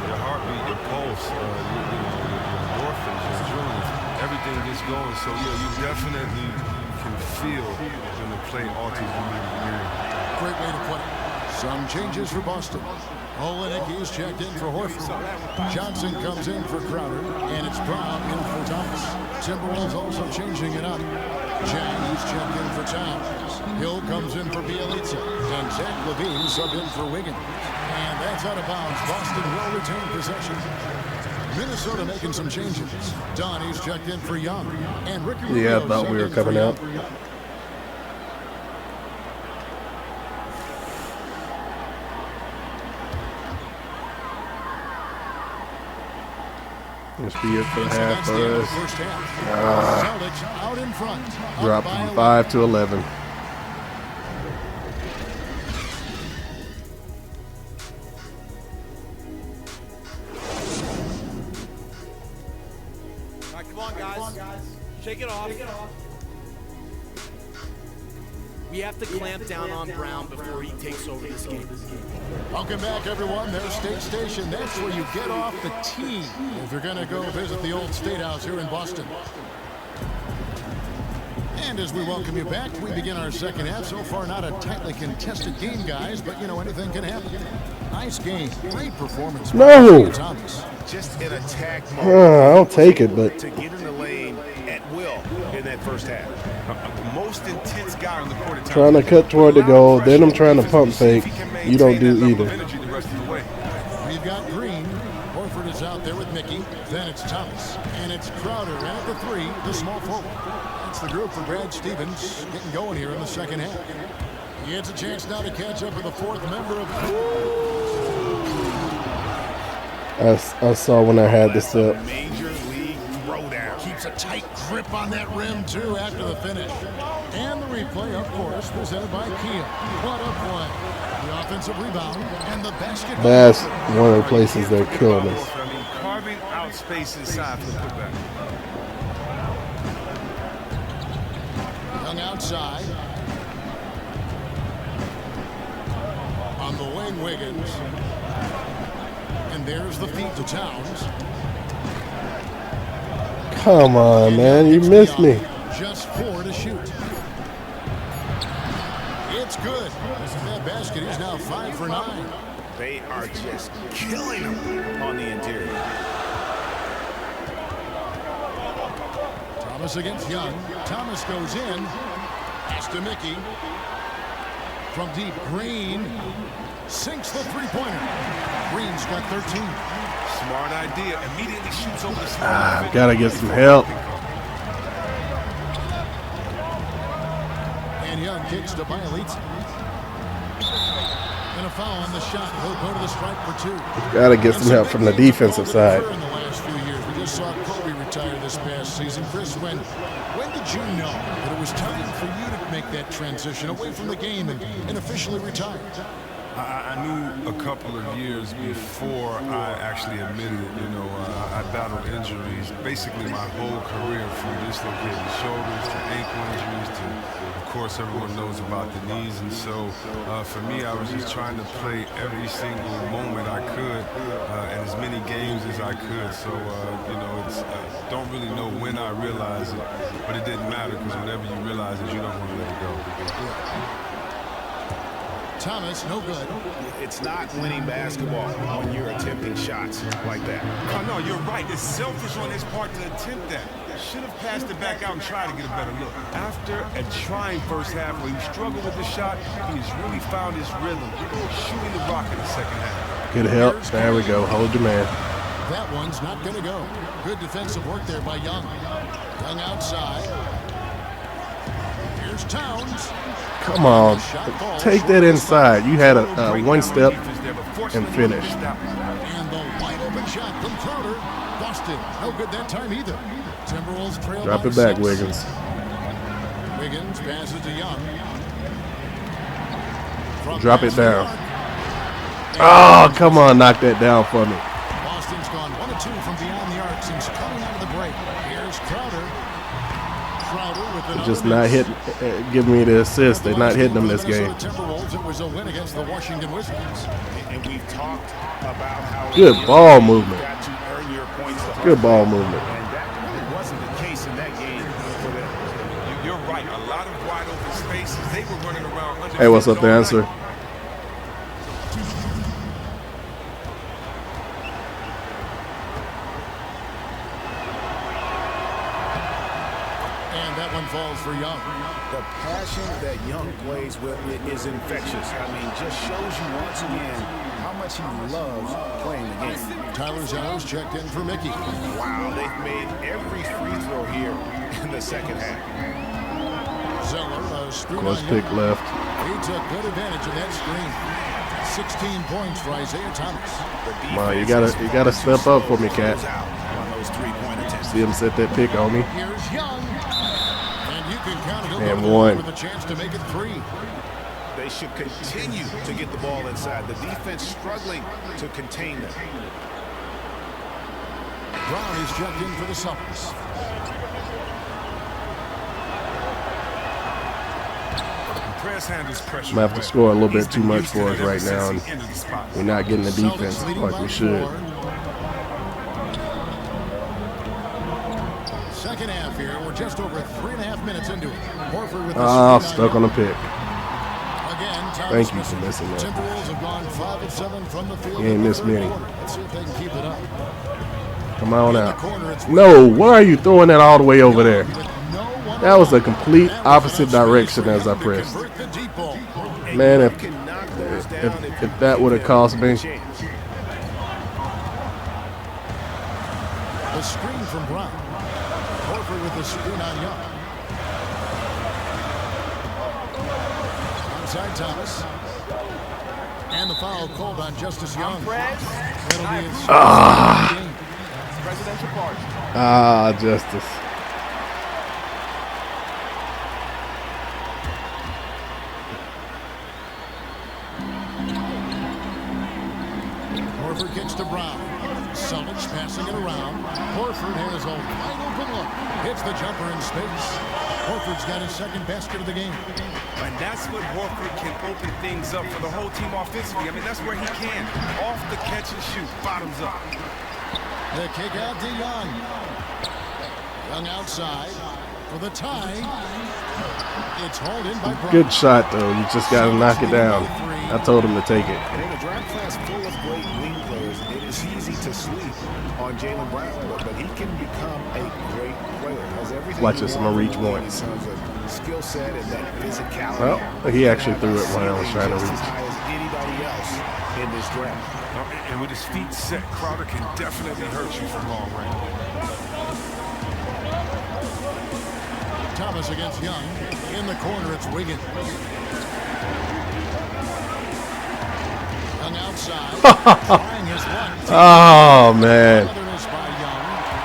Your heartbeat, your pulse, your endorphins, your adrenaline, everything gets going. So, you definitely can feel when the play alters the mood of the game. Great way to put it. Some changes for Boston. Olenicki is checked in for Horford. Johnson comes in for Crowder, and it's Brown in for Thomas. Timberwolves also changing it up. Jang is checked in for Towns. Hill comes in for Bielitsa, and Zach Levine subbed in for Wiggins. And that's out of bounds. Boston will retain possession. Minnesota making some changes. Donnie's checked in for Young, and Ricky Rubio Yeah, I thought we were coming out. Must be it for the half So that's the end of the buzz. first half. Celtics out in front. Up Dropped by from 11. 5 to 11. All right, come on, guys. Shake it off. We have to clamp down on Brown before he takes over this game. Welcome back, everyone. There's State Station. That's where you get off the tee if you're going to go visit the old State House here in Boston. And as we welcome you back, we begin our second half. So far, not a tightly contested game, guys, but, you know, anything can happen. Nice game. Great performance. No! Thomas. Just in attack mode. I'll take it, but To get in the lane at will in that first half. The most intense guy on the court at times. trying to cut toward the goal, then I'm trying to pump fake. You don't do either. We've got Green. Horford is out there with Mickey. Then it's Thomas. And it's Crowder. And at the 3, the small forward. That's the group for Brad Stevens getting going here in the second half. He gets a chance now to catch up with the fourth member of... I saw when I had this up. Major league throwdown. Keeps a tight grip on that rim, too, after the finish. And the replay, of course, presented by Kia. What a play. The offensive rebound and the basketball. That's one of the places they're killing us. I mean, carving out space inside for the putback. Young outside. On the wing, Wiggins. And there's the feed to Towns. Come on, man. You missed me. Just 4 to shoot. It's good. That basket is now 5 for 9. They are just killing them on the interior. Thomas against Young. Thomas goes in. Pass to Mickey. From deep, Green sinks the three-pointer. Green's got 13. Smart idea. Immediately shoots over the slot. Gotta get some help. And Young kicks to Bielitz. And a foul on the shot. He'll go to the stripe for 2. Gotta get some help from the defensive side. In the last few years, we just saw Kobe retire this past season. Chris, when did you know that it was time for you to make that transition away from the game and officially retire? I knew a couple of years before I actually admitted it. You know, I battled injuries basically my whole career, from dislocated shoulders to ankle injuries to, of course, everyone knows about the knees. And so for me, I was just trying to play every single moment I could and as many games as I could. So, you know, it's don't really know when I realized it, but it didn't matter, because whenever you realize it, you don't want to let it go. Thomas, no good. It's not winning basketball when you're attempting shots like that. Oh, no, you're right. It's selfish on his part to attempt that. Should have passed it back out and tried to get a better look. After a trying first half where he struggled with the shot, he has really found his rhythm, shooting the rock in the second half. Good help. There we go. Hold your man. That one's not going to go. Good defensive work there by Young. Young outside. Here's Towns. Come on. Take that inside. You had a one step and finish. And the wide open shot from Crowder. Busted. No good that time either. Timberwolves trail. Drop it back, 6. Wiggins. Wiggins passes to Young. Drop it down. Oh, come on. Knock that down for me. Boston's gone 1 of 2 from beyond the arc since coming out of the break. Here's Crowder. Just not hitting, giving me the assist. They're not hitting them this game. Timberwolves, it was a win against the Washington Wizards. And we've talked about how Good ball movement. got to earn your points. Good ball movement. And that really wasn't the case in that game for them. You're right. A lot of wide open spaces. They were running around under. Hey, what's up, the answer? Falls for Young. The passion that Young plays with is infectious. I mean, just shows you once again how much he loves playing the game. Tyler Zeller checked in for Mickey. Wow, they've made every free throw here in the second half. Zeller, screen Close pick left. He took good advantage of that screen. 16 points for Isaiah Thomas. Come on, you gotta step up for me, Cat. those three-point attempts. See him set that pick on me. Here's Young. And you can count it. And one. With a chance to make it 3. They should continue to get the ball inside. The defense struggling to contain them. Brown is checked in for the Suns. Press handles pressure. I'm going to have to score a little bit too much for us right now, and we're not getting the defense like we should. Second half here. We're just over 3.5 minutes into it. Horford with the stuck on the pick. Again, thank you for missing that. Timberwolves have gone 5 of 7 from the field. You ain't missed many. Let's see if they can keep it up. Come on out. No, why are you throwing that all the way over there? That was a complete opposite direction as I pressed. Man, if that would have cost me. The screen from Brown. Horford with the screen on Young. Onside Thomas. And the foul called on Justice Young. It'll be his presidential party. Justice. Horford kicks to Brown. Celtics passing it around. Horford has a wide open look. Hits the jumper in space. Horford's got his second basket of the game. And that's what Horford can open things up for the whole team offensively. I mean, that's where he can. Off the catch and shoot, bottoms up. The kick out to Young. Young outside for the tie. It's hauled in by Brown. Good shot, though. You just got to knock it down. I told him to take it. And in a draft class full of great wing players, it is easy to sleep on Jaylen Brown, but he can become a great player. Has everything. Watch this. I'm going to reach one. In terms of skill set and that physicality. Well, he actually threw it when I was trying to reach. As high as anybody else in this draft. And with his feet set, Crowder can definitely hurt you from long range. Thomas against Young. In the corner, it's Wiggins. Young outside. Oh, man.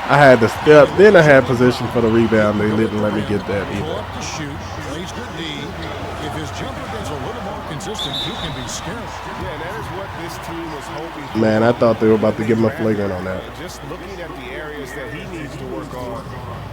I had to step. Then I had position for the rebound. They didn't let me get that either. Up to shoot. Plays good D. If his jumper gets a little more consistent, he can be scary. Yeah, that is what this team was hoping for. Man, I thought they were about to give him a flagrant on that. Just looking at the areas that he needs to work on,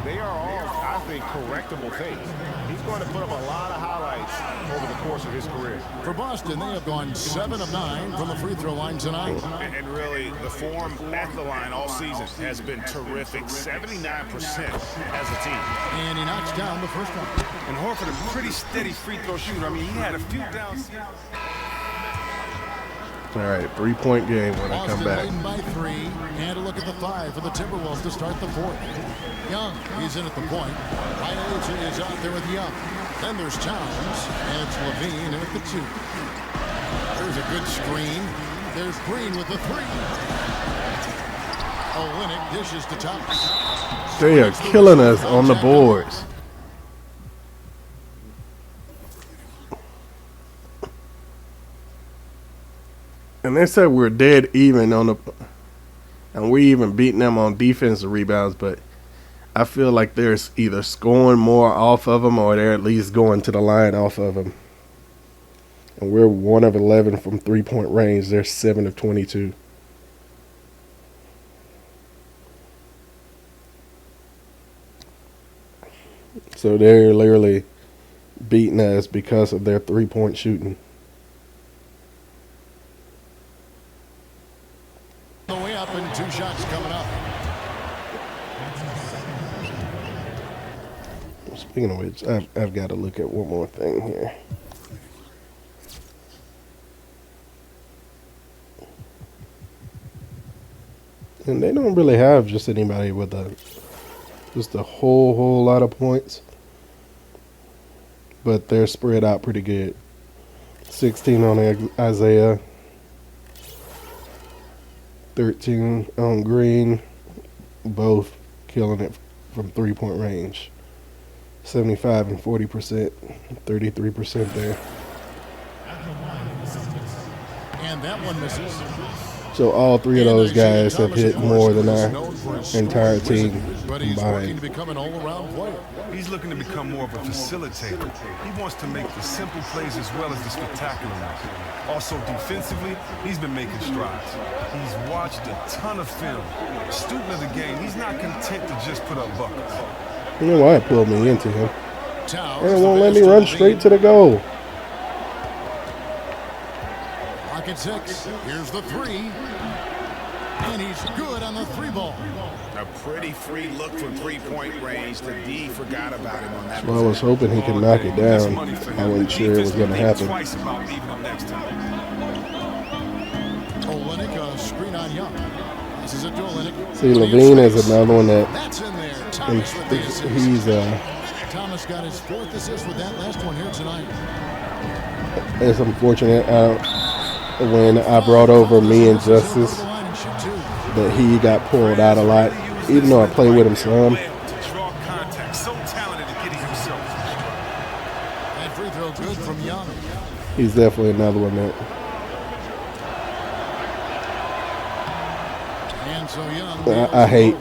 they are all, I think, correctable things. He's going to put up a lot of highlights over the course of his career. For Boston, they have gone 7 of 9 from the free throw line tonight. And really, the form at the line all season has been terrific. 79% as a team. And he knocks down the first one. And Horford, a pretty steady free throw shooter. I mean, he had a few downs. All right, 3-point game when I come back. Boston leading by 3. And a look at the 5 for the Timberwolves to start the 4th. Young, he's in at the point. White is out there with Young. Then there's Towns, and it's Levine in at the 2. There's a good screen. There's Green with the 3. Olynyk dishes to Thomas. They are killing us on the boards. And they said we're dead even on the, and we even beating them on defensive rebounds, but I feel like they're either scoring more off of them or they're at least going to the line off of them. And we're 1 of 11 from 3-point range. They're 7 of 22. So they're literally beating us because of their 3-point shooting. The way up and 2 shots coming up. Speaking of which, I've got to look at one more thing here. And they don't really have just anybody with just a whole lot of points. But they're spread out pretty good. 16 on Isaiah. 13 on Green. Both killing it from 3-point range. 75 and 40%. 33% there. And that one misses. So all three of those guys have hit more than our entire team But he's working to combined. become an all-around player. He's looking to become more of a facilitator. He wants to make the simple plays as well as the spectacular ones. Also, defensively, he's been making strides. He's watched a ton of film. Student of the game, he's not content to just put up buckets. You know why it pulled me into him? Towers, And it won't let me run straight to the goal. Lock at 6. Here's the 3. And he's good on the 3 ball. A pretty free look from three-point range. The D forgot about him on that. So I was hoping he could knock it down. I wasn't sure it was going to happen. Twice about leaving him next time. Olenek, a screen on Young. This is a Olenek. See, Levine is another one that That's in there. Thomas with the assist. he's Thomas got his 4th assist with that last one here tonight. it's unfortunate when I brought over me and Justice that he got pulled out a lot, even though I play with him some. To draw contact, so talented at getting himself. That free throw good from Young. He's definitely another one that And so Young. I hate.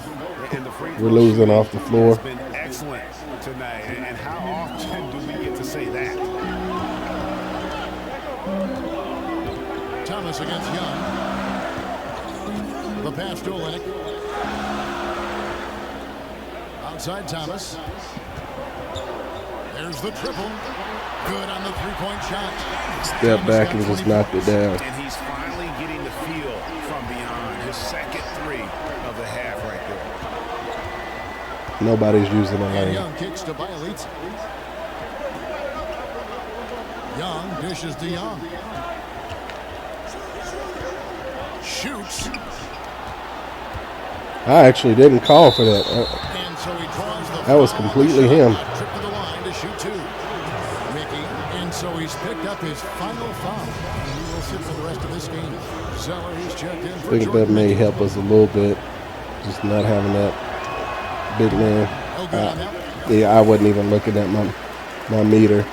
We're losing off the floor. It's been excellent tonight. And how often do we get to say that? Thomas against Young. The pass to Olenek. Outside Thomas. There's the triple. Good on the three-point shot. Step back and just knocked it down. And he's finally getting the feel from beyond. His second 3 of the half right there. Nobody's using the And lane. Young kicks to Bielitz. Young dishes to Young. Shoots. I actually didn't call for that. And so he draws the That was completely him. trip to the line to shoot 2. Mickey. And so he's picked up his final foul. And he will sit for the rest of this game. Zeller is checked in I for think that Jordan. may help us a little bit. Just not having that big man. Yeah, I wasn't even looking at my meter.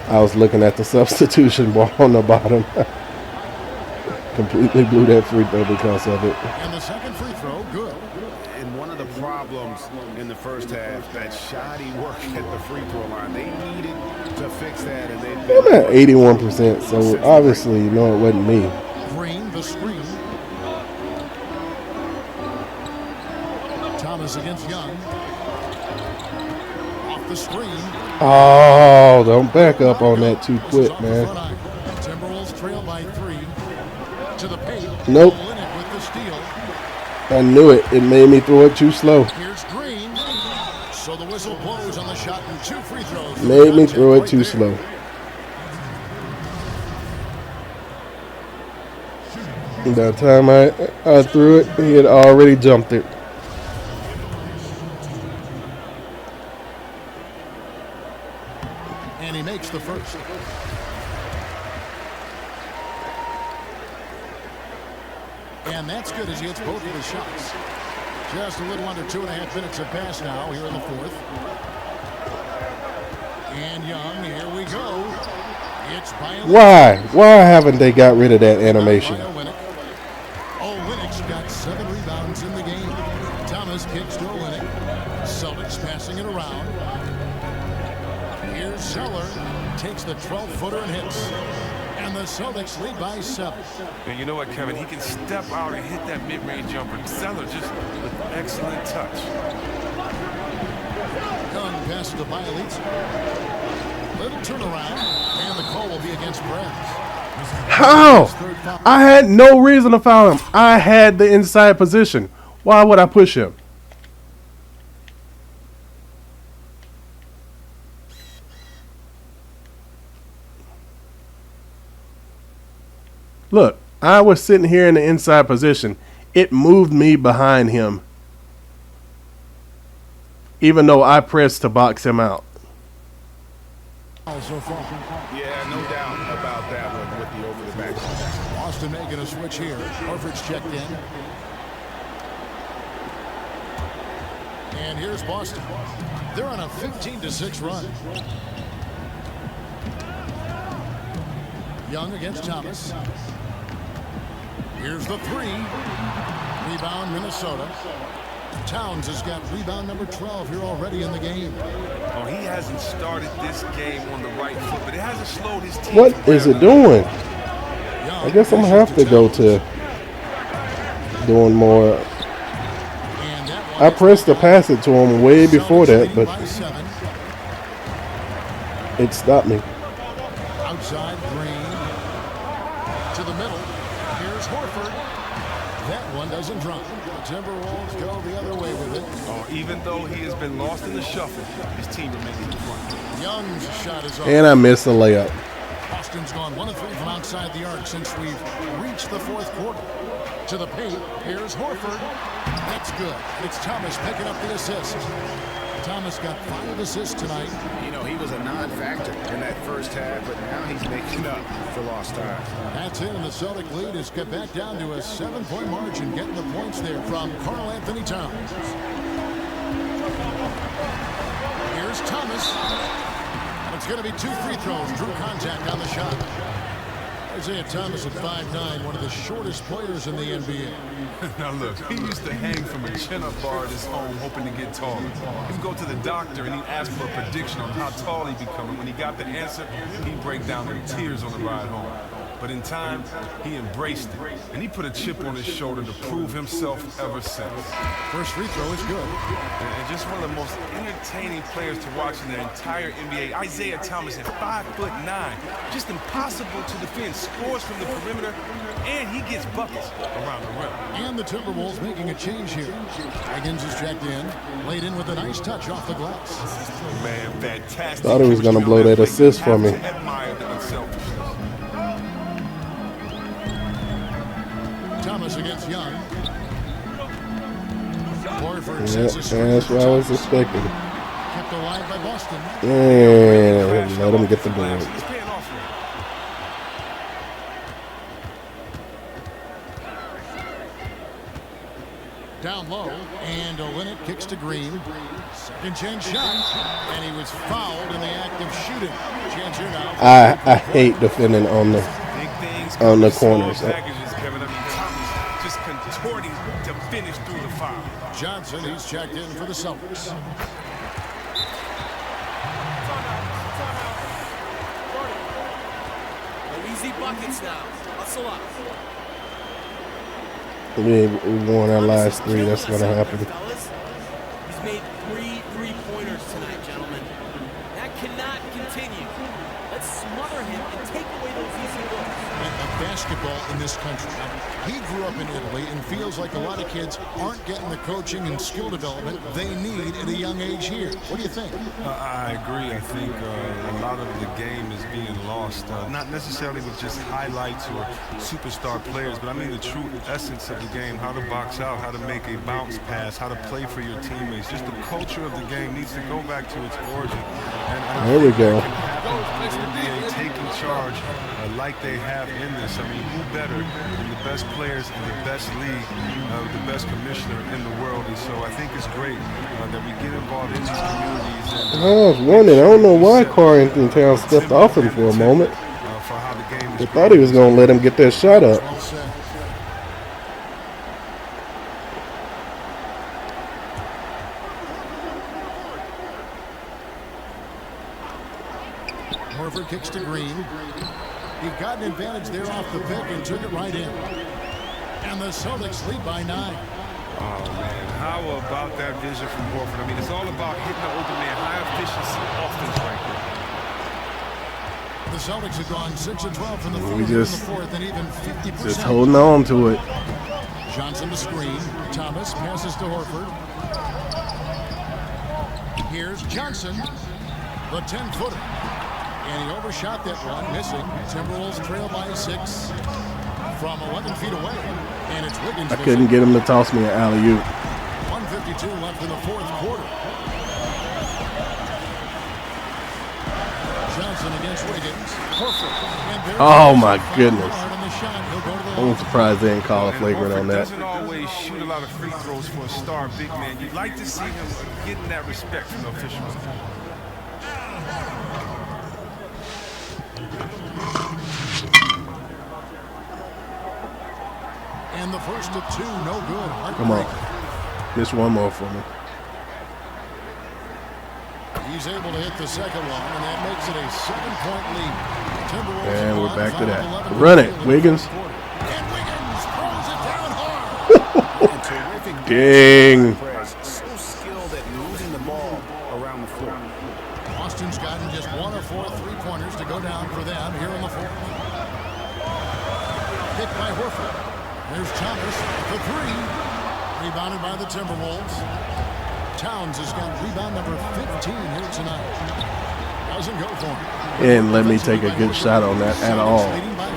I was looking at the substitution ball on the bottom. Completely blew that free throw because of it. And the second free throw, good. And one of the problems in the first half, that shoddy work at the free throw line. They needed to fix that, and they've been I'm at 81%, so obviously, you know, it wasn't me. Green, the screen. Thomas against Young. Off the screen. Oh, don't back up on that too quick, man. Timberwolves trail by 3. To the paint. Nope. Olenek with the steal. I knew it. It made me throw it too slow. Here's Green. So the whistle blows on the shot and 2 free throws. Made me throw it too slow. By the time I threw it, he had already jumped it. And he makes the first. And that's good as he hits both of his shots. Just a little under 2.5 minutes have passed now here in the 4th. And Young, here we go. It's Bielitz. Why haven't they got rid of that animation? Olenek's got 7 rebounds in the game. Thomas kicks to Olenek. Celtics passing it around. Here's Zeller. Takes the 12-footer and hits. And the Celtics lead by 7. And you know what, Kevin? He can step out and hit that mid-range jumper. Zeller just with excellent touch. Young passes to Bielitz. Little turnaround. And the call will be against Brad. How? I had no reason to foul him. I had the inside position. Why would I push him? Look, I was sitting here in the inside position. It moved me behind him, even though I pressed to box him out. So far. Yeah, no doubt about that one with the over-the-back. Boston making a switch here. Horford's checked in. And here's Boston. They're on a 15-6 run. Young against Thomas. Here's the three. Rebound, Minnesota. Towns has got rebound number 12 here already in the game. Oh, he hasn't started this game on the right foot, but it hasn't slowed his team. What is it doing? I guess I'm going to have to go to doing more. I pressed to pass it to him way before that, but it stopped me. Outside, Green. To the middle. Here's Horford. That one doesn't drop. The Timberwolves go the other way with it. Oh, even though he has been lost in the shuffle, his team remains in front. Young's shot is off. And I missed the layup. Boston's gone 1 of 3 from outside the arc since we've reached the fourth quarter. To the paint. Here's Horford. That's good. It's Thomas picking up the assist. Thomas got 5 assists tonight. You know, he was a non-factor in that first half, but now he's making up for lost time. That's it, and the Celtic lead is cut back down to a 7-point margin, getting the points there from Karl Anthony Towns. Here's Thomas. And it's going to be 2 free throws. Drew contact on the shot. Isaiah Thomas at 5'9", one of the shortest players in the NBA. Now look, he used to hang from a chin-up bar at his home hoping to get taller. He'd go to the doctor and he'd ask for a prediction on how tall he'd become. And when he got the answer, he'd break down in tears on the ride home. But in time, he embraced it. And he put a chip on his shoulder to prove himself ever since. First free throw is good. And just one of the most entertaining players to watch in the entire NBA. Isaiah Thomas at 5'9". Just impossible to defend. Scores from the perimeter, and he gets buckets around the rim. And the Timberwolves making a change here. Higgins is checked in. Laid in with a nice touch off the glass. Man, fantastic. Thought he was going to blow that assist for me. Admire the unselfishness. Thomas against Young. That's what I was expecting. Kept alive by Boston. And let him get the ball. Down low, and Olenek kicks to Green. Second chance shot, and he was fouled in the act of shooting. Chance here now. I hate defending on the corners. Just contorting to finish through the foul. Johnson, he's checked in for the Celtics. No easy buckets now. Hustle up. We won our last 3. That's going to happen. He's made 3 three-pointers tonight, gentlemen. That cannot continue. Let's smother him and take away those easy looks. Basketball in this country. He grew up in Italy and feels like a lot of kids aren't getting the coaching and skill development they need at a young age here. What do you think? I agree. I think a lot of the game is being lost, not necessarily with just highlights or superstar players, but I mean the true essence of the game, how to box out, how to make a bounce pass, how to play for your teammates. Just the culture of the game needs to go back to its origin. And there we go. The NBA taking charge like they have in this. I mean, who better than the best players in the best league, the best commissioner in the world? And so I think it's great that we get involved in these communities. And, I was wondering, I don't know why Karl Anthony Towns stepped off him for a moment. I thought he was going to let him get that shot up. Horford kicks to Green. He got an advantage there off the pick and took it right in. And the Celtics lead by 9. Oh, man. How about that vision from Horford? I mean, it's all about hitting the open man. High efficiency offense right there. The Celtics have gone 6 of 12 from the fourth and even 50%. Just holding on to it. Johnson to screen. Thomas passes to Horford. Here's Johnson. The 10-footer. And he overshot that one, missing. Timberwolves trail by 6 from 11 feet away. And it's Wiggins. I couldn't get him to toss me an alley-oop. 1:52 left in the fourth quarter. Johnson against Wiggins. Horford. Oh, my goodness. I'm surprised they didn't call a flagrant on that. Doesn't always shoot a lot of free throws for a star big man. You'd like to see him getting that respect from the officials. And the first of two, no good. Come on. Miss one more for me. He's able to hit the second one, and that makes it a 7-point lead. Timberwolves And we're back to that. 11 Run it, Wiggins. And Wiggins throws it down hard. Dang. So skilled at moving the ball around the floor. Boston's gotten just 1 of 4 3-pointers to go down for them here in the fourth. Hit by Horford. There's Thomas for 3. Rebounded by the Timberwolves. Towns has got rebound number 15 here tonight. Doesn't go for him. And let me take a good shot on that at all. Leading by 5.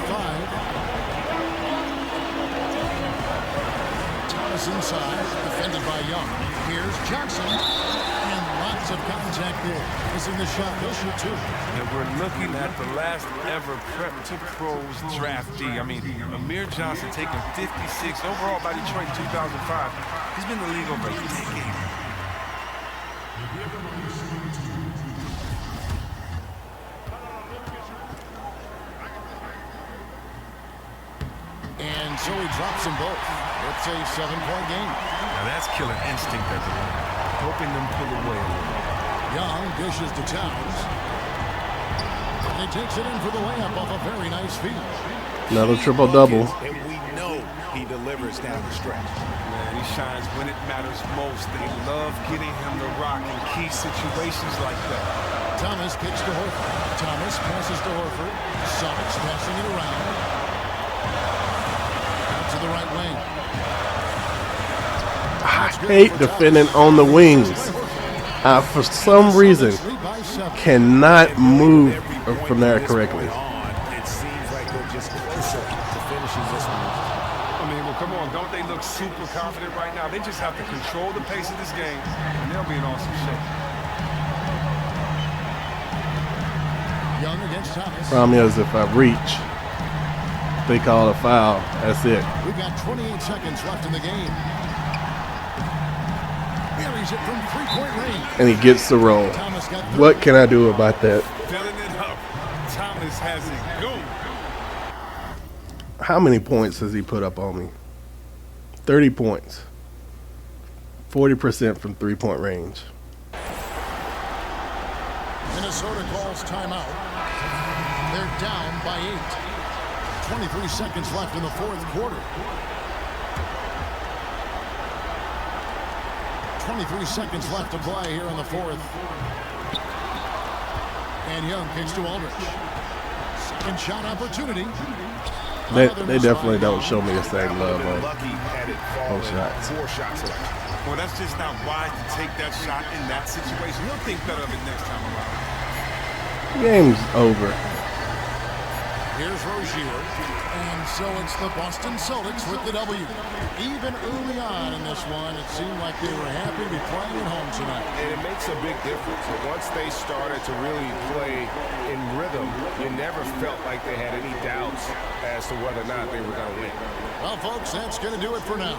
Thomas inside, defended by Young. Here's Johnson. And lots of contact there. Missing the shot. He'll shoot 2. And we're looking at the last ever Prep to Pros draftee. I mean, Amir Johnson taken 56 overall by Detroit in 2005. He's been in the league over a decade. And so he drops them both. It's a 7-point game. Now that's killer instinct at the line. Hoping them pull away a little. Young dishes to Towns. And he takes it in for the layup off a very nice feed. Another triple-double. And we know he delivers down the stretch. Man, he shines when it matters most. They love getting him the rock in key situations like that. Thomas kicks to Horford. Thomas passes to Horford. Sonics passing it around. Out to the right wing. I hate defending on the wings. For some reason, cannot move from there correctly. It seems like they're just closer to finishing this one. I mean, well, come on. Don't they look super confident right now? They just have to control the pace of this game, and they'll be in awesome shape. Young against Thomas. Problem is, if I reach, they call a foul. That's it. We've got 28 seconds left in the game. Buries it from 3-point range. And he gets the roll. What can I do about that? Filling it up. Thomas has it go. How many points has he put up on me? 30 points. 40% from 3-point range. Minnesota calls timeout. They're down by 8. 23 seconds left in the fourth quarter. 23 seconds left to play here in the fourth. And Young kicks to Aldridge. Second shot opportunity. They definitely don't show me the same love on shots. 4 shots left. Well, that's just not wise to take that shot in that situation. You'll think better of it next time around. Game's over. Here's Rozier. And so it's the Boston Celtics with the W. Even early on in this one, it seemed like they were happy to be playing at home tonight. And it makes a big difference. Once they started to really play in rhythm, you never felt like they had any doubts as to whether or not they were going to win. Well, folks, that's going to do it for now.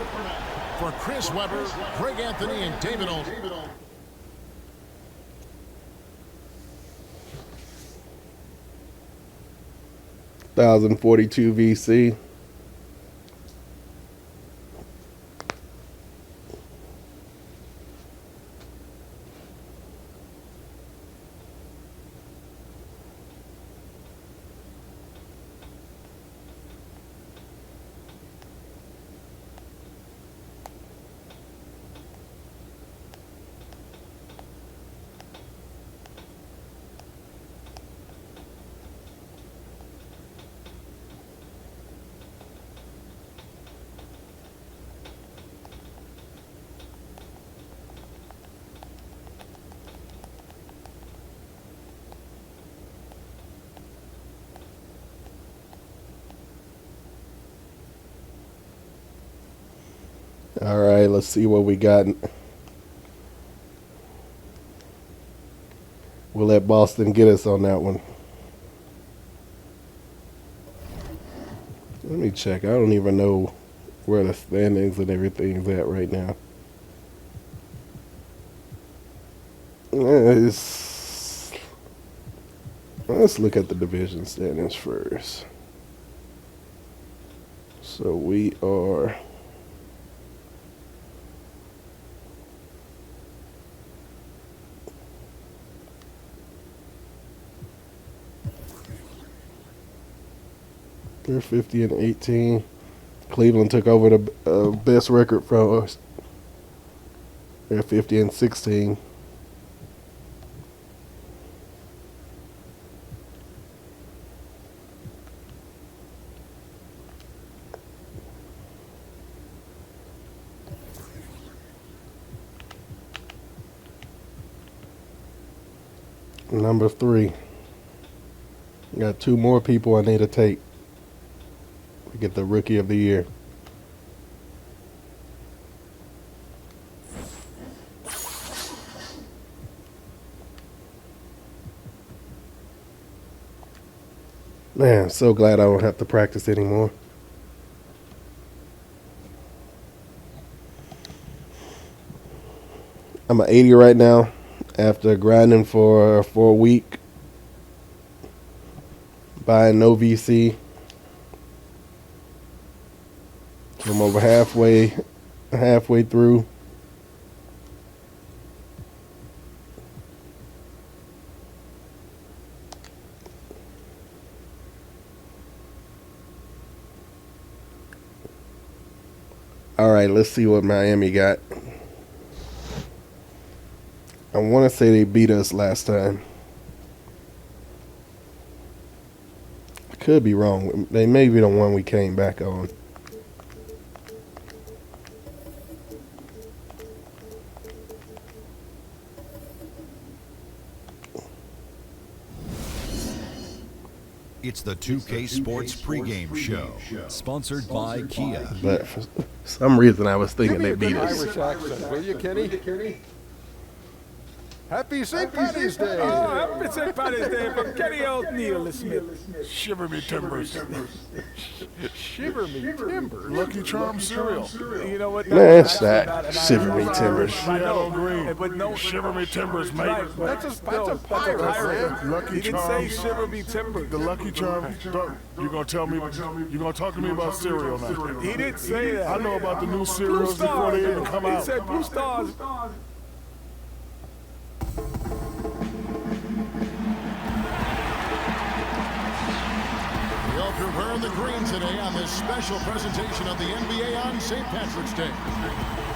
For Chris Webber, Craig Anthony, and David Olden. 1042 VC. All right, let's see what we got. We'll let Boston get us on that one. Let me check. I don't even know where the standings and everything's at right now. Let's look at the division standings first. So we are they're 50-18. Cleveland took over the best record from us. They're 50-16. Number 3. Got 2 more people I need to take to get the Rookie of the Year. Man, I'm so glad I don't have to practice anymore. I'm at 80 right now after grinding for a week, buying no VC. I'm over halfway through. All right, let's see what Miami got. I want to say they beat us last time. I could be wrong. They may be the one we came back on. It's the 2K Sports pregame show, sponsored by Kia. But for some reason, I was thinking they beat us. Irish accent, will you, Kenny? Happy St. Patty's Day! Oh, happy St. Patty's Day from Kenny O'Neill Smith. Shiver me timbers. Shiver me timbers. Lucky Charm cereal. You know what? Man, it's that Shiver me timbers. Seattle Green. But no, Shiver me timbers, mate. Right, That's a pirate, man. Lucky He didn't Charms. say shiver me timbers. The Lucky Charms. You gonna tell me? You gonna talk to me about cereal now? He didn't say that. I know about the new Blue cereals before they Stars. even come He out. said Blue Stars. We hope you're wearing the green today on this special presentation of the NBA on St. Patrick's Day.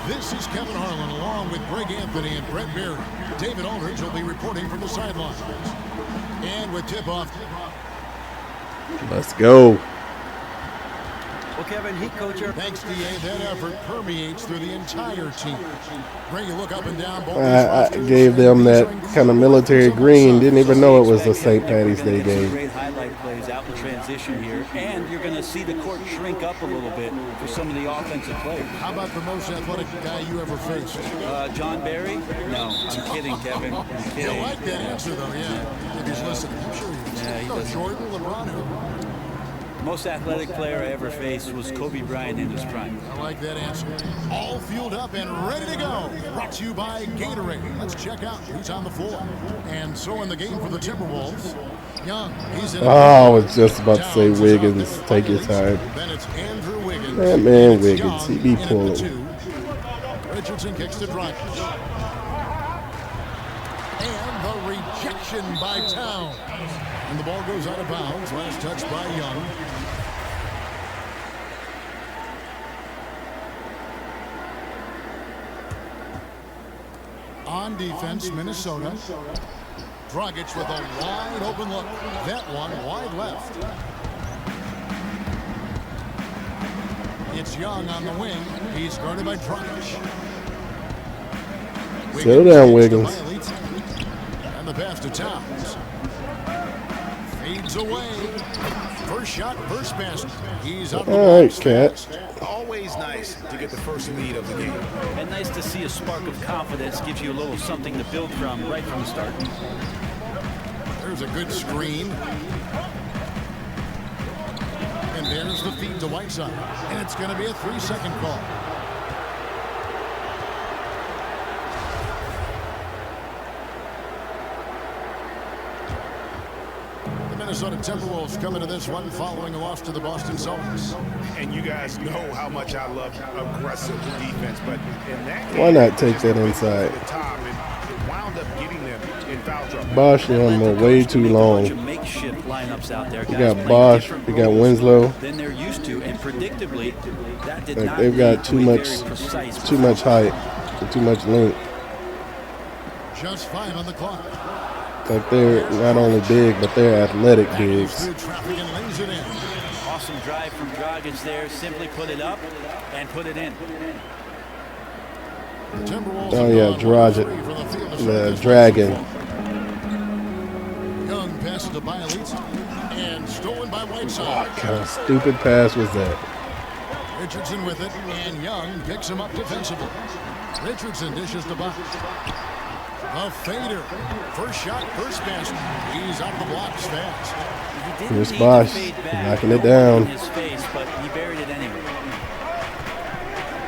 This is Kevin Harlan along with Greg Anthony and Brett Beard. David Aldridge will be reporting from the sidelines. And with tip-off. Let's go. Well, Kevin, heat coach. Thanks, DA. That effort permeates through the entire team. Bring you look up and down both I gave them that kind of military green. Didn't even know it was a St. Patty's Day game. Great highlight plays out in transition here, and you're going to see the court shrink up a little bit for some of the offensive plays. How about the most athletic guy you ever faced? John Barry? No, I'm kidding, Kevin. I'm kidding. You like that answer, though, yeah. If he's listening, I'm sure he is. Yeah, he does. Jordan, LeBron, who? Most athletic player I ever faced was Kobe Bryant in his prime. I like that answer. All fueled up and ready to go. Brought to you by Gatorade. Let's check out who's on the floor. And so in the game for the Timberwolves, Young. He's in. Oh, I was just about to say Wiggins. Take your time. Then it's Andrew Wiggins. That man Wiggins, he be pulling. Richardson kicks to Dragic. And the rejection by Towns. And the ball goes out of bounds. Last touch by Young. On defense, Minnesota. Dragic with a wide open look. That one wide left. It's Young on the wing. He's guarded by Dragic. Settle down, Wiggins. And the pass to Towns. Fades away. First shot, first basket. He's up. All right, Cat. Always nice to get the first lead of the game. And nice to see a spark of confidence. Gives you a little something to build from right from the start. There's a good screen. And there's the feed to Whiteside. And it's going to be a 3-second call. Minnesota Timberwolves come into this one following a loss to the Boston Celtics. And you guys know how much I love aggressive defense, but in that game, Why not take that inside? the top, and it wound up getting them in foul trouble. Bosch on them way too long. Makeshift lineups out there. You got Bosch, you got Winslow. Than they're used to, and predictably, that did Like not they've got too much height and too much length. Just 5 on the clock. Like they're not only big, but they're athletic bigs. Awesome drive from Dragic there. Simply put it up and put it in. Oh yeah, Dragic, the Dragon. Young passes to Bielitsa and stolen by Whiteside. What kind of stupid pass was that? Richardson with it, and Young picks him up defensively. Richardson dishes to Bosch. A fader. First shot, first basket. He's out of the blocks fast. Here's Bosch knocking it down. His face, but he buried it anyway.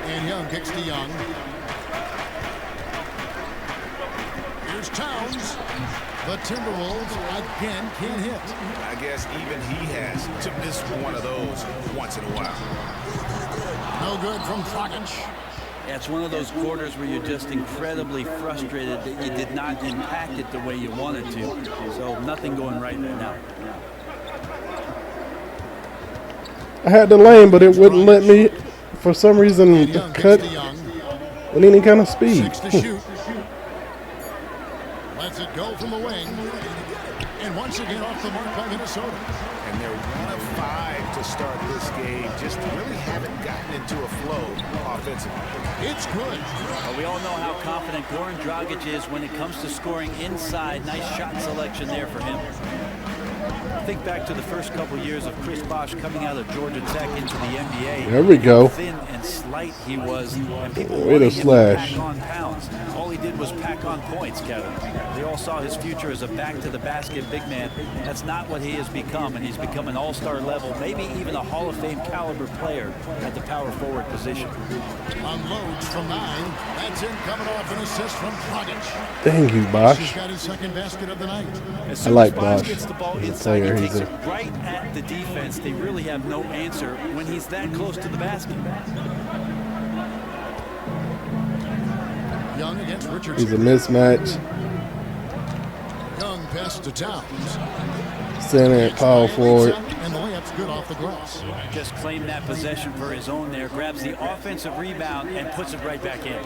And Young kicks to Young. Here's Towns. The Timberwolves again can't hit. I guess even he has to miss one of those once in a while. No good from Dragic. Yeah, it's one of those quarters where you're just incredibly frustrated that you did not impact it the way you wanted to. So nothing going right now. I had the lane, but it wouldn't let me, for some reason, cut with any kind of speed. Lets it go from the wing. And once again off the mark by Minnesota. And they're 1 of 5 to start this game. Just really haven't gotten into a flow offensively. It's good. Well, we all know how confident Goran Dragic is when it comes to scoring inside. Nice shot selection there for him. Think back to the first couple years of Chris Bosh coming out of Georgia Tech into the NBA. There we go. How thin and slight he was, and people Way to wanted him slash. to pack on pounds. All he did was pack on points, Kevin. They all saw his future as a back-to-the-basket big man. That's not what he has become, and he's become an all-star level, maybe even a Hall of Fame caliber player at the power forward position. Unloads from 9. That's in, coming off an assist from Dragic. Dang you, Bosch. He's got his second basket of the night. I like Bosch. He's a player. He He's takes a it right at the defense. They really have no answer when he's that close to the basket. Young against Richardson. he's a mismatch. Young pass to Towns. Center and power forward. And the layup's good off the glass. Just claimed that possession for his own there. Grabs the offensive rebound and puts it right back in.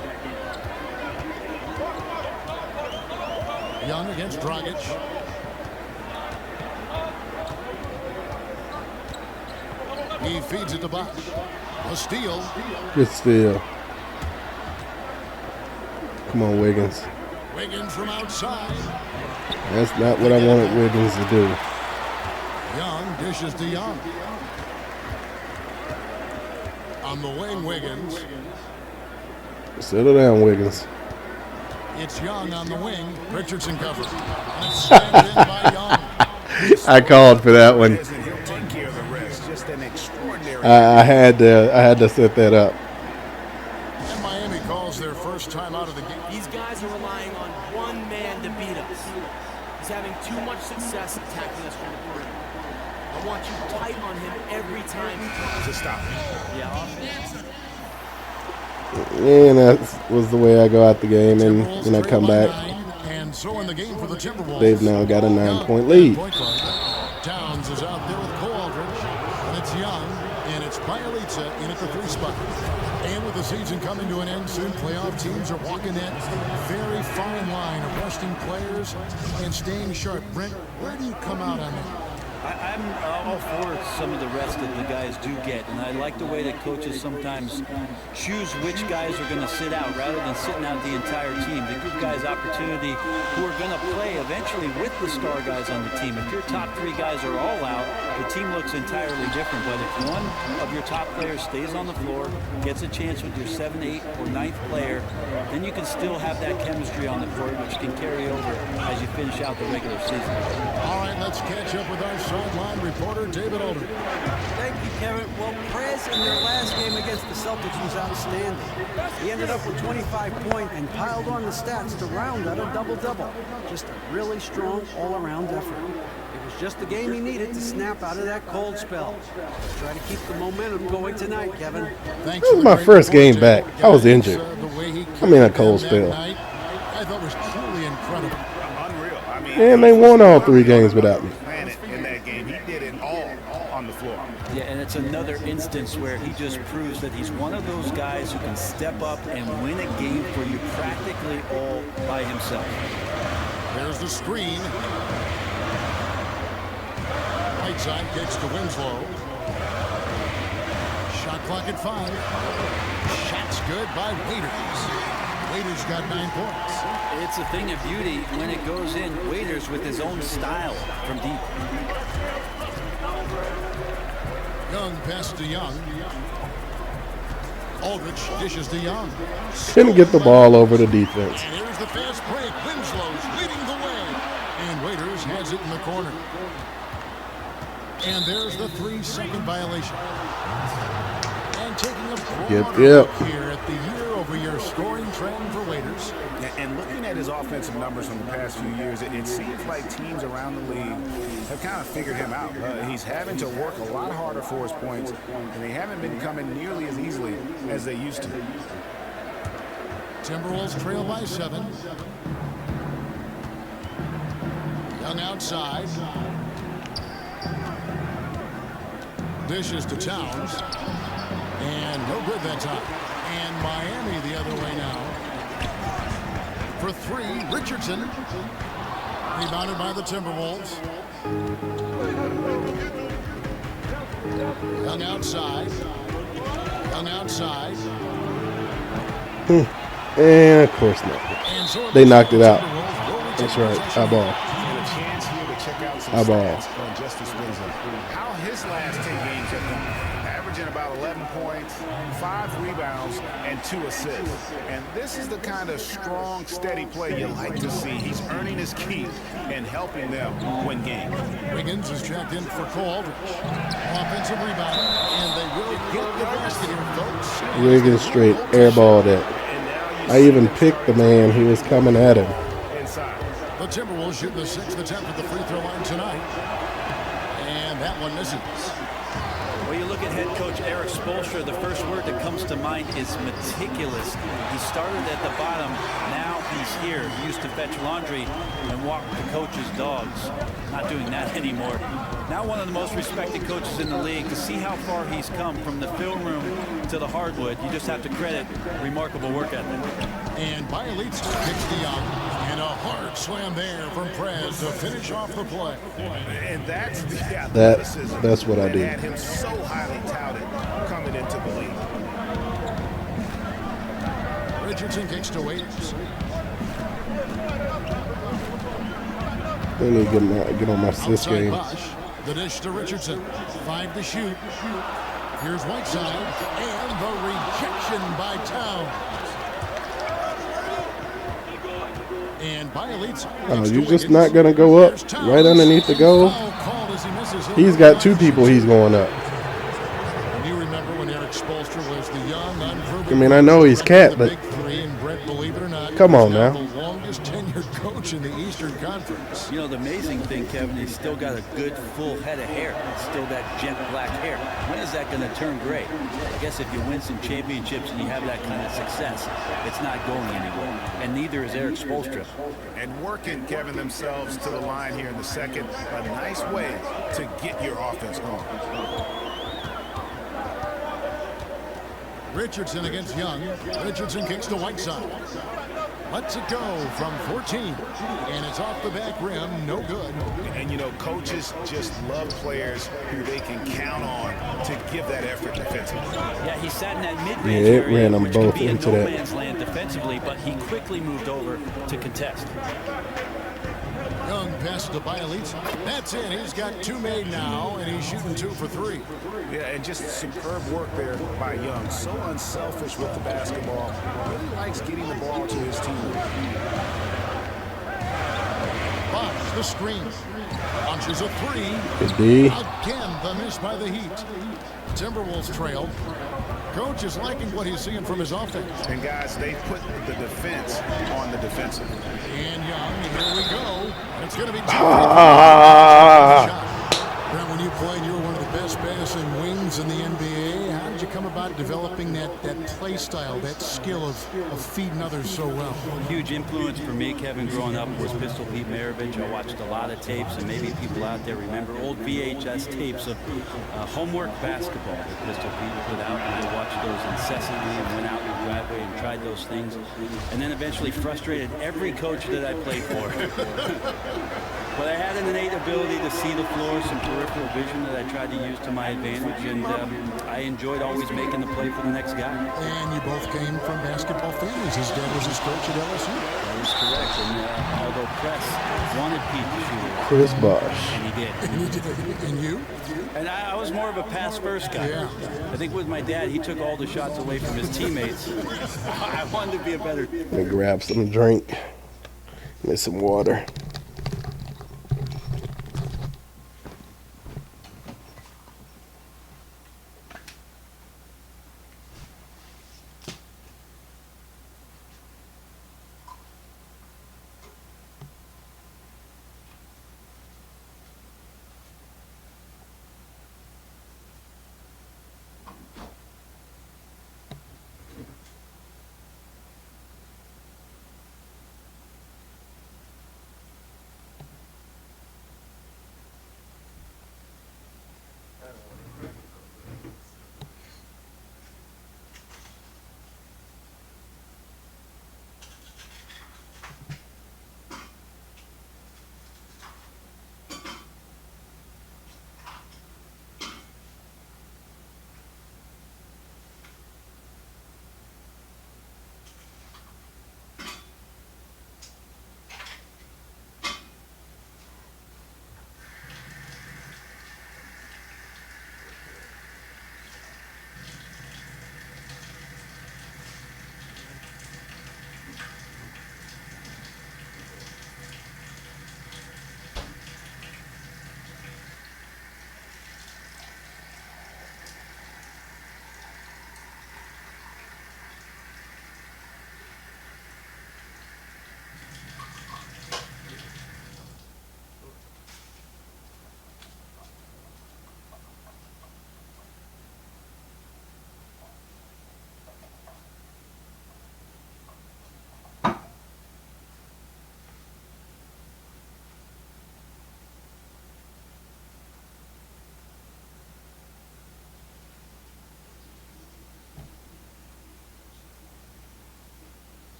Young against Dragic. He feeds it to Bosch. A steal. Good steal. Come on, Wiggins. Wiggins from outside. That's not what I wanted Wiggins to do. Young dishes to Young. On the wing, Wiggins. Settle down, Wiggins. It's Young on the wing. Richardson covers. And it's slammed in by Young. I called for that one. Take care of the rest. Just an extraordinary. I had to set that up. And Miami calls their first time out of the game. These guys are relying on one man to beat us. He's having too much success attacking us from the perimeter. I want you tight on him every time he comes. To stop him. Yeah. And that was the way I go out the game, and when I come back, And so in the game for the Timberwolves. they've now got a 9-point lead. Towns is out there with Cole Aldridge, and it's Young, and it's Bielitsa in at the 3 spot. And with the season coming to an end soon, playoff teams are walking that very fine line of resting players and staying sharp. Brent, where do you come out on that? I'm all for some of the rest that the guys do get, and I like the way that coaches sometimes choose which guys are going to sit out rather than sitting out the entire team. They give guys opportunity who are going to play eventually with the star guys on the team. If your top 3 guys are all out, the team looks entirely different. But if one of your top players stays on the floor, gets a chance with your 7th, 8th, or 9th player, then you can still have that chemistry on the court, which can carry over as you finish out the regular season. All right, let's catch up with our sideline reporter David Alder. Thank you, Kevin. Well, Prez in their last game against the Celtics was outstanding. He ended up with 25 points and piled on the stats to round out a double-double. Just a really strong all-around effort. It was just the game he needed to snap out of that cold spell. Try to keep the momentum going tonight, Kevin. This was my first game back. I was injured. I'm in a cold spell. I thought it was truly incredible. Unreal. I mean, And they won all 3 games without me. in that game, he did it all on the floor. Yeah, and it's another instance where he just proves that he's one of those guys who can step up and win a game for you practically all by himself. There's the screen. Right side kicks to Winslow. Shot clock at 5. Shot's good by Waiters. Waiters got 9 points. It's a thing of beauty when it goes in. Waiters with his own style from deep. Young pass to Young. Aldrich dishes to Young. Couldn't get the ball over the defense. And here's the fast break. Winslow's leading the way. And Waiters has it in the corner. And there's the 3-second violation. And taking a broader look here at the year-over-year scoring trend for Waiters. And looking at his offensive numbers from the past few years, it seems like teams around the league have kind of figured him out. He's having to work a lot harder for his points, and they haven't been coming nearly as easily as they used to. Timberwolves trail by 7. Young outside. Dishes to Towns. And no good that time. And Miami the other way now. For 3, Richardson. Rebounded by the Timberwolves. Young outside. Young outside. And of course not. They knocked it out. That's right. Eyeball. Eyeball. How his last 10 games have gone, averaging about 11 points, 5 rebounds, and 2 assists. And this is the kind of strong, steady play you like to see. He's earning his keep and helping them win games. Wiggins is checked in for Cole Aldrich. Offensive rebound, and they will get the basket here, folks. Wiggins straight airballed it. I even picked the man who was coming at him. The Timberwolves shooting the 6th attempt at the free throw line tonight. And that one misses. Well, you look at head coach Eric Spoelstra, the first word that comes to mind is meticulous. He started at the bottom. Now he's here. He used to fetch laundry and walk the coach's dogs. Not doing that anymore. Now one of the most respected coaches in the league. To see how far he's come from the film room to the hardwood, you just have to credit remarkable work ethic. And Bielitsa kicks the Young. And a hard slam there from Prez to finish off the play. And that's the athleticism that's what I do. that had him so highly touted coming into the league. Richardson kicks to Waiters. They need to get on my assist game. Bosch, the dish to Richardson. 5 to shoot. Here's Whiteside. And the rejection by Towns. And Bielitsa. Oh, you're just not going to go up right underneath the goal? He's got 2 people he's going up. And you remember when Eric Spoelstra was the young, unproven. I mean, I know he's cat, but believe it or not, come on now. The longest tenured coach in the Eastern Conference. You know, the amazing thing, Kevin, he's still got a good full head of hair. It's still that jet black hair. When is that going to turn gray? I guess if you win some championships and you have that kind of success, it's not going anywhere. And neither is Eric Spoelstra. And working, Kevin, themselves to the line here in the second. A nice way to get your offense going. Richardson against Young. Richardson kicks to Whiteside. Lets it go from 14. And it's off the back rim. No good. And, you know, coaches just love players who they can count on to give that effort defensively. Yeah, he sat in that mid-range Yeah, it area, ran them which both could be into a no that. man's land defensively, but he quickly moved over to contest. Young passes to Bielitsa. That's it. He's got 2 made now, and he's shooting 2 for 3. Yeah, and just superb work there by Young. So unselfish with the basketball. Really likes getting the ball to his team. Bosch, the screen. On launches a three. Good D. Again, the miss by the Heat. Timberwolves trail. Coach is liking what he's seeing from his offense. And guys, they put the defense on the defensive. And Young, here we go. And it's going to be Now, when you played, you were one of the best passing wings in the NBA. How did you come about developing that play style, that skill of feeding others so well? Huge influence for me, Kevin, growing up was Pistol Pete Maravich. I watched a lot of tapes, and maybe people out there remember old VHS tapes of homework basketball that Pistol Pete put out. And I watched those incessantly and went out in the driveway and tried those things. And then eventually frustrated every coach that I played for. But I had an innate ability to see the floor, some peripheral vision that I tried to use to my advantage, and I enjoyed always making the play for the next guy. And you both came from basketball families. His dad was his coach at LSU. That is correct. And although Press wanted Pete to shoot it, Chris Bosh. and he did. And you? And I was more of a pass-first guy. Yeah. I think with my dad, he took all the shots away from his teammates. I wanted to be a better... Let me grab some drink. Get some water.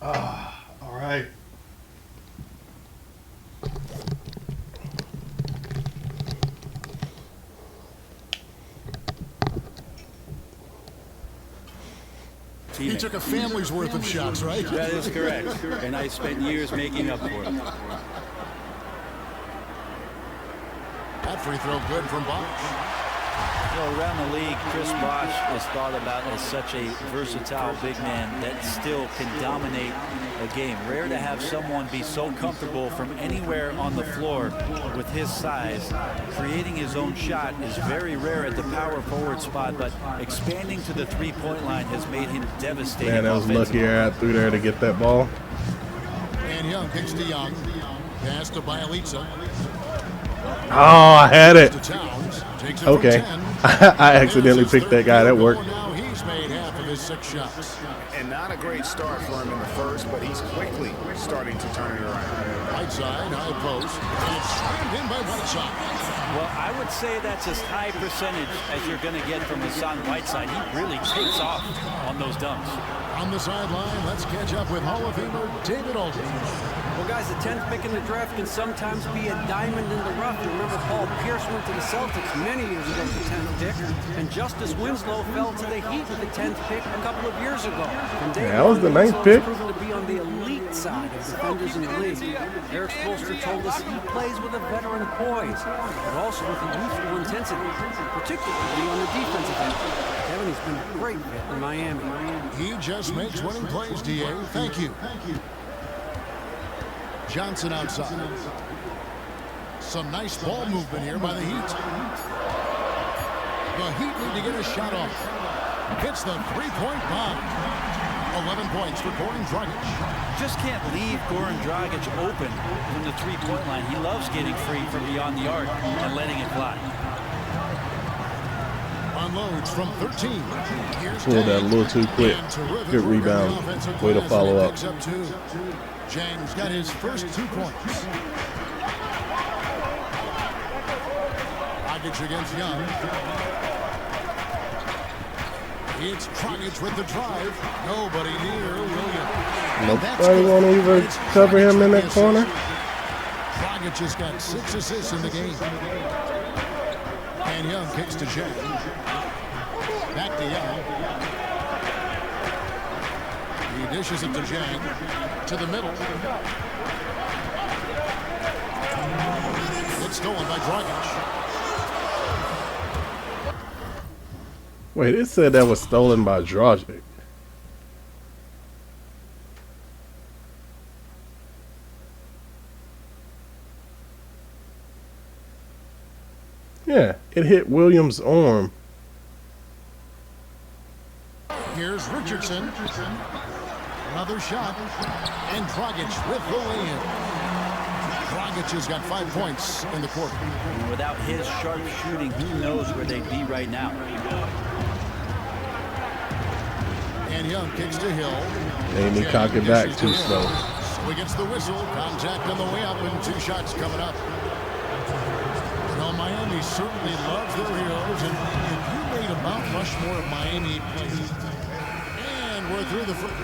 All right. He took a family's worth of shots, right? That is correct. And I spent years making up for it. That free throw good from Bosh. Well, around the league, Chris Bosh is thought about as such a versatile big man that still can dominate a game. Rare to have someone be so comfortable from anywhere on the floor with his size. Creating his own shot is very rare at the power forward spot, but expanding to the three-point line has made him devastating. Man, that was lucky I threw there to get that ball. And Young kicks to Young. Pass to Bielitsa. Oh, I had it. To Towns. Takes it Okay. from 10. I accidentally picked that guy. That worked. Now he's made half of his 6 shots. And not a great start for him in the first, but he's quickly starting to turn it around. Whiteside, high post, and it's slammed in by Whiteside. Well, I would say that's as high percentage as you're going to get from Hassan Whiteside. He really takes off on those dunks. On the sideline, let's catch up with Hall of Famer David Aldridge. Well, guys, the 10th pick in the draft can sometimes be a diamond in the rough. You remember Paul Pierce went to the Celtics many years ago with the 10th pick, and Justice Winslow fell to the Heat with the 10th pick a couple of years ago. That was the 9th pick. Proven to be on the elite side of defenders in the league. Eric Spoelstra told us he plays with a veteran poise, but also with a youthful intensity, particularly on the defensive end. Kevin, he's been a great fit in Miami. He just makes winning plays, D.A. Thank you. Johnson outside. Some nice ball movement here by the Heat. The Heat need to get a shot off. Hits the three-point bomb. 11 points for Goran Dragic. Just can't leave Goran Dragic open from the three-point line. He loves getting free from beyond the arc and letting it fly. Unloads from 13. Pulled that a little too quick. Good rebound. Way to follow up. Jang's got his first 2 points. Dragic against Young. It's Dragic with the drive. Nobody near Williams. Nobody want to even cover him in that corner. Dragic has got 6 assists in the game. And Young kicks to Jang. Back to Young. He dishes it to Jang. To the middle. It's stolen by Dragic. Wait, it said that was stolen by Dragic. Yeah, it hit Williams' arm. Here's Richardson. Another shot. And Dragic with the lay-in. Dragic has got 5 points in the quarter. And without his sharp shooting, who knows where they'd be right now. And Young kicks to Hill. And he cocked it back too slow. So he gets the whistle. Contact on the way up and 2 shots coming up. Well, Miami certainly loves their heroes. And if you made a Mount Rushmore of Miami players, and we're through the first.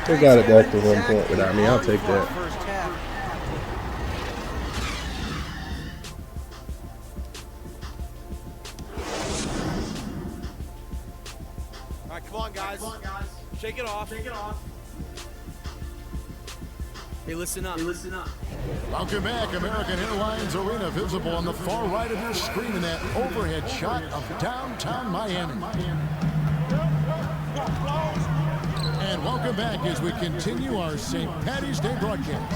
They got it back to 1 point without me. I'll take that. All right, come on, guys. Shake it off. Hey, listen up. Welcome back. American Airlines Arena visible on the far right of your screen in that overhead shot of downtown Miami. And welcome back as we continue our St. Paddy's Day broadcast.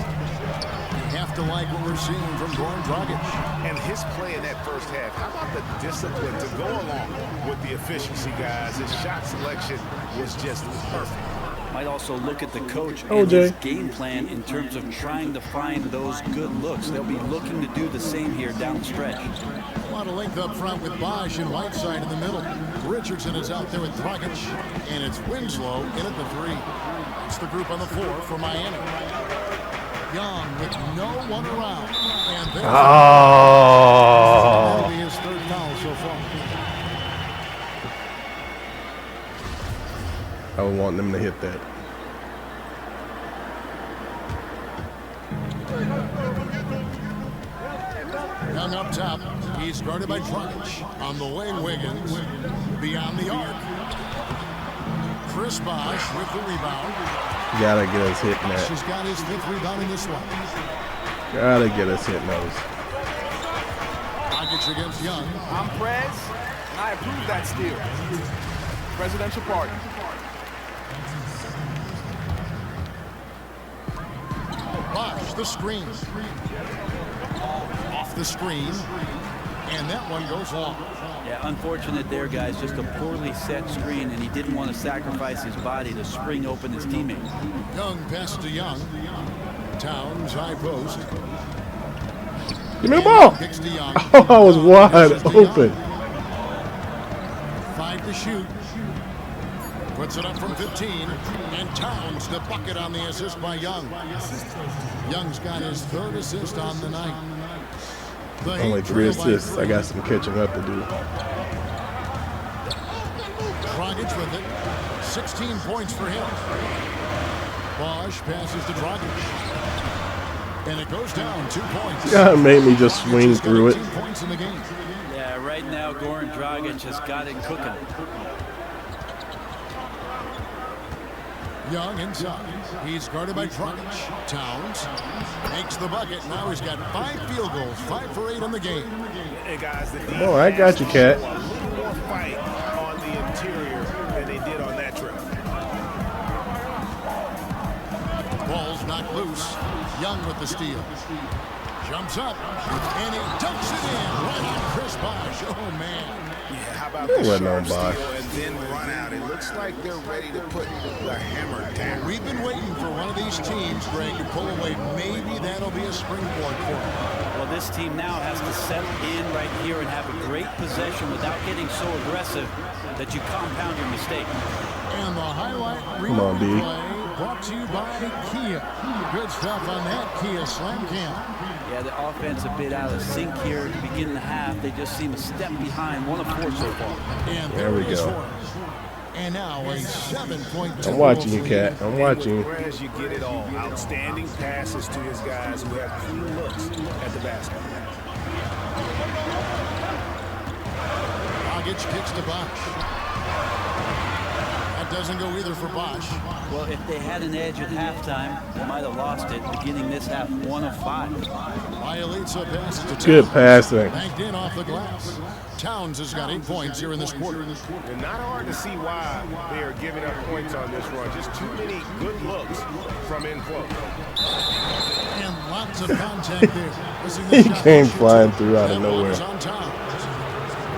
You have to like what we're seeing from Goran Dragic. And his play in that first half, how about the discipline to go along with the efficiency, guys? His shot selection was just perfect. Might also look at the coach and his game plan in terms of trying to find those good looks. They'll be looking to do the same here down the stretch. A lot of length up front with Bosch and Whiteside in the middle. Richardson is out there with Dragic, and it's Winslow in at the 3. That's the group on the floor for Miami. Young with no one around. And there's that'll be his 3rd foul so far. I would want them to hit that. Young up top. He's guarded by Dragic. On the wing, Wiggins. Beyond the arc. Chris Bosh with the rebound. Gotta get us hitting that. Bosh has got his 5th rebound in this one. Gotta get us hitting those. Dragic against Young. I'm Prez, and I approve that steal. Presidential pardon. Bosh, the screen. Off the screen. And that one goes long. Yeah, unfortunate there, guys. Just a poorly set screen, and he didn't want to sacrifice his body to spring open his teammate. Young pass to Young. Towns, high post. Give me the ball. Kicks to Young. Oh, I was wide open. 5 to shoot. Puts it up from 15. And Towns the bucket on the assist by Young. Young's got his 3rd assist on the night. Only 3 assists. I got some catching up to do. Dragic with it. 16 points for him. Bosch passes to Dragic. And it goes down 2 points. Yeah, it made me just swing through it. Points in the game. Yeah, right now Goran Dragic has got it cooking. Young inside. He's guarded by Dragic. Towns makes the bucket. Now he's got 5 field goals, 5 for 8 in the game. Hey guys, the Come on, I got you, Cat. a little more fight on the interior than they did on that trip. Ball's knocked loose. Young with the steal. Jumps up, and he dunks it in. Right on Chris Bosh. Oh, man. Yeah, how about It the wasn't sharp on Bosh. steal and then run out? It looks like they're ready to put the hammer down. We've been waiting for one of these teams, Greg, to pull away. Maybe that'll be a springboard for them. Well, this team now has to settle in right here and have a great possession without getting so aggressive that you compound your mistake. And the highlight Come on, B. replay brought to you by Kia. Good stuff on that Kia Slam Cam. Yeah, the offense a bit out of sync here to begin the half. They just seem a step behind, 1 of 4 so far. And There we go. And now a 7-point. I'm watching you, Cat. I'm watching you. Whereas you get it all. Outstanding passes to his guys who have clean looks at the basket. Dragic kicks to Bosh. That doesn't go either for Bosh. Well, if they had an edge at halftime, they might have lost it. Beginning this half, 1 of 5. Bielitsa passes to Towns. Good passing. Banked in off the glass. Towns has got 8 points here in this quarter. And not hard to see why they are giving up points on this run. Just too many good looks from in close. And lots of contact there. He came flying through out of nowhere. On Towns.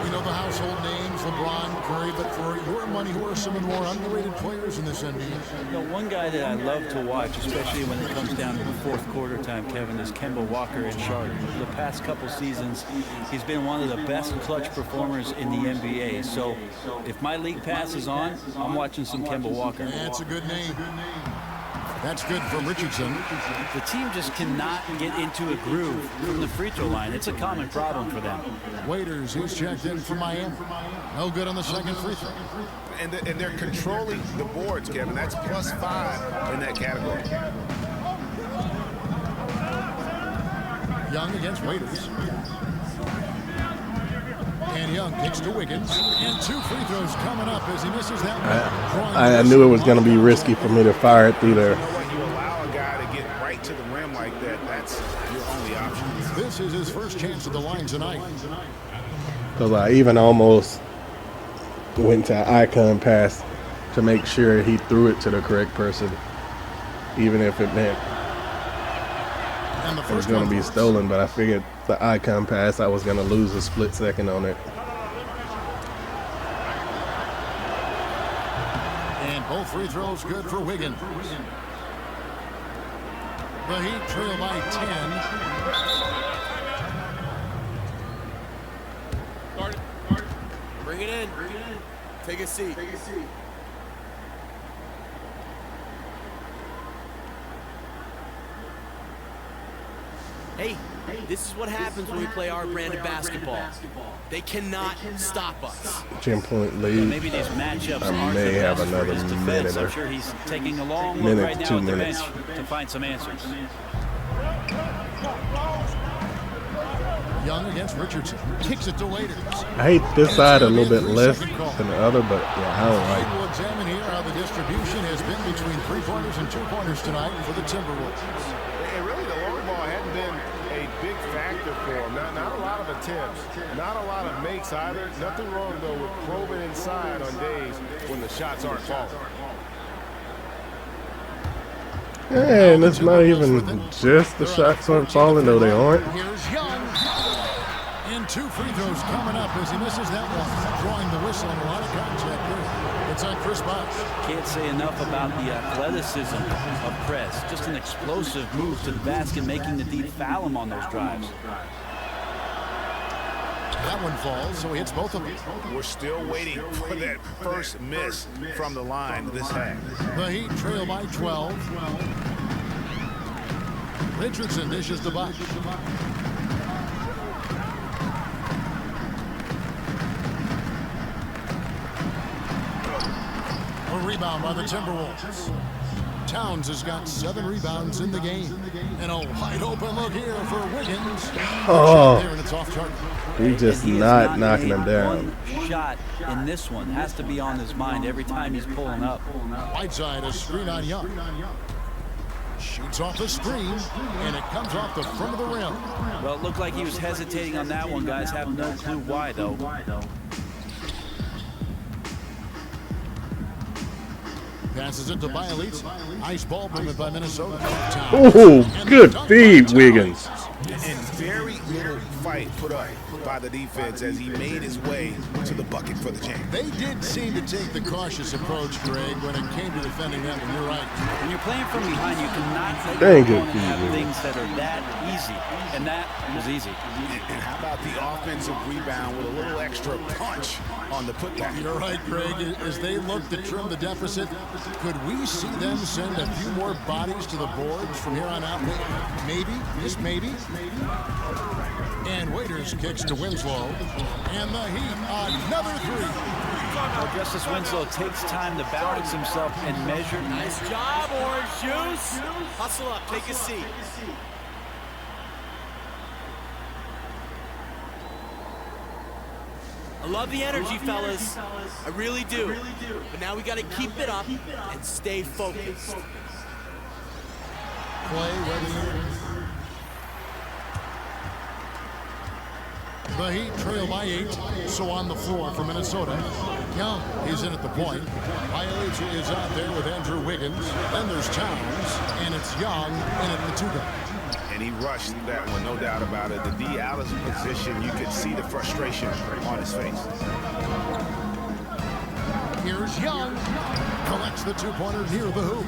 You know the household names, LeBron, Curry, but for your money, who are some of the more underrated players in this NBA? You know, one guy that I love to watch, especially when it comes down to the 4th quarter time, Kevin, is Kemba Walker in Charlotte. The past couple seasons, he's been one of the best clutch performers in the NBA. So if my league pass is on, I'm watching some Kemba Walker. That's a good name. That's good from Richardson. The team just cannot get into a groove from the free throw line. It's a common problem for them. Waiters, he's checked in for Miami. No good on the second free throw. And they're controlling the boards, Kevin. That's +5 in that category. Young against Waiters. And Young kicks to Wiggins. And 2 free throws coming up as he misses that one. I knew it was going to be risky for me to fire it through there. You know what? You allow a guy to get right to the rim like that, that's your only option. This is his first chance at the line tonight. Because I even almost went to an icon pass to make sure he threw it to the correct person, even if it meant it was going to be stolen. But I figured the icon pass, I was going to lose a split second on it. And both free throws good for Wiggins. The Heat trail by 10. Bring it in. Take a seat. Hey, this is what happens when we play our brand of basketball. They cannot stop us. 10-point lead. Maybe these matchups I may have another minute I'm or sure he's taking a long look right now 2 at the minutes. bench to find some answers. Young against Richardson. Kicks it to Waiters. I hate this side a little bit less than the other, but yeah, I don't like it. We'll examine here how the distribution has been between 3-pointers and 2-pointers tonight for the Timberwolves. And really, the long ball hadn't been a big factor for him. Not a lot of attempts, not a lot of makes either. Nothing wrong, though, with probing inside on days when the shots aren't falling. And it's not even just the shots aren't falling, though they aren't. Here's Young. And 2 free throws coming up as he misses that one. Drawing the whistle and a lot of contact there. It's on Chris Bosh. Can't say enough about the athleticism of Press. Just an explosive move to the basket, making the deep foul him on those drives. That one falls, so he hits both of them. We're still waiting for that first miss from the line this half. The Heat trail by 12. Richardson dishes to Buck. A rebound by the Timberwolves. Towns has got 7 rebounds in the game. And a wide open look here for Wiggins. Oh, there and it's off target. he's just not knocking him down. One shot in this one has to be on his mind every time he's pulling up. Whiteside, a screen on Young. Shoots off the screen, and it comes off the front of the rim. Well, it looked like he was hesitating on that one, guys. Have no clue why, though. Passes it to Bialitz. Nice ball movement by Minnesota. Oh, good feed, Wiggins. And very little fight put up by the defense as he made his way to the bucket for the jam. They did seem to take the cautious approach, Greg, when it came to defending that one. You're right. When you're playing from behind, you cannot let Dang your good opponent have feed, things that are that easy. And that was easy. And how about the offensive rebound with a little extra punch on the putback? You're right, Greg. As they look to trim the deficit, could we see them send a few more bodies to the boards from here on out? Maybe, just maybe. And Waiters kicks to Winslow. And the Heat, another three. Well, Justice Winslow takes time to balance himself and measure. Nice job, Orange Juice. Hustle up, take a seat. I love the energy, fellas. I really do. But now we got to keep it up and stay focused. Play ready. The Heat trail by 8, so on the floor for Minnesota. Young is in at the point. Bialitz is out there with Andrew Wiggins. Then there's Towns, and it's Young in at the 2-guard. And he rushed that one, no doubt about it. The D out of position, you could see the frustration on his face. Here's Young. Collects the 2-pointer near the hoop.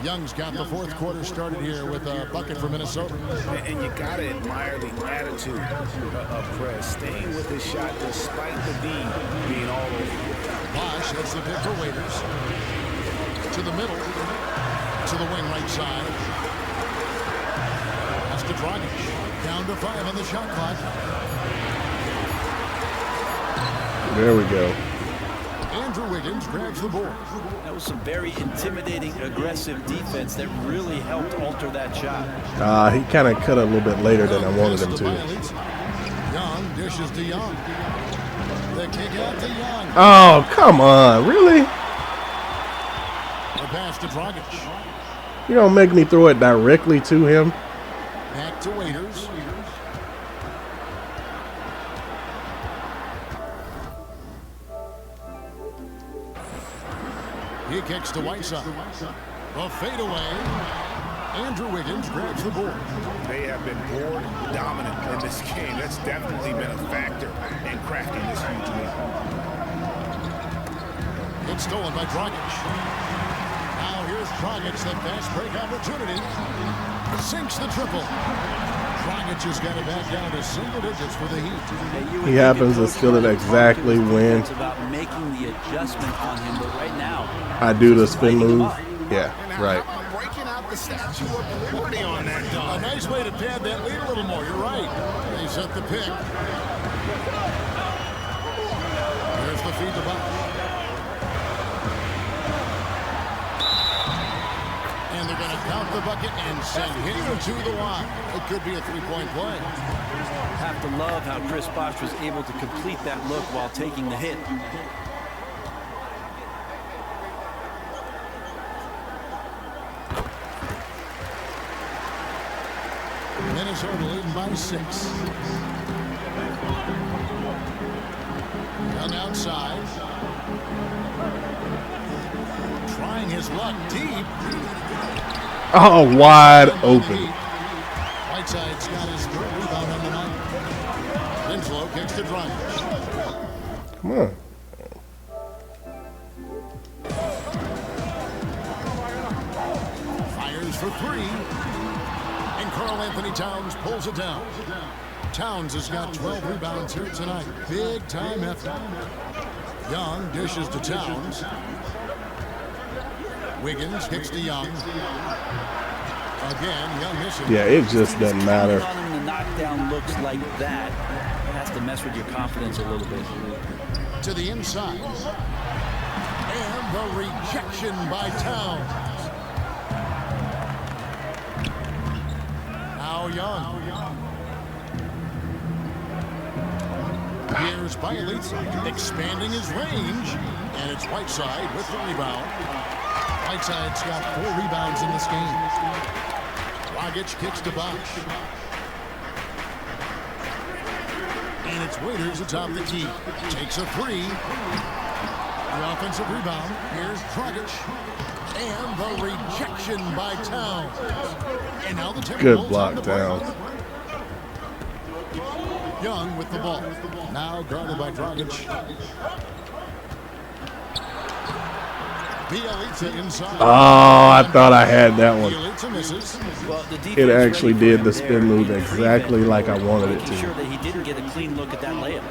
Young's got the fourth quarter started here with a bucket for Minnesota. And you got to admire the attitude of Press, staying with his shot despite the D being all over. Bosch hits the pick for Waiters. To the middle. To the wing right side. That's to Dragic. Down to 5 on the shot clock. There we go. Andrew Wiggins grabs the board. That was some very intimidating, aggressive defense that really helped alter that shot. He kind of cut a little bit later than I wanted him to. Young dishes to Young. The kick out to Young. Oh, come on. Really? The pass to Dragic. You don't make me throw it directly to him. Back to Waiters. He kicks to Whiteside. A fadeaway. Andrew Wiggins grabs the board. They have been board dominant in this game. That's definitely been a factor in crafting this huge lead. It's stolen by Dragic. Now here's Dragic, the fast break opportunity. Sinks the triple. Dragic has got it back down to single digits for the Heat. He happens to steal it exactly when It's about making the adjustment on him, but right now, I do the spin move. Yeah, right. Breaking out the statue of liberty on that A dog. nice way to pad that lead a little more. You're right. They set the pick. There's the feed to Buck. And they're going to count the bucket and send him to the line. It could be a three-point play. have to love how Chris Bosh was able to complete that look while taking the hit. Minnesota leading by 6. Young outside. Trying his luck deep. Oh, wide open. Whiteside's got his third rebound on the night. Winslow kicks to Dragic. Come on. Fires for 3. And Karl Anthony Towns pulls it down. Towns has got 12 rebounds here tonight. Big time effort. Young dishes to Towns. Wiggins kicks to Young. Again, Young misses. Yeah, it just doesn't matter. On him, the knockdown looks like that. It has to mess with your confidence a little bit. To the inside. And the rejection by Towns. Now Young. Here's Bielitsa expanding his range. And it's Whiteside with the rebound. Whiteside's got 4 rebounds in this game. Dragic kicks to Bosch. And it's Waiters atop the key. Takes a 3. The offensive rebound. Here's Dragic. And the rejection by Towns. And now the good block, Towns. Young with the ball. Now guarded by Dragic. Bielitsa inside. Oh, I thought I had that one. Bielitsa misses. Well, It actually did the spin move exactly like I wanted it Making sure to. that he didn't get a clean look at that layup.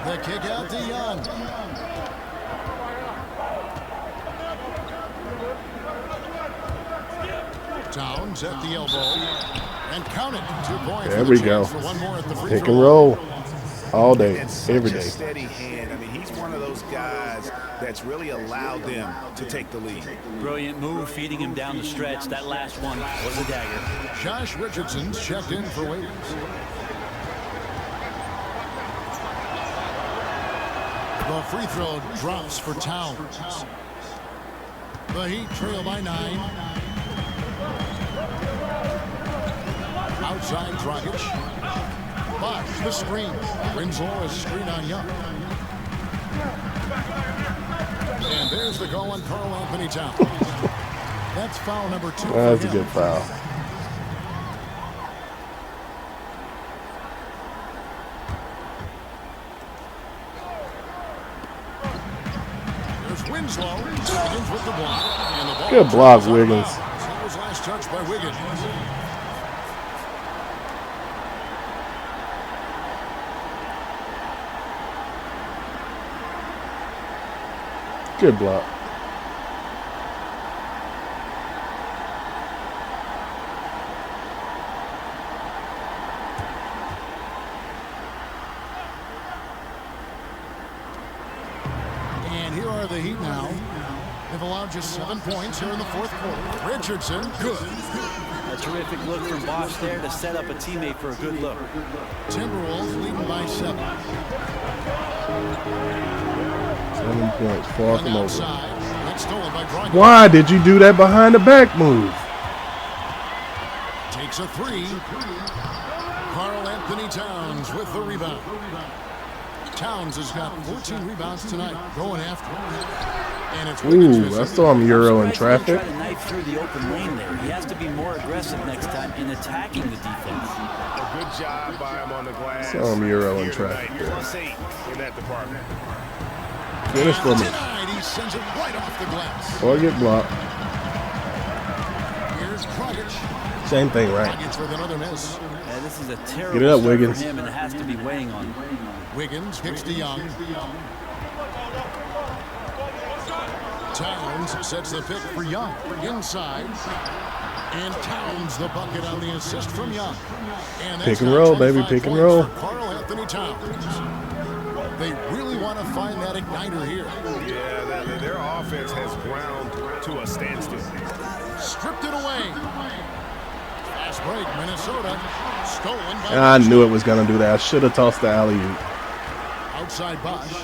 The kick out to Young. Towns at the elbow. And count it. 2 points. There we go. Pick and roll. All day, every day. Steady hand. I mean, he's one of those guys that's really allowed them to take the lead. Brilliant move, feeding him down the stretch. That last one was a dagger. Josh Richardson's checked in for Waiters. The free throw drops for Towns. The Heat trail by 9. Outside Dragic. Bosch, the screen. Winslow is screen on Young. And there's the goal on Karl Anthony Towns. That's foul number 2. That's a good foul. There's Winslow. Wiggins with the block. And the ball Good block, Wiggins. That was last touch by Wiggins. Good block. And here are the Heat now. They've allowed just 7 points here in the 4th quarter. Richardson, good. A terrific look from Bosch there to set up a teammate for a good look. Timberwolves leading by 7. 7 points, far from over. That's stolen by Dragic. Why did you do that behind the back move? Takes a 3. Karl Anthony Towns with the rebound. Towns has got 14 rebounds tonight, going after it. And it's Ooh, I saw him Euro in traffic. Try to knife through the open lane there. He has to be more aggressive next time in attacking the defense. A good job by him on the glass. Saw him Euro in traffic. +8 in that department. Finish for me. Tonight, he sends it right off the glass. Or get blocked. Here's Dragic. Same thing, right? Dragic with another miss. Yeah, this is a terrible Get it up, start Wiggins. for him, and it has to be weighing on him. Wiggins kicks to Young. Towns sets the pick for Young. Inside. And Towns the bucket on the assist from Young. And Pick and roll, baby, pick and roll. Karl Anthony Towns. They really want to find that igniter here. Yeah, their offense has ground to a standstill. Stripped it away. Fast break, Minnesota. Stolen by I knew it was going to do that. I should have tossed the alley-oop. outside Bosch.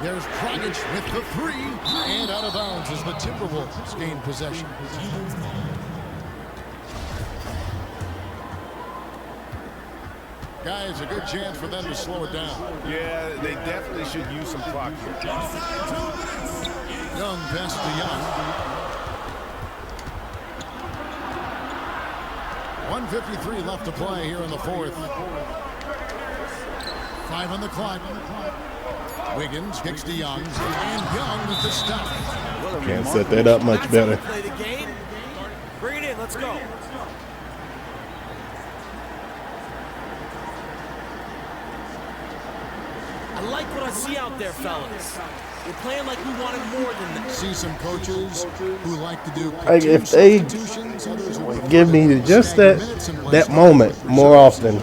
There's Dragic with the 3, and out of bounds as the Timberwolves gain possession. Guys, a good chance for them to slow it down. Yeah, they definitely should use some clock here. Young pass to Young. 1:53 left to play here in the 4th. 5 on the clock. Wiggins kicks to Young, and Young with the stop. Can't set that up much better. Play the game. Bring it in. Let's go. I like what I see out there, fellas. We're playing like we wanted more than that. See some coaches who like to do Like if they give me just that moment more often.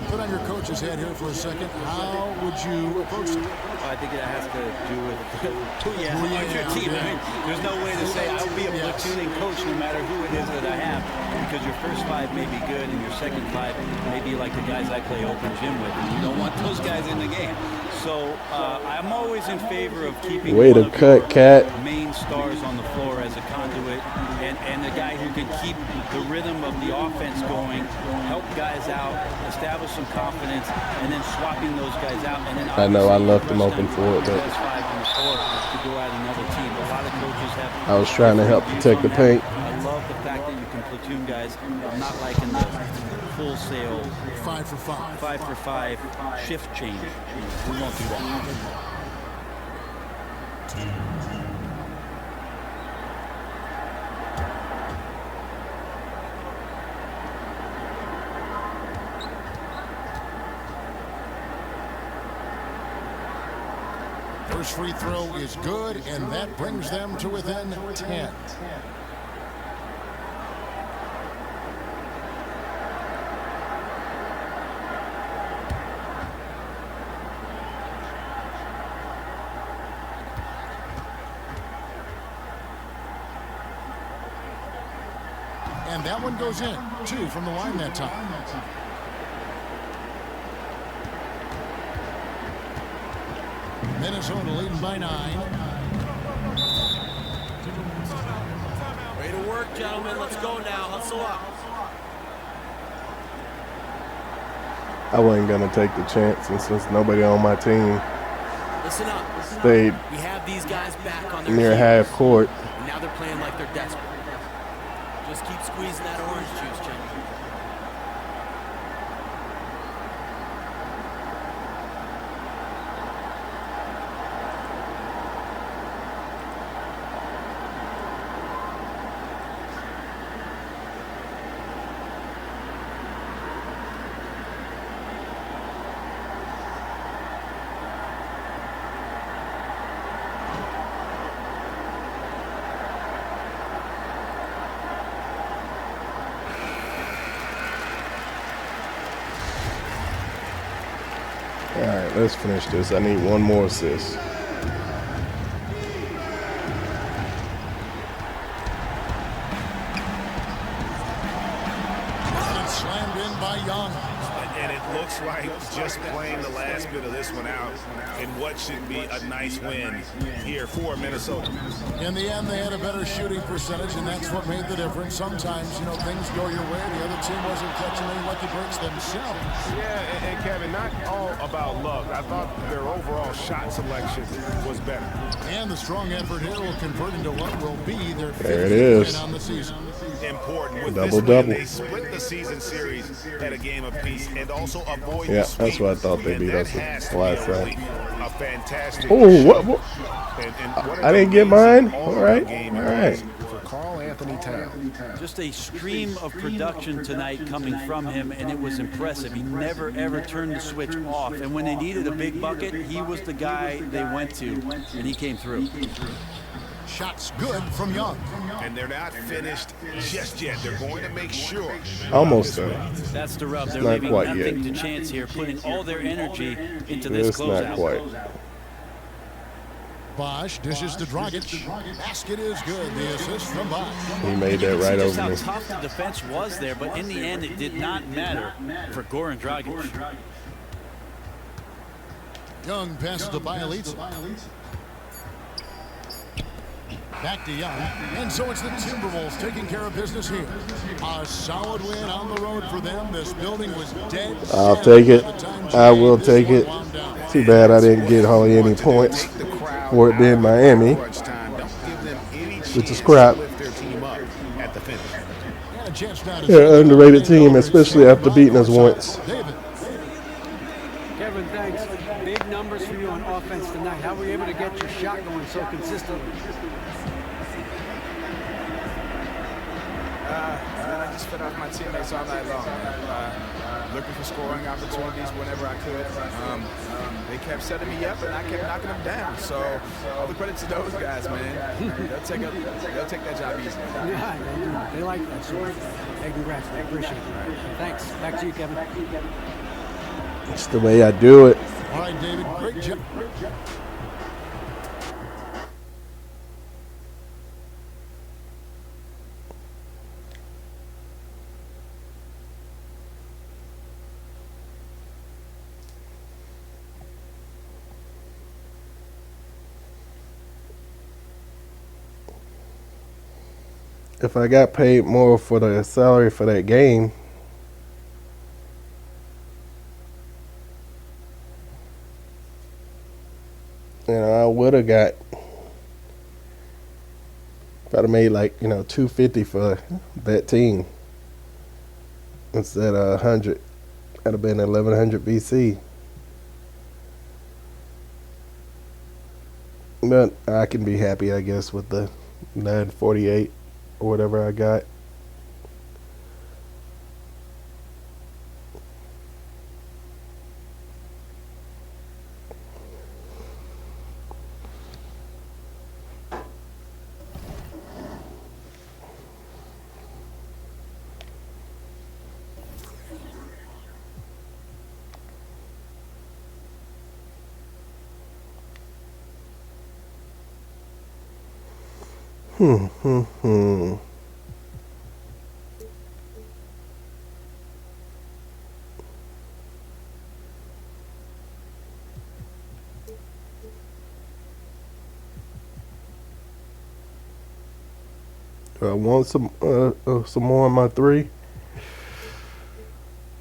Put on your coach's hat here for a second. How would you approach it? I think it has to do with who you have on your team. I mean, there's no way to say I'll be a platooning coach no matter who it is that I have, because your first 5 may be good and your second 5 may be like the guys I play open gym with, and you don't want those guys in the game. So I'm always in favor of keeping Way to cut, Cat. main stars on the floor as a conduit, and the guy who can keep the rhythm of the offense going, help guys out, establish some confidence, and then swapping those guys out. And then I know I left them open for it, but to go at another team. A lot of coaches have. I was trying to help protect the paint. I love the fact that you can platoon guys. I'm not liking the wholesale 5 for 5. 5 for 5 shift change. We won't do that. First free throw is good, and that brings them to within 10. And that one goes in. 2 from the line that time. Minnesota leading by 9. Way to work, gentlemen. Let's go now. Hustle up. I wasn't gonna take the chance, and since nobody on my team Listen up. stayed We have these guys back on their near heels. half court, And now they're playing like they're desperate. Just keep squeezing that orange juice, gentlemen. all right, let's finish this. I need one more assist. Slammed in by Young. And it looks like just playing the last bit of this one out in what should be a nice win here for Minnesota. In the end, they had a better shooting percentage, and that's what made the difference. Sometimes, things go your way. The other team wasn't catching any lucky breaks themselves. Yeah, and Kevin, not all about luck. I thought their overall shot selection was better. And the strong effort here will convert into what will be their There it 50th is. win on the season. Important. With Double, this win, double. they split the season series at a game apiece and also avoid Yeah, the sweep. that's what I thought they beat And us that has to last be a time. relief. A fantastic Oh, what? And what I didn't get mine. All right, all right. For Carl Anthony Towns. Just a stream of production tonight coming from him, and it was impressive. He never, ever turned the switch off. And when they needed a big bucket, he was the guy they went to, and he came through. Shots good from Young. And they're not finished just yet. They're going to make sure. Almost done. That's the rub. They're Not leaving quite nothing yet. to chance here, putting all their energy into this It's not closeout. quite. Bosch dishes to Dragic. Basket is good. The assist from Bosch. He made that right Just over how me. tough the defense was there, but in the end, it did not matter for Goran Dragic. Young passes to Bialica. Back to Young. And so it's the Timberwolves taking care of business here. A solid win on the road for them. This building was dead. I'll take it. I will take it. Too bad I didn't get hardly any points for it being Miami, which is crap. They're an underrated team, especially after beating us once. Kevin, thanks. Big numbers for you on offense tonight. How were you able to get your shot going so consistently? I just fed off my teammates all night long. Looking for scoring opportunities whenever I could. They they kept setting me up, and I kept knocking them down. So all the credit to those guys, man. They'll take that job easy. Yeah, they like that sort of thing. Hey, congrats, man. Appreciate it. Thanks. Back to you, Kevin. That's the way I do it. All right, David, great job. If I got paid more for the salary for that game, I would have got. If I'd have made like $250 for that team instead of $100, that'd have been 1100 BC. But I can be happy, I guess, with the 948 or whatever I got. I want some more on my 3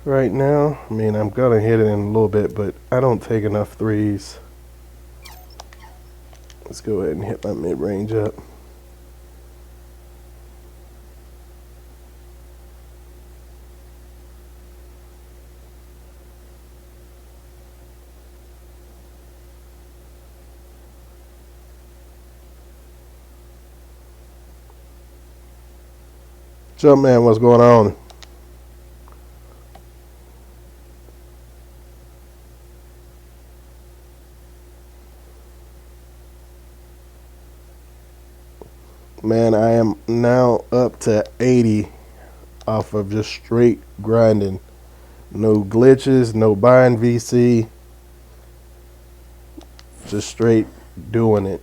right now. I mean, I'm gonna hit it in a little bit, but I don't take enough 3s. Let's go ahead and hit my mid-range up. Jump man, what's going on? Man, I am now up to 80 off of just straight grinding. No glitches, no buying VC. Just straight doing it.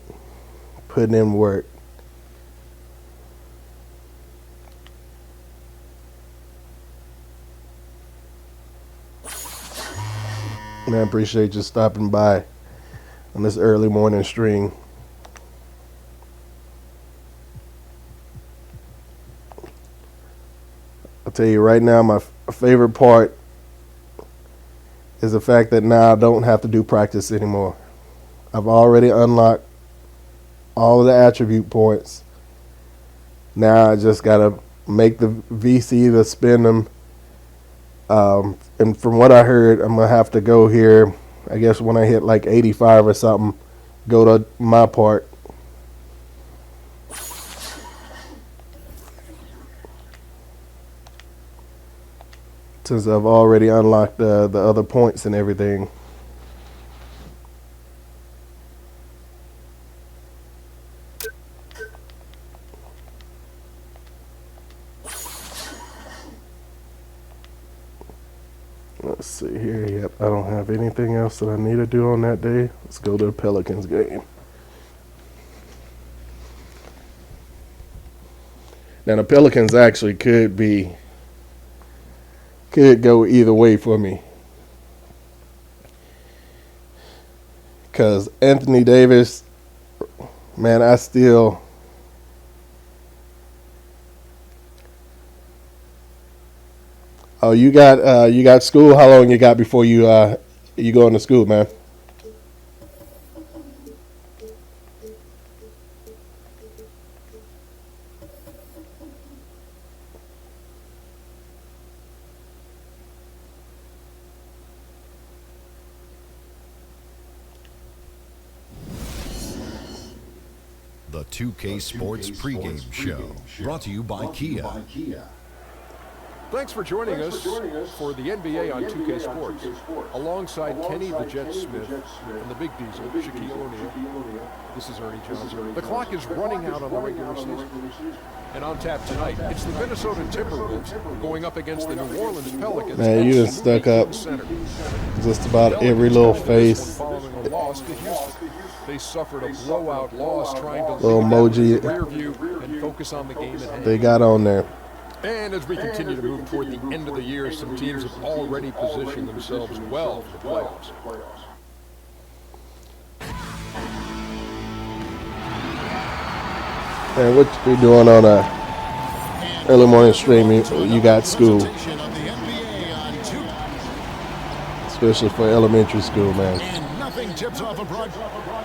Putting in work. Man, I appreciate you stopping by on this early morning stream. I'll tell you right now, my favorite part is the fact that now I don't have to do practice anymore. I've already unlocked all of the attribute points. Now I just got to make the VC to spend them. And from what I heard, I'm going to have to go here, I guess when I hit like 85 or something, go to my part. Since I've already unlocked the other points and everything. Let's see here. Yep, I don't have anything else that I need to do on that day. Let's go to the Pelicans game. Now the Pelicans actually could go either way for me. Because Anthony Davis, man, I still... Oh, you got school? How long you got before you go into school, man? The 2K Sports pregame show, brought to you by Kia. Thanks for joining us for the NBA on 2K Sports. Alongside Kenny the Jet Smith and the Big Diesel, Shaquille O'Neal. This is Ernie Johnson. The clock is running out on the regular season. And on tap tonight, it's the Minnesota Timberwolves going up against the New Orleans Pelicans. Man, you just stuck up just about every little face. Following a loss to Houston. They suffered a blowout loss trying to little emoji rear view and focus on the game at hand. They got on there. And as we continue to move toward the end of the year, some teams have already positioned themselves well for the playoffs. Man, what you doing on a early morning stream? You got school, especially for elementary school, man. And nothing tips off a broadcast.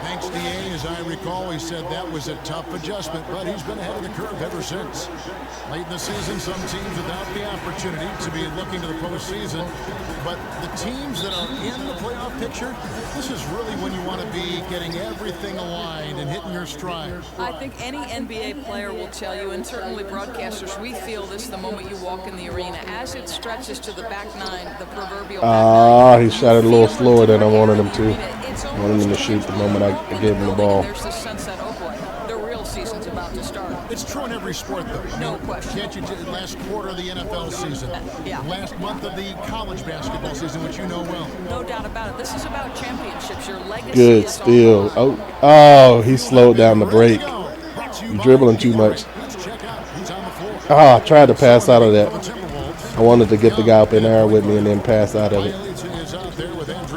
Thanks, DA. As I recall, he said that was a tough adjustment, but he's been ahead of the curve ever since. Late in the season, some teams without the opportunity to be looking to the postseason, but the teams that are in the playoff picture, this is really when you want to be getting everything aligned and hitting your stride. I think any NBA player will tell you, and certainly broadcasters, we feel this the moment you walk in the arena. As it stretches to the back nine, the proverbial back nine, He shot it a little slower than I wanted him to. I wanted him to shoot the moment I gave him the ball. There's the sunset, oh boy, the real season's about to start. It's true in every sport, though. No question. Can't you last quarter of the NFL season, last month of the college basketball season, which you know well. No doubt about it. This is about championships. Your legacy Good is steal. Oh, he slowed down the break. You're dribbling too much. I tried to pass out of that. I wanted to get the guy up in there with me and then pass out of it.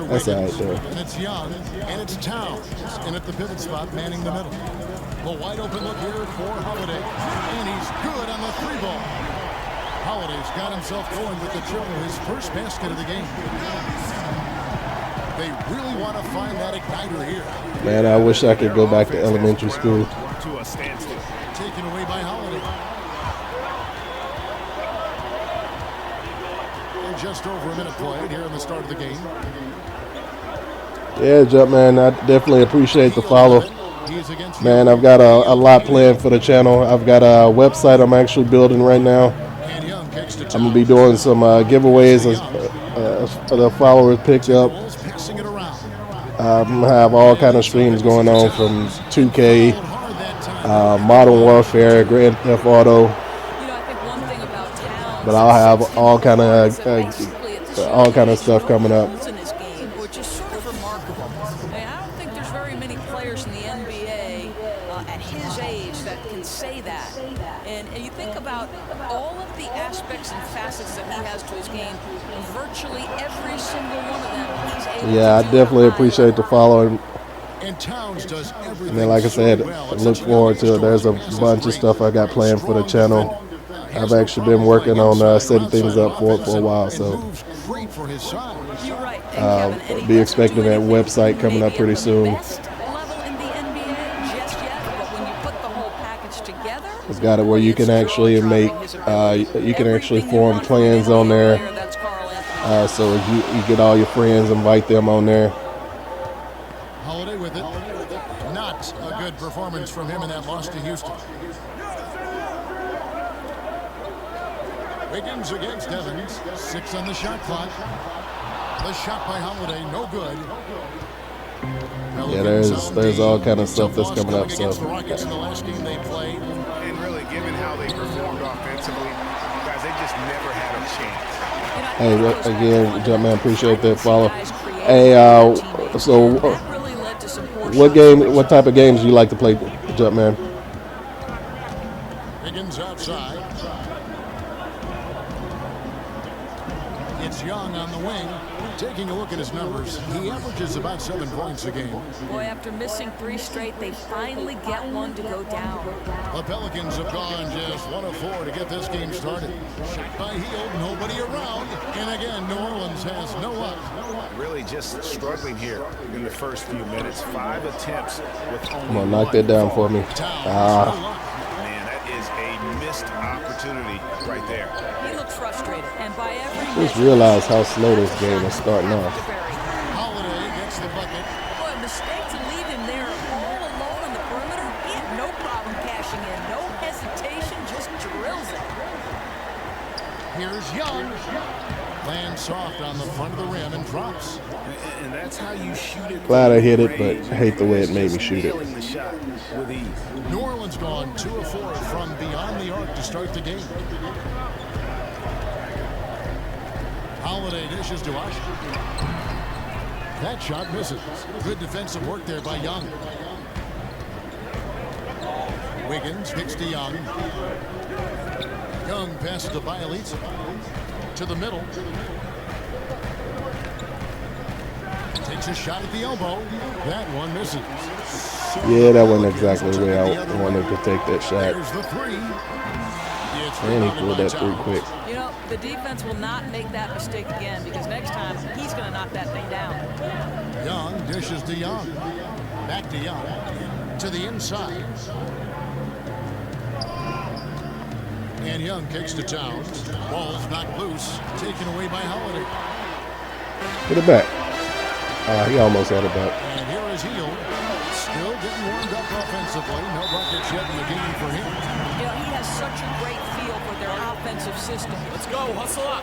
That's all right there. And it's Young, and it's Towns, and at the pivot spot, manning the middle. A wide open look here for Holiday, and he's good on the three ball. Holiday's got himself going with the triple, his first basket of the game. They really want to find that igniter here. Man, I wish I could go back to elementary school. To a standstill. Taken away by Holiday. And just over a minute played here in the start of the game. Yeah, Jumpman, I definitely appreciate the follow. Man, I've got a lot planned for the channel. I've got a website I'm actually building right now. I'm going to be doing some giveaways as the followers picked up. I'm going to have all kind of streams going on from 2K, Modern Warfare, Grand Theft Auto. But I'll have all kind of stuff coming up. Virtually every single one of them, he's able Yeah, I definitely appreciate the follow. And Towns does everything. And then, like I said, I look forward to it. There's a bunch of stuff I got planned for the channel. I've actually been working on setting things up for it for a while, so be expecting that website coming up pretty soon. It's got it where you can actually make, you can actually form clans on there. So you get all your friends, invite them on there. Holiday with it. Not a good performance from him in that loss to Houston. Wiggins against Evans. 6 on the shot clock. The shot by Holiday, no good. Yeah, there's all kind of stuff that's coming up. So. The Rockets in the last game they played. And really, given how they performed offensively, guys, they just never had a chance. Hey, again, Jumpman, appreciate that follow. Hey, so what type of games do you like to play, Jumpman? Wiggins outside. It's Young on the wing. Taking a look at his numbers, he averages about 7 points a game. Boy, after missing 3 straight, they finally get one to go down. The Pelicans have gone just 1 of 4 to get this game started. Shot by Hield, nobody around. And again, New Orleans has no luck. Really just struggling here in the first few minutes. 5 attempts with only Come on, knock that down for me. Man, that is a missed opportunity right there. He looks frustrated, and by every Just realize how slow this game is starting off. Holiday gets the bucket. Boy, a mistake to leave him there all alone on the perimeter. He had no problem cashing in. No soft on the front of the rim and drops. And that's how you shoot it. Glad I hit it, but I hate the way it made me shoot it. The shot with ease. New Orleans gone 2 of 4 from beyond the arc to start the game. Holiday dishes to Usher. That shot misses. Good defensive work there by Young. Wiggins kicks to Young. Young passes to Bielitsa. To the middle. Takes a shot at the elbow. That one misses. Yeah, that wasn't exactly the way I wanted to take that shot. There's the three. And he pulled that three quick. You know, the defense will not make that mistake again because next time he's going to knock that thing down. Young dishes to Young. Back to Young. To the inside. And Young kicks to Towns. Ball's knocked loose. Taken away by Holiday. Put it back. He almost had it back. And here is Hield. Still getting warmed up offensively. No buckets yet in the game for him. You know, he has such a great feel for their offensive system. Let's go. Hustle up.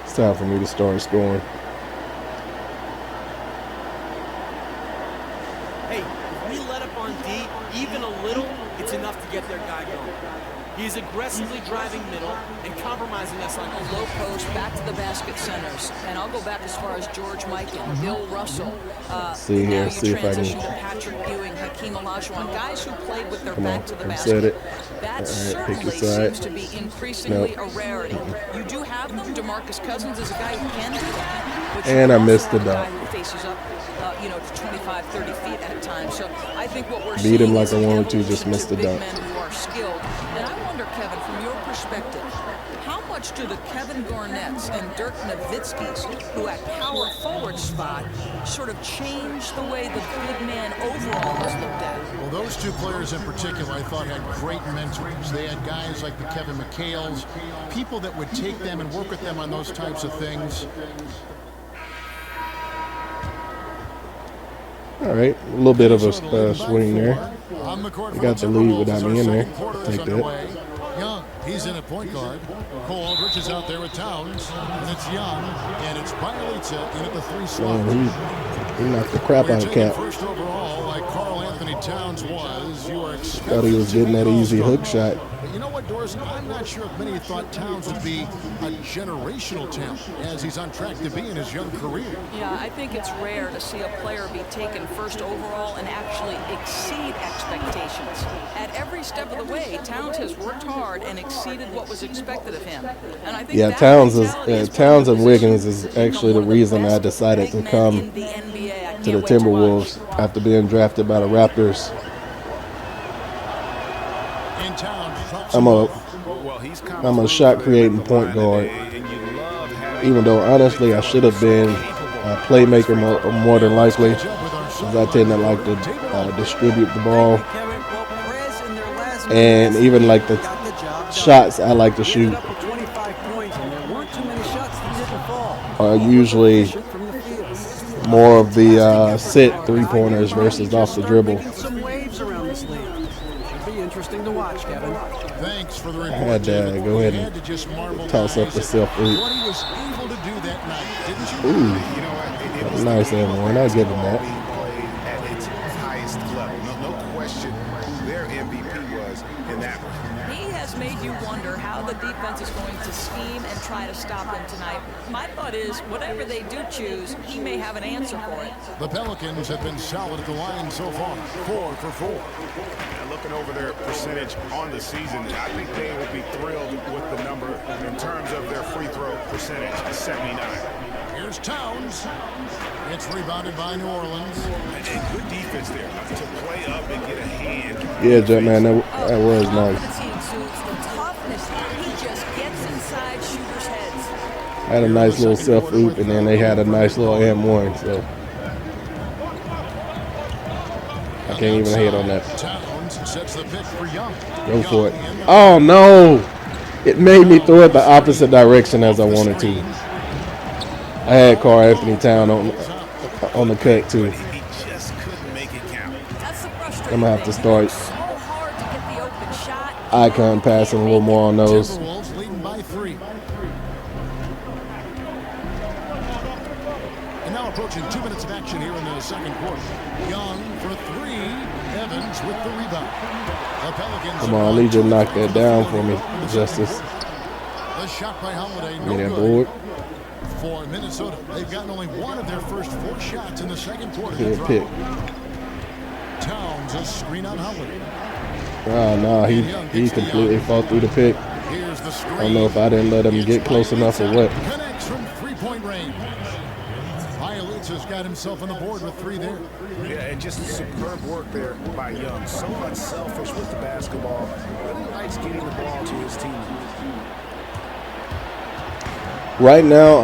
It's time for me to start scoring. Hey, if we let up on D even a little, it's enough to get their guy going. He's aggressively driving middle and compromising us on Low post, back to the basket centers. And I'll go back as far as George Mikan, Bill Russell. See here, see if I can. To Patrick Ewing, Hakeem Olajuwon, guys who played with their Come back on, to the come basket. set it. That Pick your certainly side. seems to be increasingly Nope. a rarity. You do have them. DeMarcus Cousins is a guy who can do that. But And you I also missed the have a guy dunk. who faces up, to 25, 30 feet at a time. So I think what we're Beat seeing him like is I an wanted to, evolution just missed the big dunk. men who are skilled. And I wonder, Kevin, from your perspective, how much do the Kevin Garnett's and Dirk Nowitzki's, who at power forward spot, sort of change the way the big man overall is looked at? Well, those two players in particular, I thought, had great mentors. They had guys like the Kevin McHale's, people that would take them and work with them on those types of things. All right, a little bit of a swing there. On the court We for got the lead without me in there. Take that. Young, he's in at point guard. Cole Aldrich is out there with Towns, and it's Young, and it's Bielitsa in at the 3 slot. He knocked the crap out of Cap. First overall, like Karl Anthony Towns was, you are expected Thought he was getting that easy hook shot. But you know what, Doris? I'm not sure if many thought Towns would be a generational talent, as he's on track to be in his young career. Yeah, I think it's rare to see a player be taken first overall and actually exceed expectations. At every step of the way, Towns has worked hard and exceeded what was expected of him. And I think Yeah, Towns and Wiggins is actually the reason I decided to come to the Timberwolves after being drafted by the Raptors. I'm a shot creating point guard. Even though honestly I should have been a playmaker more than likely, because I tend to like to distribute the ball, and even like the shots I like to shoot are usually more of the sit 3-pointers versus off the dribble. Some waves around this league. Should be interesting to watch, Kevin. Thanks for the I report. had to go ahead and toss up the self-root. What he was able to do that night, didn't you? Ooh, nice M1. I'll give him that. At its highest level. No question who their MVP was in that one. He has made you wonder how the defense is going to scheme and try to stop him tonight. My thought is, whatever they do choose, he may have an answer for it. The Pelicans have been solid at the line so far, 4 for 4. And looking over their percentage on the season, I think they would be thrilled with the number in terms of their free throw percentage, 79. Here's Towns. It's rebounded by New Orleans. And good defense there to play up and get a hand. Yeah, Jetman, that was nice. He just gets inside shooters' heads. Had a nice little self-oop, and then they had a nice little M1, so I can't even hate on that. Towns sets the pick for Young. Go for it. Oh, no! It made me throw it the opposite direction as I wanted to. I had Karl Anthony Towns on the cut, too. I'm going to have to start icon passing a little more on those. Timberwolves leading by 3. And now approaching 2 minutes of action here in the second quarter. Young for three. Evans with the rebound. The Pelicans. Come on, I need you to knock that down for me, Justice. The shot by Holiday. Give me that board. For Minnesota, they've gotten only one of their first 4 shots in the second quarter. Good pick. Towns a screen on Holiday. Oh, no, he completely fought through the pick. I don't know if I didn't let him get close enough or what. Connects from three-point range. Violets has got himself on the board with 3 there. Yeah, and just superb work there by Young. So unselfish with the basketball. Really likes getting the ball to his teammates. Right now,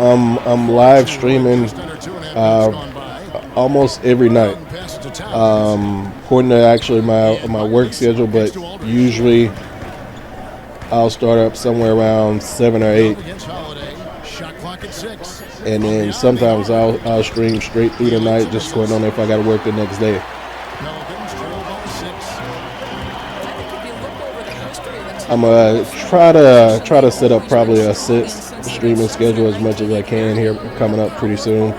I'm live streaming almost every night. According to actually my work schedule, but usually I'll start up somewhere around 7 or 8, and then sometimes I'll stream straight through the night, just going on if I got to work the next day. I'm gonna try to set up probably a 6 streaming schedule as much as I can here coming up pretty soon.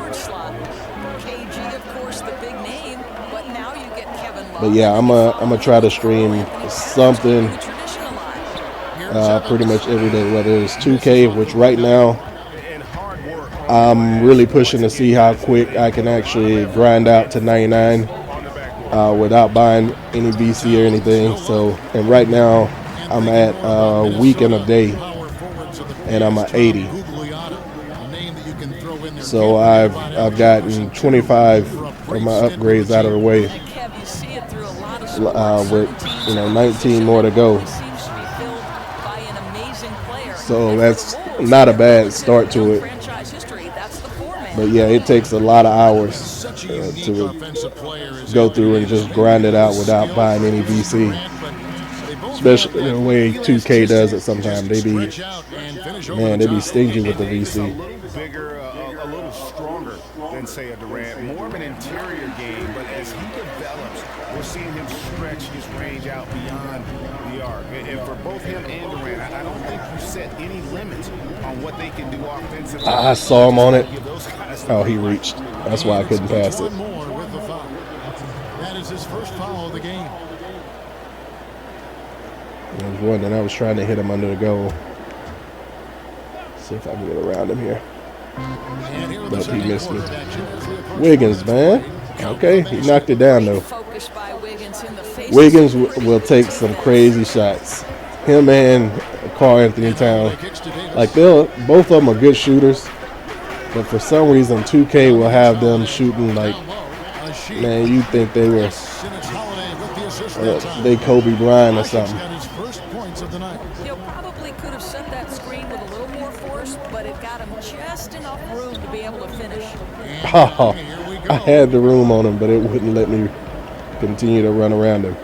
But yeah, I'm gonna try to stream something pretty much every day, whether it's 2K, which right now I'm really pushing to see how quick I can actually grind out to 99 without buying any VC or anything. So, and right now I'm at a week and a day, and I'm at 80. So I've gotten 25 of my upgrades out of the way, with 19 more to go. So that's not a bad start to it. But yeah, it takes a lot of hours to go through and just grind it out without buying any VC. Especially the way 2K does it sometimes. They be stingy with the VC. A little bigger, a little stronger than, say, a Durant. More of an interior game, but as he develops, we're seeing him stretch his range out beyond the arc. And for both him and Durant, I don't think you set any limits on what they can do offensively. I saw him on it. Oh, he reached. That's why I couldn't pass it. That is his first foul of the game. There was one that I was trying to hit him under the goal. See if I can get around him here. But he missed me. Wiggins, man. Okay, he knocked it down though. Wiggins will take some crazy shots. Him and Karl Anthony Towns. Like both of them are good shooters. But for some reason 2K will have them shooting like, man, you think they were they Kobe Bryant or something. He probably could have set that screen with a little more force, but it got him just enough room to be able to finish. Oh, I had the room on him, but it wouldn't let me continue to run around him.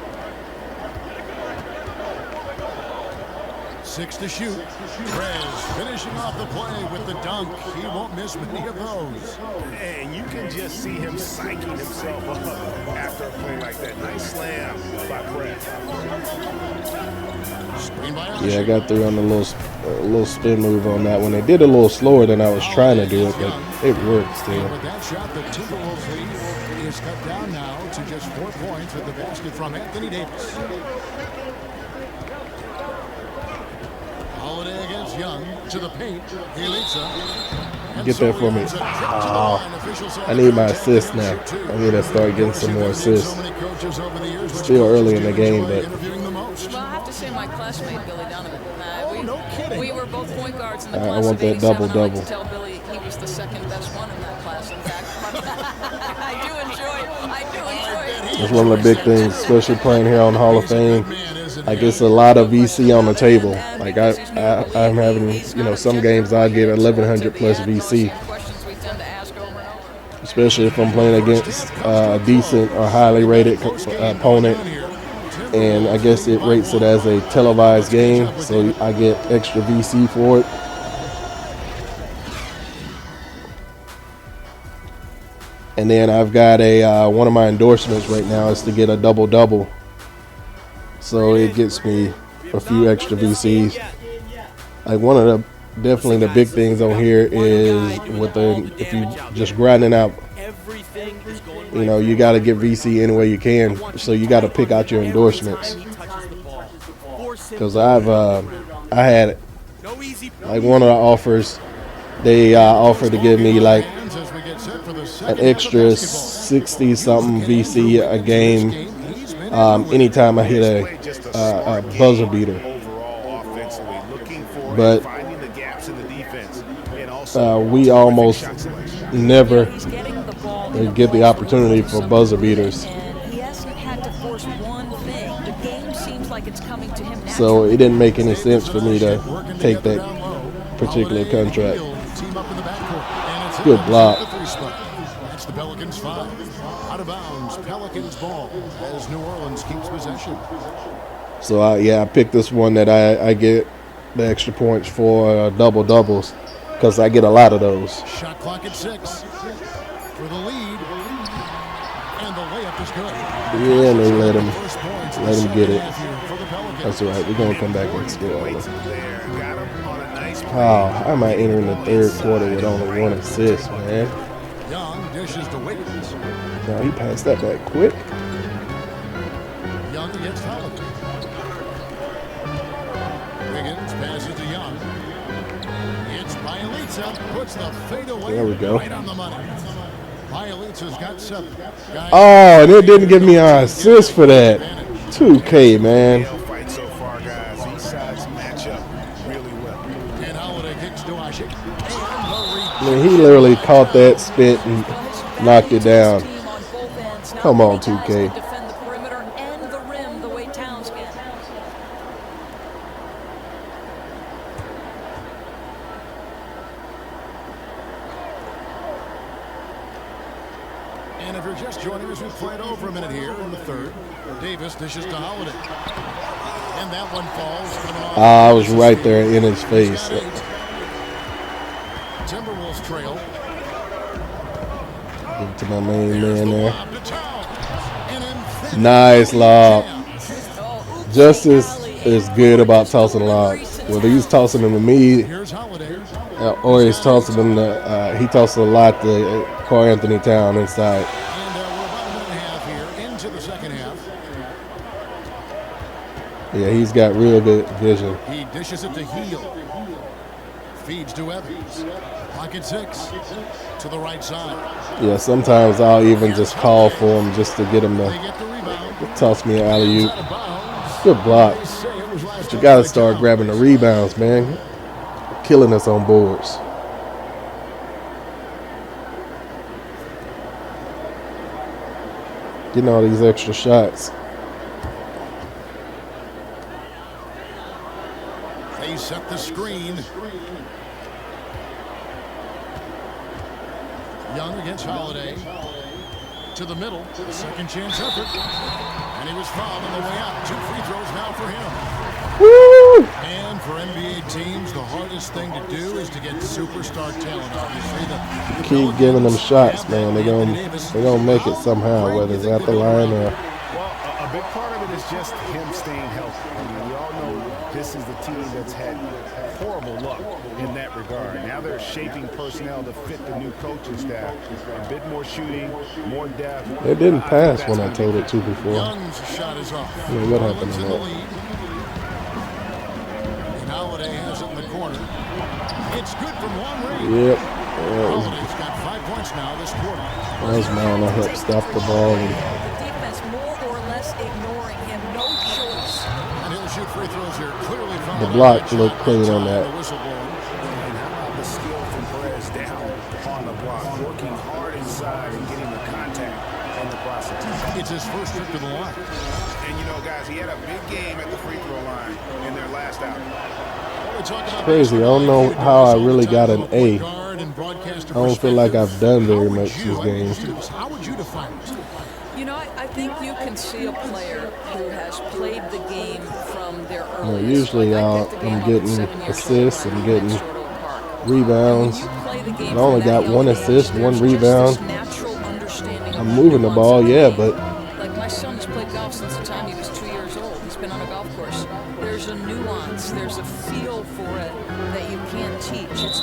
6 to shoot. Perez finishing off the play with the dunk. He won't miss many of those. And you can just see him psyching himself up after a play like that. Nice slam by Perez. Yeah, I got through on the little spin move on that one. They did a little slower than I was trying to do it, but it worked still. With that shot, the Timberwolves lead is cut down now to just 4 points with the basket from Anthony Davis. Holiday against Young to the paint. Get that for me. Oh, I need my assist now. I need to start getting some more assists. Still early in the game, but Well, I have to say my classmate, Billy Donovan. We were both point guards in the class. I want that double-double. I like to tell Billy he was the second best one in that class, in fact. I do enjoy it. it's one of the big things, especially playing here on Hall of Fame. Like, it's a lot of VC on the table. Like, I'm having, some games I get 1,100 plus VC. Especially if I'm playing against a decent or highly rated opponent. And I guess it rates it as a televised game, so I get extra VC for it. And then I've got one of my endorsements right now is to get a double-double. So it gets me a few extra VCs. Like, one of the definitely the big things on here is if you just grinding out, you know, you got to get VC any way you can. So you got to pick out your endorsements. Because I had like one of the offers, they offered to give me like an extra 60 something VC a game anytime I hit a buzzer beater. But we almost never get the opportunity for buzzer beaters. So it didn't make any sense for me to take that particular contract. Good block. That's the Pelicans 5. Out of bounds, Pelicans ball as New Orleans keeps possession. So I picked this one that I get the extra points for double doubles because I get a lot of those. Shot clock at 6 for the lead, and the layup is good. Yeah, and they let him get it. That's all right. We're gonna come back and score all of them. Oh, I might enter in the third quarter with only 1 assist, man. Young dishes to Wiggins. No, he passed that back quick. Young against Holiday. Wiggins passes to Young. It's Bielitsa, puts the fade away. There we go. Right on the money. Bielitsa's got 7. Oh, and it didn't give me an assist for that. 2K, man. I mean, he literally caught that spit and knocked it down. Come on, 2K. And if you're just joining us, we've played over a minute here in the third. Davis dishes to Holiday. And that one falls. I was right there in his face. Timberwolves trail. Give it to my main man there. Nice lob. Justice is good about tossing lobs. Whether he's tossing them to me or he's tossing them to, he tosses a lot to Carl Anthony Town inside. And we're about a minute and a half here into the second half. Yeah, he's got real good vision. He dishes it to Heel. Feeds to Evans. Pocket 6 to the right side. Yeah, sometimes I'll even just call for him just to get him to toss me an alley-oop. Good block. But you got to start grabbing the rebounds, man. Killing us on boards. Getting all these extra shots. They set the screen. Young against Holiday. To the middle. Second chance effort. And he was fouled on the way out. 2 free throws now for him. Woo! And for NBA teams, the hardest thing to do is to get superstar talent. Obviously, keep giving them shots, man. They're gonna make it somehow, whether it's at the line or. Well, a big part of it is just him staying healthy. I mean, we all know this is the team that's had horrible luck in that regard. Now they're shaping personnel to fit the new coaching staff. A bit more shooting, more depth. It didn't pass when I told it to before. Young's shot is off. Yeah, what happened to that? Holiday has it in the corner. It's good from long range. Yep. Holiday's got 5 points now this quarter. That was mine. I helped stop the ball. The defense more or less ignoring him. No choice. And he'll shoot free throws here. Clearly from the block looked clean on that. And how about the skill from Perez down on the block, working hard inside and getting the contact in the process. It's his first trip to the line. And you know, guys, he had a big game at the free throw line in their last outing. It's crazy. I don't know how I really got an A. I don't feel like I've done very much this game. How would you define it? You know, I think you can see a player who has played the game from their early. Usually I'm getting assists, I'm getting rebounds. I only got 1 assist, 1 rebound. I'm moving the ball, yeah, but like my son's played golf since the time he was 2 years old. He's been on a golf course. There's a nuance, there's a feel for it that you can't teach.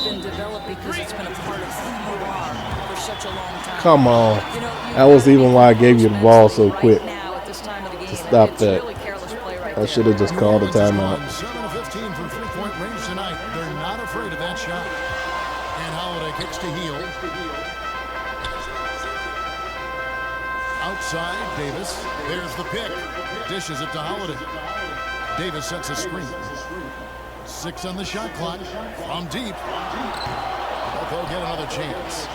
been developed because it's been a part of who you are for such a long time. Come on. You know, That was even why I gave you the ball so quick. now at this time of the game, Stop it's that. really careless play right I should have just called a timeout. 7 of 15 from three-point range tonight. They're not afraid of that shot. And Holiday kicks to heel. Outside, Davis. There's the pick. Dishes it to Holiday. Davis sets a screen. 6 on the shot clock. From deep. But they'll get another chance.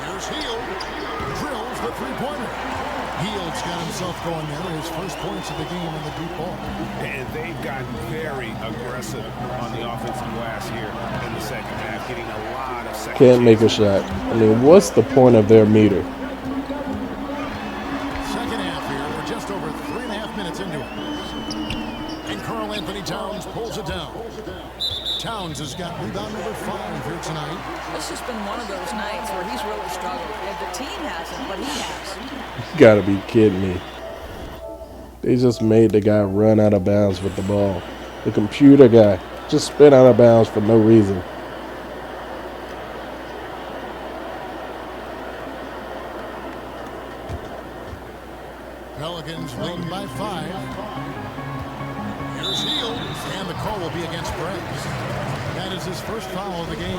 Here's Heel. Drills the three-pointer. Heald's got himself going there. His first points of the game in the deep ball. And they've gotten very aggressive on the offensive glass here in the second half, getting a lot of second Can't make a shot. I mean, what's the point of their meter? Second half here. We're just over 3.5 minutes into it. And Karl Anthony Towns pulls it down. Towns has got rebound number 5 here tonight. This has been one of those nights where he's really struggled. And the team hasn't, but he has. You gotta be kidding me. They just made the guy run out of bounds with the ball. The computer guy just spin out of bounds for no reason. Pelicans leading by 5. Here's Heel, and the call will be against Braggs. That is his first foul of the game.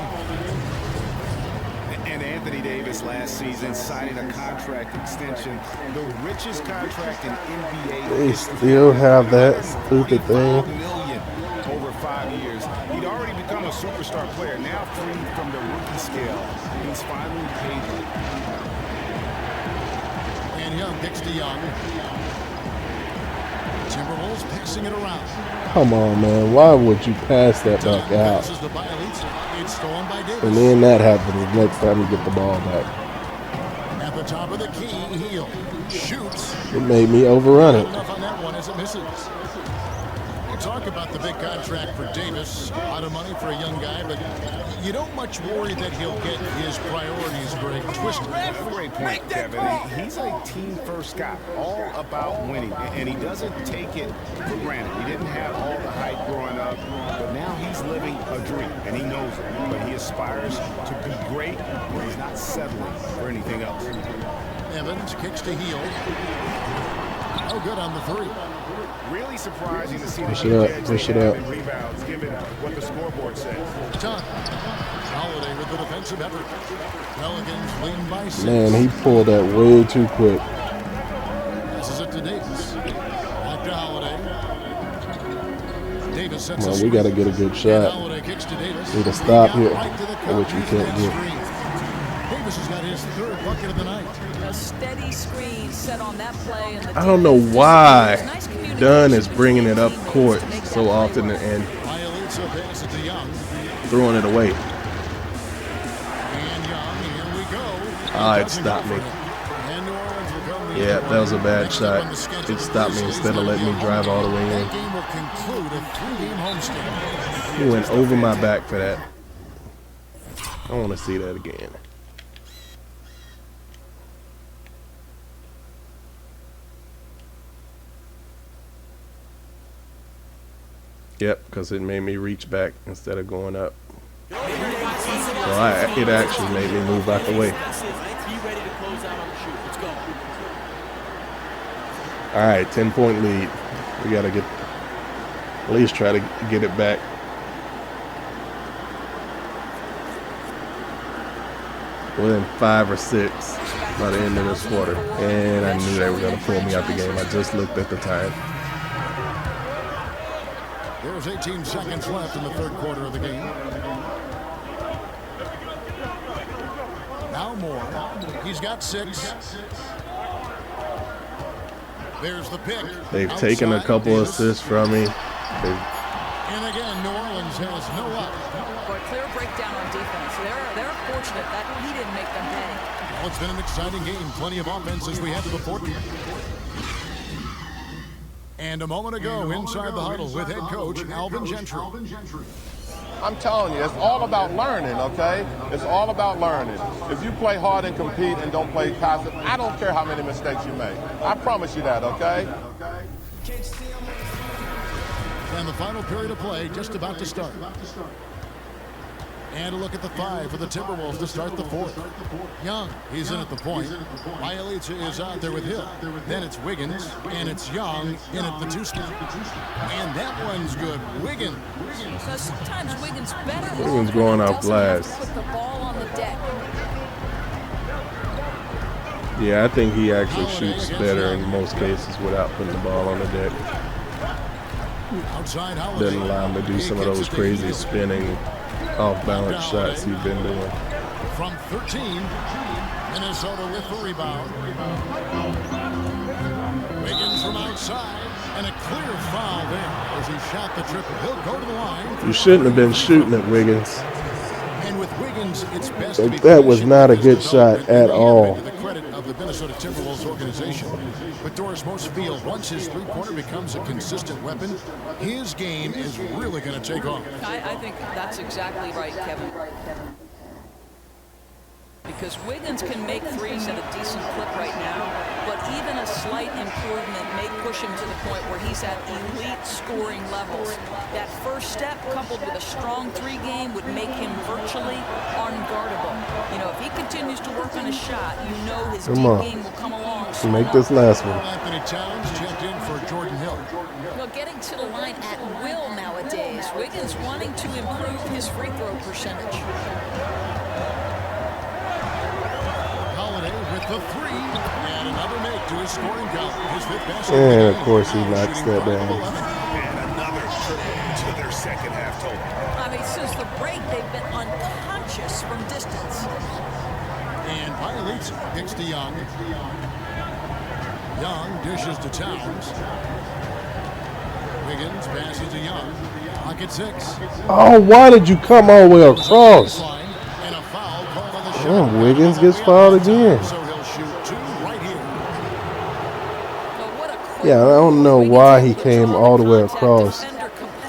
And Anthony Davis last season signing a contract extension, the richest contract in NBA They history. still have that stupid thing. $5 million over 5 years. He'd already become a superstar player, now freed from the rookie scale. He's finally paid it. And Young kicks to Young. Timberwolves passing it around. Come on, man. Why would you pass that back out? Passes the Bielitsa. It's stolen by Davis. And then that happens next time you get the ball back. At the top of the key, Heel shoots. It made me overrun it. Enough on that one as it misses. You talk about the big contract for Davis, a lot of money for a young guy, but you don't much worry that he'll get his priorities very twisted. Great point, Kevin. He's a team-first guy, all about winning, and he doesn't take it for granted. He didn't have all the hype growing up, but now he's living a dream, and he knows it. But he aspires to be great, but he's not settling for anything else. Evans kicks to Heel. No good on the 3. Really surprising to see Push the it up, edge push they it have up. in rebounds, given what the scoreboard says. Done. Holiday with the defensive effort. Pelicans leading by 6. Man, he pulled that way too quick. Passes it to Davis. Back to Holiday. Davis sets Come a on, we got to get a good shot. Holiday kicks to Davis. Need to stop here, Right to the which we can't do. Davis has got his 3rd bucket of the night. A steady screen set on that play. And the I don't know why Dunn is bringing it up court so often and Bielitsa passes to Young. throwing it away. And Young, here we go. Ah, it stopped me. And New Orleans will come the Yeah, other that was a way. bad Next up shot. on the schedule, It stopped me this is instead of gonna letting be me a drive all the way in. That game will conclude a 3-game homestand. He went over my back for that. I want to see that again. Yep, because it made me reach back instead of going up. So it actually made me move out the way. All right, 10-point lead. We got to at least try to get it back. Within 5 or 6 by the end of this quarter. And I knew they were going to pull me out the game. I just looked at the time. There's 18 seconds left in the 3rd quarter of the game. Now Moore. He's got 6. There's the pick. They've taken a couple assists from me. And again, New Orleans has no up. But clear breakdown on defense. They're fortunate that he didn't make them pay. Well, it's been an exciting game. Plenty of offense as we head to the 4th. And a moment ago, inside the huddle with head coach Alvin Gentry. I'm telling you, it's all about learning, okay? It's all about learning. If you play hard and compete and don't play passive, I don't care how many mistakes you make. I promise you that, okay? And the final period of play just about to start. And a look at the 5 for the Timberwolves to start the 4th. Young, he's in at the point. Bielitsa is out there with Hill. Then it's Wiggins, and it's Young in at the 2 spot. And that one's good. Wiggins. So sometimes Wiggins better. Wiggins going off glass. Put the ball on the deck. Yeah, I think he actually shoots better in most cases without putting the ball on the deck. Doesn't allow him to do some of those crazy spinning, off-balance shots he's been doing. From 13, Minnesota with the rebound. Wiggins from outside, and a clear foul there as he shot the triple. He'll go to the line. You shouldn't have been shooting at Wiggins. And with Wiggins, it's best to be that was not a good shot at all. To the credit of the Minnesota Timberwolves organization. But Doris, most feel once his three-pointer becomes a consistent weapon, his game is really going to take off. I think that's exactly right, Kevin. Because Wiggins can make threes at a decent clip right now, but even a slight improvement may push him to the point where he's at elite scoring levels. That first step, coupled with a strong 3 game, would make him virtually unguardable. You know, if he continues to work on his shot, you know his deep game will come along. Make this last one. Anthony Towns checked in for Jordan Hill. Well, getting to the line at will nowadays. Wiggins wanting to improve his free throw percentage. With the 3, and another make to his scoring count. His 5th basket. And of course he knocks that down. And another to their second half total. I mean, since the break, they've been unconscious from distance. And Bielitsa kicks to Young. Young dishes to Towns. Wiggins passes to Young. Pocket 6. Oh, why did you come all the way across? Oh, Wiggins gets fouled again. Yeah, I don't know why he came all the way across.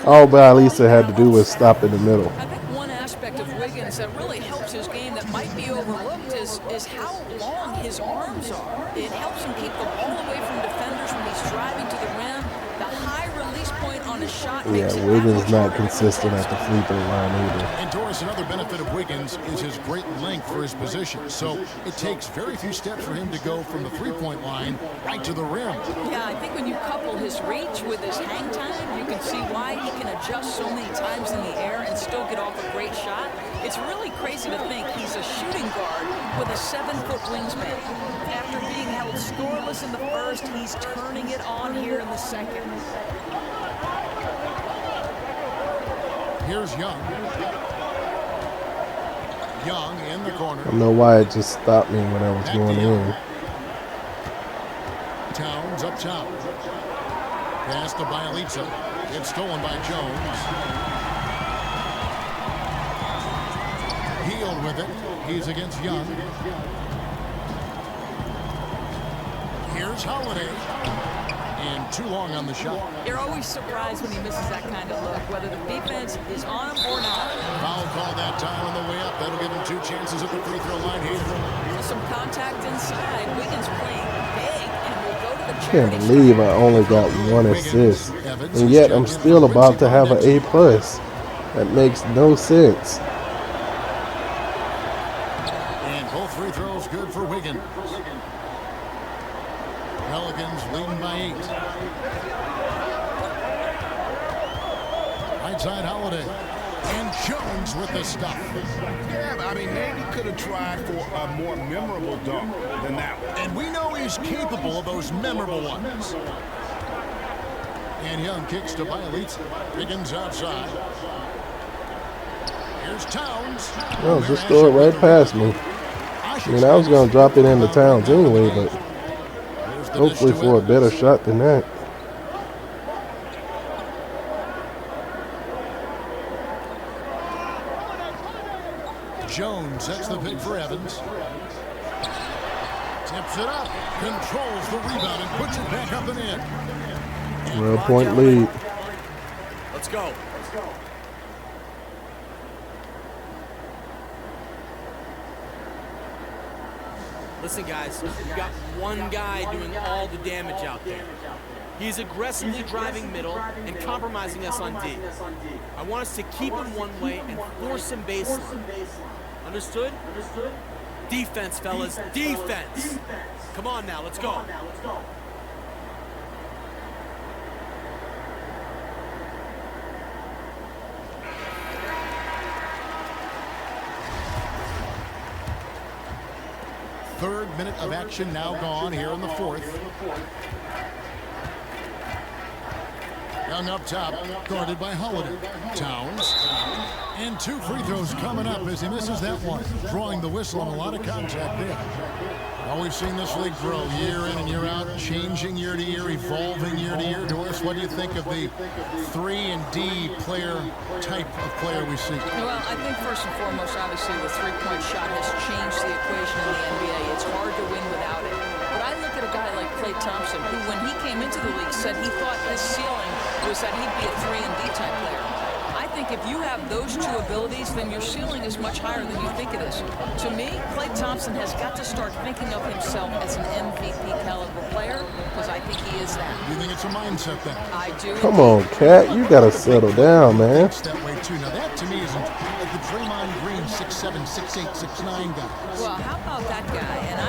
All Bielitsa had to do was stop in the middle. I think one aspect of Wiggins that really helps his game that might be overlooked is how long his arms are. It helps him keep the ball away from defenders when he's driving to the rim. The high release point on his shot makes it Wiggins not consistent at the free throw line either. And Doris, another benefit of Wiggins is his great length for his position. So it takes very few steps for him to go from the three-point line right to the rim. Yeah, I think when you couple his reach with his hang time, you can see why he can adjust so many times in the air and still get off a great shot. It's really crazy to think he's a shooting guard with a 7-foot wingspan. After being held scoreless in the first, he's turning it on here in the second. Here's Young. Young in the corner. I don't know why it just stopped me when I was going in. Towns up top. Pass to Bielitsa. It's stolen by Jones. Healed with it. He's against Young. Here's Holiday. And too long on the shot. You're always surprised when he misses that kind of look, whether the defense is on him or not. Foul call that time on the way up. That'll give him 2 chances at the free throw line here. Some contact inside. Wiggins playing big and will go to the I can't believe I only got 1 assist, and yet I'm still about to have an A+. That makes no sense. And both free throws good for Wiggins. Pelicans leading by 8. Right side Holiday. And Jones with the stuff. Yeah, I mean, maybe could have tried for a more memorable dunk than that one. And we know he's capable of those memorable ones. And Young kicks to Bielitsa. Wiggins outside. Here's Towns. Well, just throw it right past me. I mean, I was going to drop it into Towns anyway, but hopefully for a better shot than that. Jones sets the pick for Evans. Tips it up. Controls the rebound and puts it back up and in. 12-point lead. Let's go. Listen, guys, you've got one guy doing all the damage out there. He's aggressively driving middle and compromising us on D. I want us to keep him one way and force him baseline. Understood? Defense, fellas, defense. Come on now, let's go. Third minute of action now gone here in the fourth. Young up top, guarded by Holiday. Towns. And 2 free throws coming up as he misses that one. Drawing the whistle on a lot of contact there. Well, we've seen this league grow year in and year out, changing year to year, evolving year to year. Doris, what do you think of the 3 and D player type of player we see? Well, I think first and foremost, obviously, the three-point shot has changed the equation in the NBA. It's hard to win without it. But I look at a guy like Klay Thompson, who, when he came into the league, said he thought his ceiling was that he'd be a 3 and D type player. I think if you have those 2 abilities, then your ceiling is much higher than you think it is. To me, Klay Thompson has got to start thinking of himself as an MVP caliber player, because I think he is that. You think it's a mindset then? I do. Come on, Cat. You got to settle down, man. It's that way too. Now that to me isn't like the Draymond Green 6'7", 6'8", 6'9" guy. Well, how about that guy? And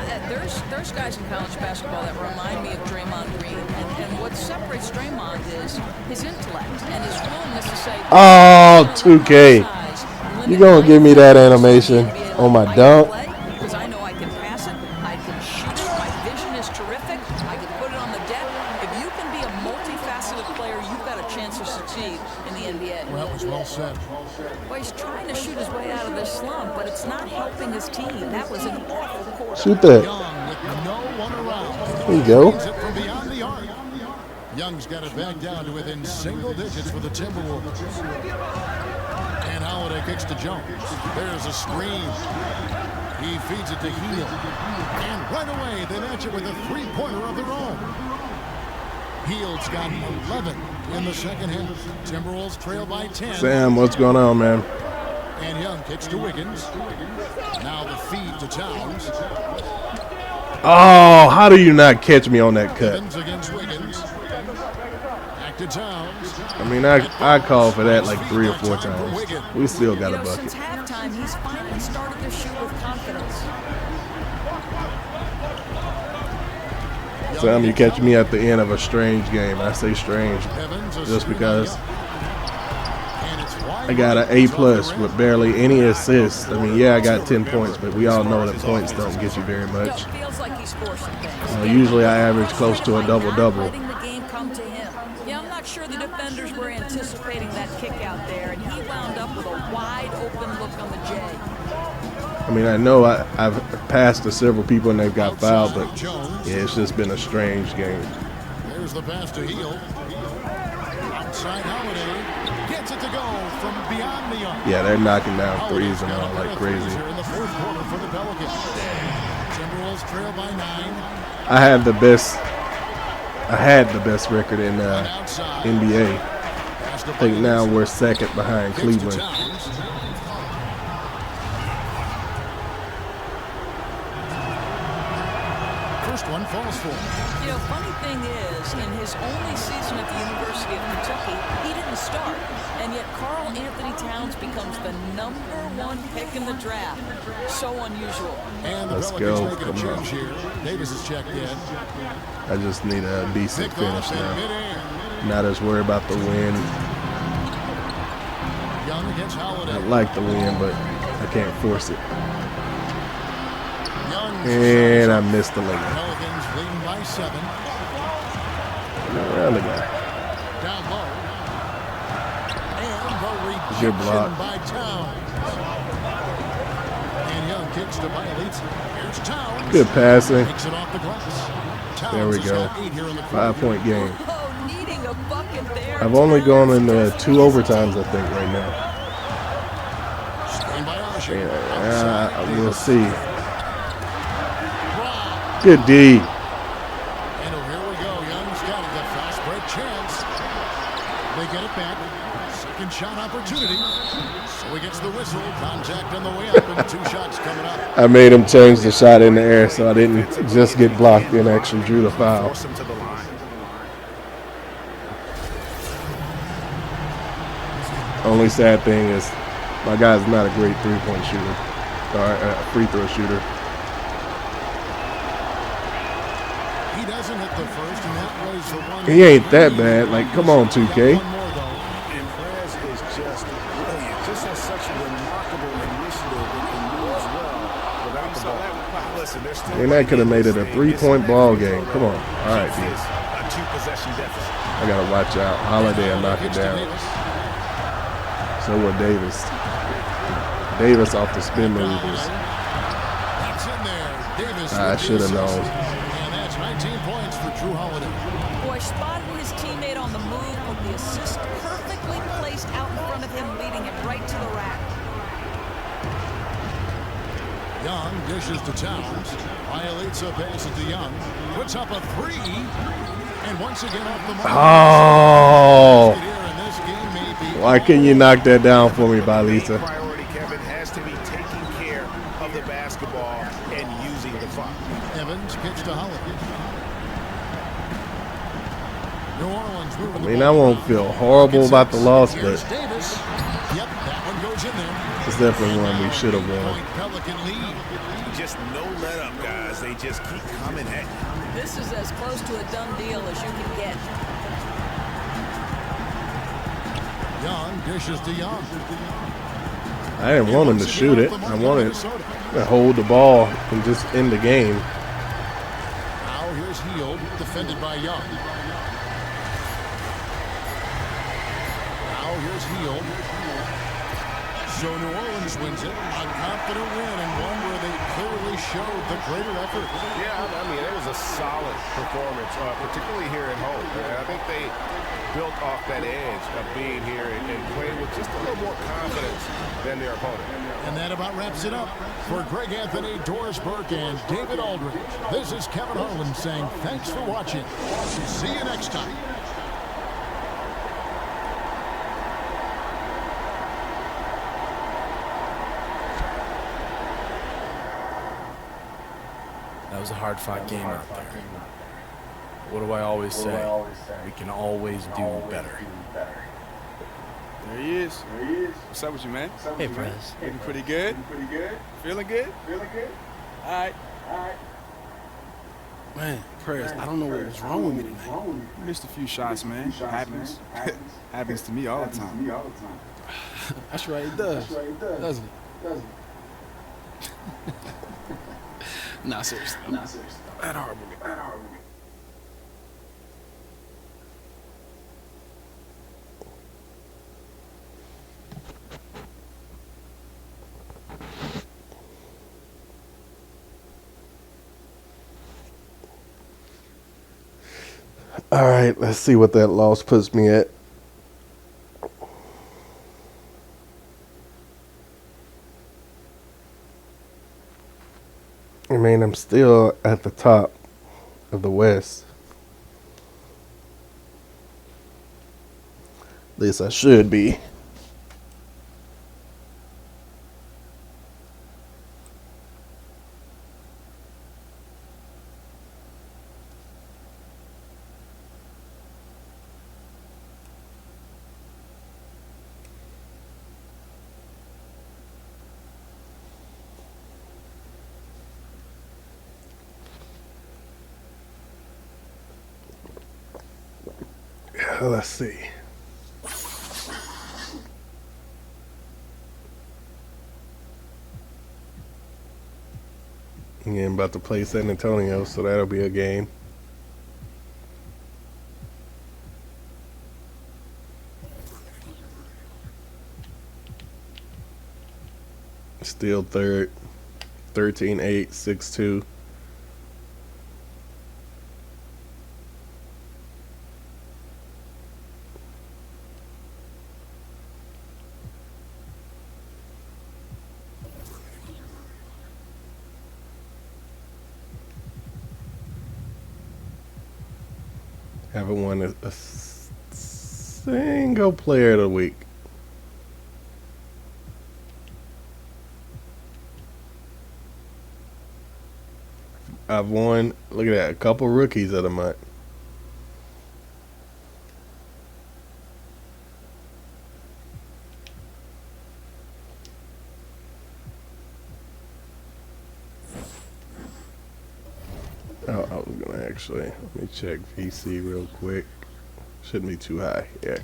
there's guys in college basketball that remind me of Draymond Green. And what separates Draymond is his intellect and his willingness to say, Oh, 2K. You gonna give me that animation on my dunk? because I know I can pass it, I can shoot it, my vision is terrific, I can put it on the deck. If you can be a multifaceted player, you've got a chance to succeed in the NBA. Well, that was well said. Well, he's trying to shoot his way out of this slump, but it's not helping his team. That was an awful quarter. Shoot that. Young with no one around. There you go. Brings it from beyond the arc. Young's got it back down to within single digits for the Timberwolves. And Holiday kicks to Jones. There's a screen. He feeds it to Heel. And right away, they match it with a three-pointer of their own. Heel's got 11 in the second half. Timberwolves trail by 10. Sam, what's going on, man? And Young kicks to Wiggins. Now the feed to Towns. Oh, how do you not catch me on that cut? Wiggins against Wiggins. Back to Towns. I mean, I called for that like 3 or 4 times. We still got a bucket. Since halftime, he's finally started to shoot with confidence. Sam, you catch me at the end of a strange game. I say strange just because I got an A+ with barely any assists. I mean, yeah, I got 10 points, but we all know that points don't get you very much. Feels like he's forcing things. Usually I average close to a double-double. Letting the game come to him. Yeah, I'm not sure the defenders were anticipating that kick out there, and he wound up with a wide open look on the J. I mean, I know I've passed to several people and they've got fouled, but yeah, it's just been a strange game. There's the pass to Heel. Outside Holiday gets it to go from beyond the arc. Yeah, they're knocking down threes and all like crazy. Here in the fourth quarter for the Pelicans. Timberwolves trail by 9. I had the best record in NBA. I think now we're second behind Cleveland. First one falls for him. You know, funny thing is, in his only season at the University of Kentucky, he didn't start. And yet Karl Anthony Towns becomes the #1 pick in the draft. So unusual. And the Let's Pelicans go. making a Come on. change here. Davis is checked in. I just need a decent finish now. Not as worried about the win. Young against Holiday. I like the win, but I can't force it. And I missed the layup. Pelicans leading by 7. Around the guy. Down low. And the Good block. rejection by Towns. And Young kicks to Bielitz. Here's Towns. Good passing. Takes it off the glass. There we Towns has go. got 8 here in the 5-point game. Oh, needing a bucket there. I've only gone in 2 overtimes, I think, right now. Screen by Osher. Yeah, we'll see. Good D. And here we go. Young's got it. The fast break chance. They get it back. Second shot opportunity. So he gets the whistle. Contact on the way up and 2 shots coming up. I made him change the shot in the air so I didn't just get blocked and actually drew the foul. Force him to the line. Only sad thing is my guy's not a great three-point shooter or a free throw shooter. He doesn't hit the first, and that was the one. He ain't that bad. Like, come on, 2K. And Perez is just brilliant. Just has such remarkable initiative and moves well without the ball. Listen, there's still And that could have made it a three-point ball game. Come on. All right, dude. a two-possession deficit. I got to watch out. Holiday will knock it down. So will Davis. Davis off the spin move is. I should have known. And that's 19 points for Drew Holiday. Boy, spotted his teammate on the move, but the assist perfectly placed out in front of him, leading him right to the rack. Young dishes to Towns. Violates a pass to Young. Puts up a three. And once again off the mark. Oh. Why can't you knock that down for me, Balisa? Priority, Kevin, has to be taking care of the basketball and using the clock. Evans kicks to Holiday. New Orleans moving I mean, I won't feel horrible about the loss, but Davis. Yep, that one goes in there. it's definitely one we should have won. Pelican lead. Just no let up, guys. They just keep coming at you. This is as close to a done deal as you can get. Young dishes to Young. I didn't want him to shoot it. I wanted to hold the ball and just end the game. Now here's Heald, defended by Young. Now here's Heald. So New Orleans wins it. A confident win and one where they clearly showed the greater effort. Yeah, I mean, it was a solid performance, particularly here at home. And I think they built off that edge of being here and playing with just a little more confidence than their opponent. And that about wraps it up. For Greg Anthony, Doris Burke, and David Aldridge, this is Kevin Harlan saying thanks for watching. See you next time. That was a hard-fought game out there. What do I always say? We can always do better. There he is. What's up with you, man? Hey, Prez. Looking pretty good? Feeling good? All right. Man, Prez, I don't know what was wrong with me tonight. Missed a few shots, man. Happens. Happens to me all the time. That's right, it does. Doesn't it? Nah, seriously. That horrible game. All right, let's see what that loss puts me at. I mean, I'm still at the top of the West. At least I should be. Let's see. Yeah, I'm about to play San Antonio, so that'll be a game. Still third. 13-8, 6-2. Haven't won a single player of the week. I've won, look at that, a couple rookies of the month. I was gonna actually let me check VC real quick. Shouldn't be too high, yeah,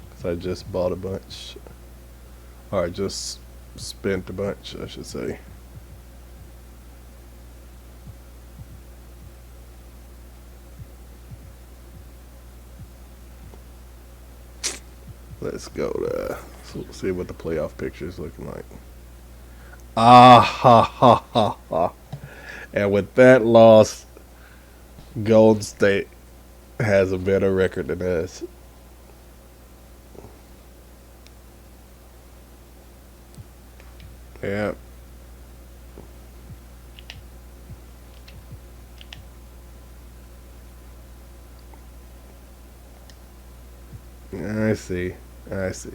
because I just bought a bunch, or I just spent a bunch, I should say. Let's go to see what the playoff picture is looking like. Ah ha ha ha ha! And with that loss, Golden State has a better record than us. Yeah. I see. I see.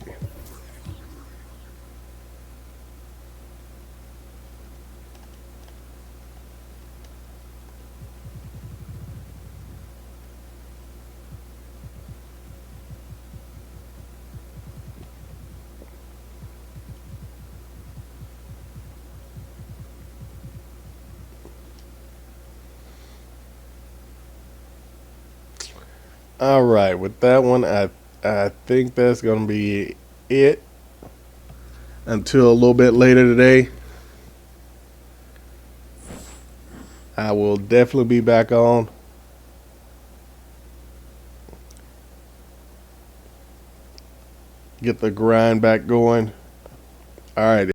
All right, with that one, I think that's gonna be it until a little bit later today. I will definitely be back on. Get the grind back going. All right.